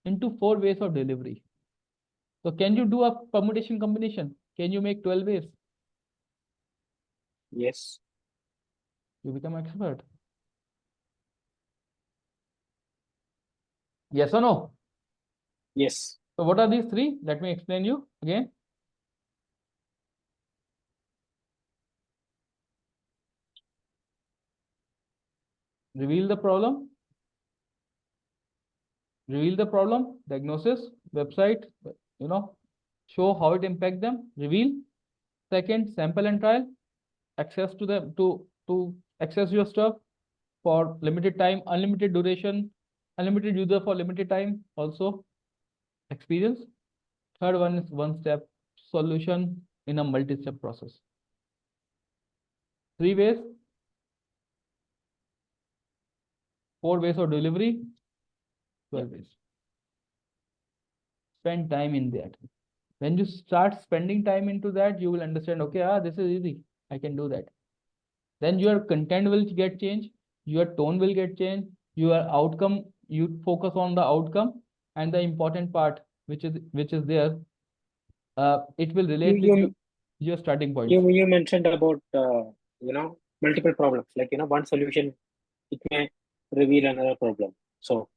A: into 4 ways of delivery. So can you do a permutation combination? Can you make 12 ways?
B: Yes.
A: You become expert. Yes or no?
B: Yes.
A: So what are these 3? Let me explain you again. Reveal the problem. Reveal the problem, diagnosis, website, show how it impacts them, reveal. Second, sample and trial, access to them to access your stuff for limited time, unlimited duration, Unlimited user for limited time, also experience. Third one is one-step solution in a multi-step process. 3 ways, 4 ways of delivery, 12 ways. Spend time in that. When you start spending time into that, you will understand, okay, this is easy. I can do that. Then your content will get changed, your tone will get changed, your outcome, you focus on the outcome, and the important part, which is there, it will relate with your starting points.
B: You mentioned about multiple problems, like one solution, it may reveal another problem. So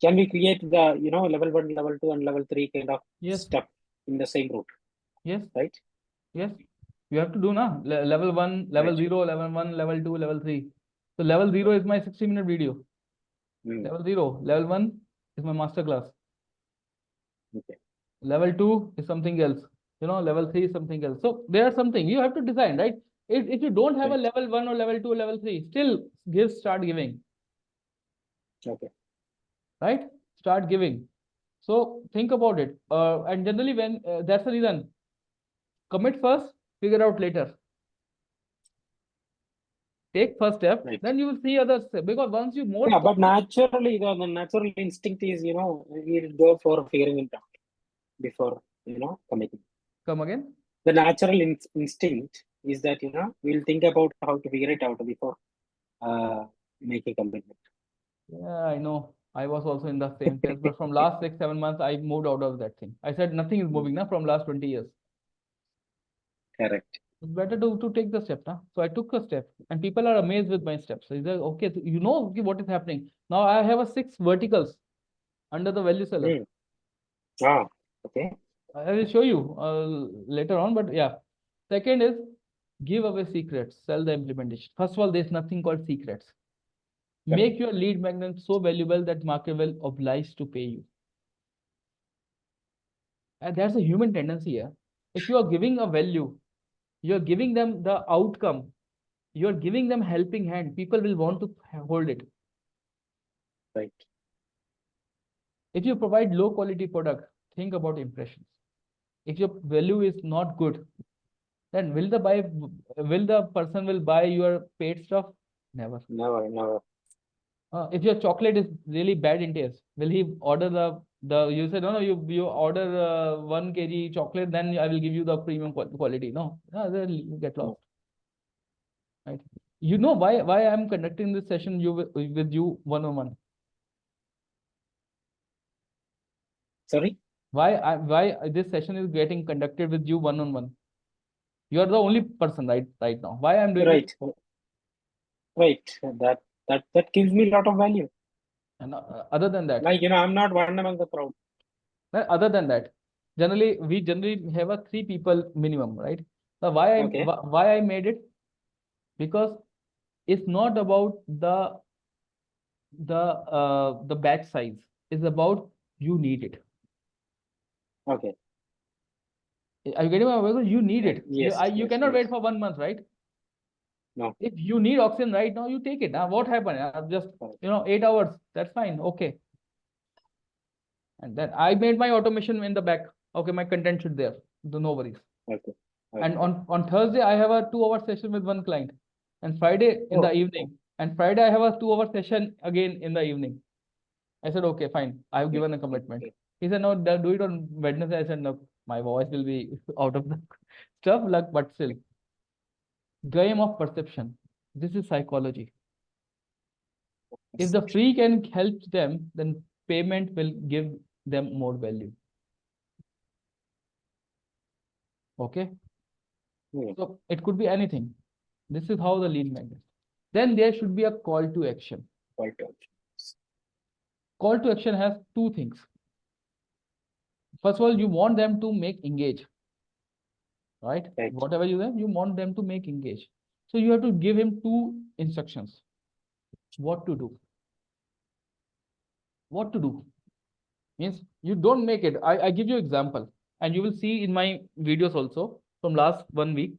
B: can we create the level 1, level 2, and level 3 kind of stuff in the same route?
A: Yes.
B: Right?
A: Yes. You have to do now. Level 1, level 0, level 1, level 2, level 3. So level 0 is my 60-minute video. Level 0. Level 1 is my master class.
B: Okay.
A: Level 2 is something else. Level 3 is something else. So there's something you have to design, right? If you don't have a level 1 or level 2 or level 3, still start giving.
B: Okay.
A: Right? Start giving. So think about it. And generally when that's the reason. Commit first, figure out later. Take first step, then you will see other steps. Because once you more.
B: Yeah, but naturally, the natural instinct is, we'll go for figuring it out before, committing.
A: Come again?
B: The natural instinct is that, we'll think about how to figure it out before making commitment.
A: Yeah, I know. I was also in the same phase, but from last 6-7 months, I moved out of that thing. I said nothing is moving now from last 20 years.
B: Correct.
A: It's better to take the step now. So I took a step, and people are amazed with my steps. So they say, okay, so you know what is happening. Now I have a 6 verticals under the value seller.
B: Okay.
A: I will show you later on, but yeah. Second is give away secrets, sell the implementation. First of all, there's nothing called secrets. Make your lead magnet so valuable that market will oblige to pay you. And that's a human tendency here. If you are giving a value, you're giving them the outcome, you're giving them helping hand, people will want to hold it.
B: Right.
A: If you provide low quality product, think about impressions. If your value is not good, then will the person will buy your paid stuff? Never.
B: Never.
A: If your chocolate is really bad in taste, will he order you said, no, you order 1 kg chocolate, then I will give you the premium quality. No, they'll get lost. Right? You know why I'm conducting this session with you one-on-one?
B: Sorry?
A: Why this session is getting conducted with you one-on-one? You are the only person right now. Why I'm doing
B: it? Right. That gives me a lot of value.
A: And other than that,
B: like I'm not one among the crowd.
A: Other than that, we generally have a 3 people minimum, right? Now why I made it? Because it's not about the batch size. It's about you need it.
B: Okay.
A: Are you getting my point? You need it.
B: Yes.
A: You cannot wait for 1 month, right?
B: No.
A: If you need oxygen right now, you take it. Now what happened? Just 8 hours. That's fine. Okay. And then I made my automation in the back. Okay, my content should there. No worries.
B: Okay.
A: And on Thursday, I have a 2-hour session with one client. And Friday in the evening. And Friday, I have a 2-hour session again in the evening. I said, okay, fine. I have given a commitment. He said, no, do it on Wednesday. I said, no, my voice will be out of the stuff, but still. Game of perception. This is psychology. If the free can help them, then payment will give them more value. Okay. So it could be anything. This is how the lead magnet. Then there should be a call to action. Call to action has 2 things. First of all, you want them to make engage. Right? Whatever you want them to make engage. So you have to give him 2 instructions. What to do. What to do means you don't make it. I give you example, and you will see in my videos also from last 1 week.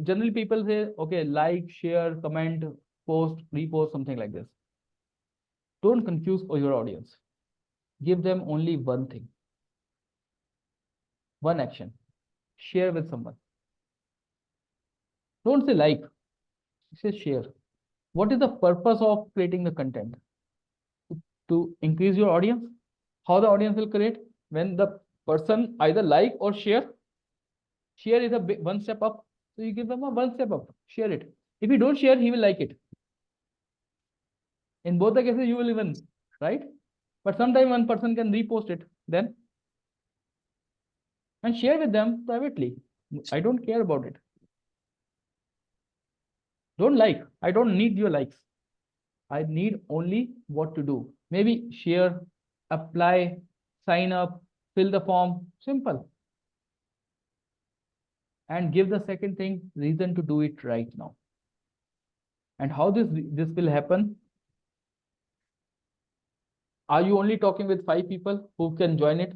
A: Generally, people say, okay, like, share, comment, post, repost, something like this. Don't confuse your audience. Give them only one thing, one action. Share with someone. Don't say like, say share. What is the purpose of creating the content? To increase your audience. How the audience will create? When the person either like or share. Share is a big, one step up. So you give them a one step up. Share it. If you don't share, he will like it. In both the cases, you will even, right? But sometimes one person can repost it then and share with them privately. I don't care about it. Don't like. I don't need your likes. I need only what to do. Maybe share, apply, sign up, fill the form. Simple. And give the second thing reason to do it right now. And how this will happen? Are you only talking with 5 people who can join it,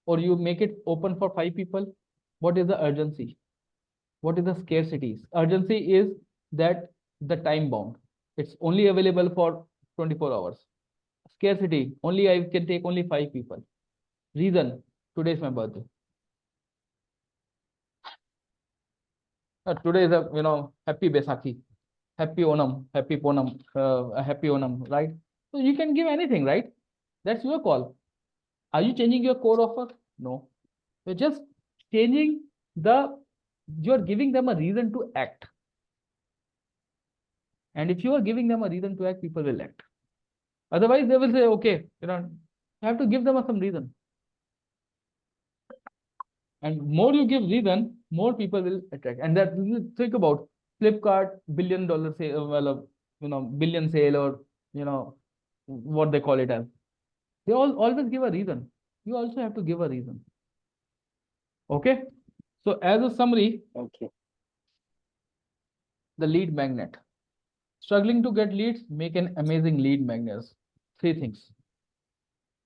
A: or you make it open for 5 people? What is the urgency? What is the scarcity? Urgency is that the time bound. It's only available for 24 hours. Scarcity, only I can take only 5 people. Reason, today is my birthday. Today is a happy Baisakhi, happy Onam, happy Ponam, happy Onam, right? So you can give anything, right? That's your call. Are you changing your core offer? No. You're just changing you're giving them a reason to act. And if you are giving them a reason to act, people will act. Otherwise, they will say, okay, you have to give them some reason. And more you give reason, more people will attract. And that, think about Flipkart $1 billion sale, well, billion sale, or what they call it as. They always give a reason. You also have to give a reason. Okay. So as a summary,
B: Okay.
A: the lead magnet. Struggling to get leads, make an amazing lead magnets. 3 things.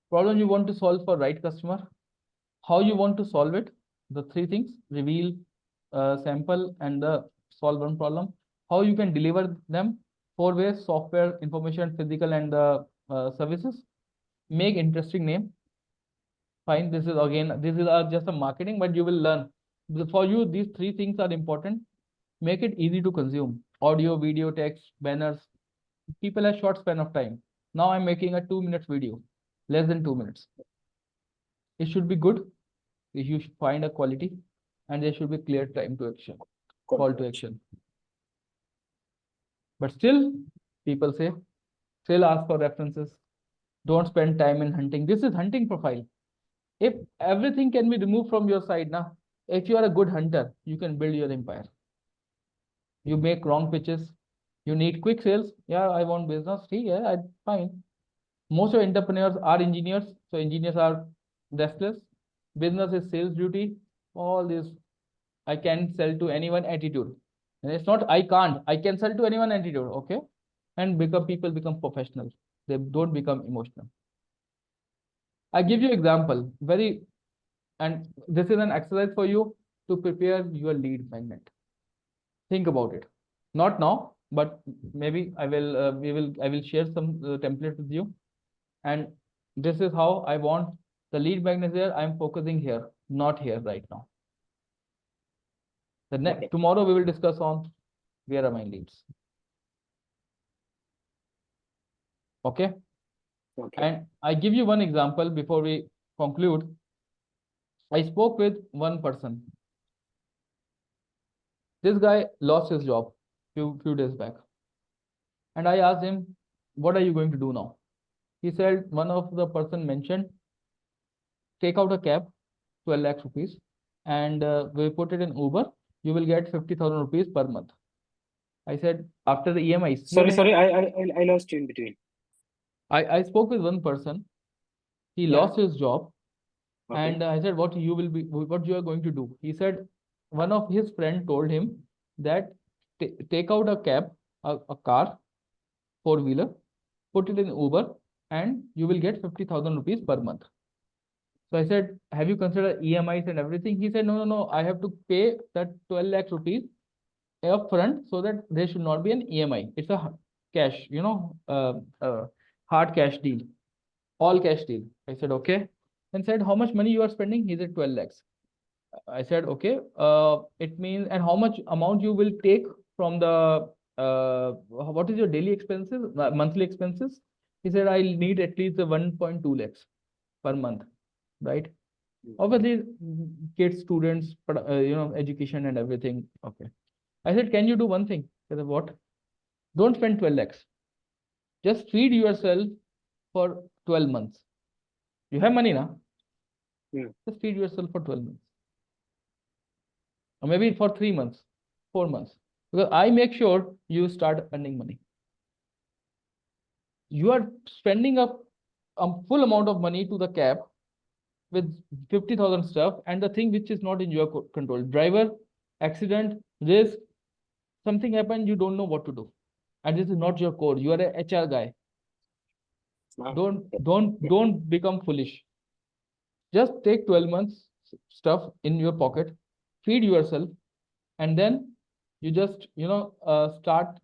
A: Problem you want to solve for right customer. How you want to solve it. The 3 things: reveal, sample, and solve one problem. How you can deliver them. 4 ways: software, information, physical, and the services. Make interesting name. Fine. This is just a marketing, but you will learn. For you, these 3 things are important. Make it easy to consume. Audio, video, text, banners. People have short span of time. Now I'm making a 2 minutes video, less than 2 minutes. It should be good. You should find a quality, and there should be clear time to action, call to action. But still, people still ask for references. Don't spend time in hunting. This is hunting profile. If everything can be removed from your side now, if you are a good hunter, you can build your empire. You make wrong pitches. You need quick sales. Yeah, I want business. Yeah, fine. Most of entrepreneurs are engineers. So engineers are restless. Business is sales duty. All this, I can sell to anyone attitude. And it's not I can't. I can sell to anyone attitude. Okay. And people become professional. They don't become emotional. I give you example. And this is an exercise for you to prepare your lead magnet. Think about it. Not now, but maybe I will share some template with you. And this is how I want the lead magnet here. I'm focusing here, not here right now. Tomorrow we will discuss on where are my leads. Okay.
B: Okay.
A: And I give you one example before we conclude. I spoke with one person. This guy lost his job few days back. And I asked him, what are you going to do now? He said, one of the person mentioned, take out a cab, 12 lakh rupees, and we put it in Uber. You will get 50,000 rupees per month. I said, after the EMI.
B: Sorry, I lost you in between.
A: I spoke with one person. He lost his job. Okay. And I said, what you are going to do? He said, one of his friend told him that take out a cab, a car, 4-wheeler, put it in Uber, and you will get 50,000 rupees per month. So I said, have you considered EMIs and everything? He said, no, I have to pay that 12 lakh rupees upfront so that there should not be an EMI. It's a cash, hard cash deal, all cash deal. I said, okay. And said, how much money you are spending? He said, 12 lakhs. I said, okay, it means, and how much amount you will take from the, what is your daily expenses, monthly expenses? He said, I'll need at least the 1.2 lakhs per month, right? Obviously, kids, students, education and everything. Okay. I said, can you do one thing? He said, what? Don't spend 12 lakhs. Just feed yourself for 12 months. You have money now. Just feed yourself for 12 months. Or maybe for 3 months, 4 months. Because I make sure you start earning money. You are spending a full amount of money to the cab with 50,000 stuff, and the thing which is not in your control. Driver, accident, risk, something happened, you don't know what to do. And this is not your core. You are a HR guy. Don't become foolish. Just take 12 months stuff in your pocket, feed yourself, and then you just, start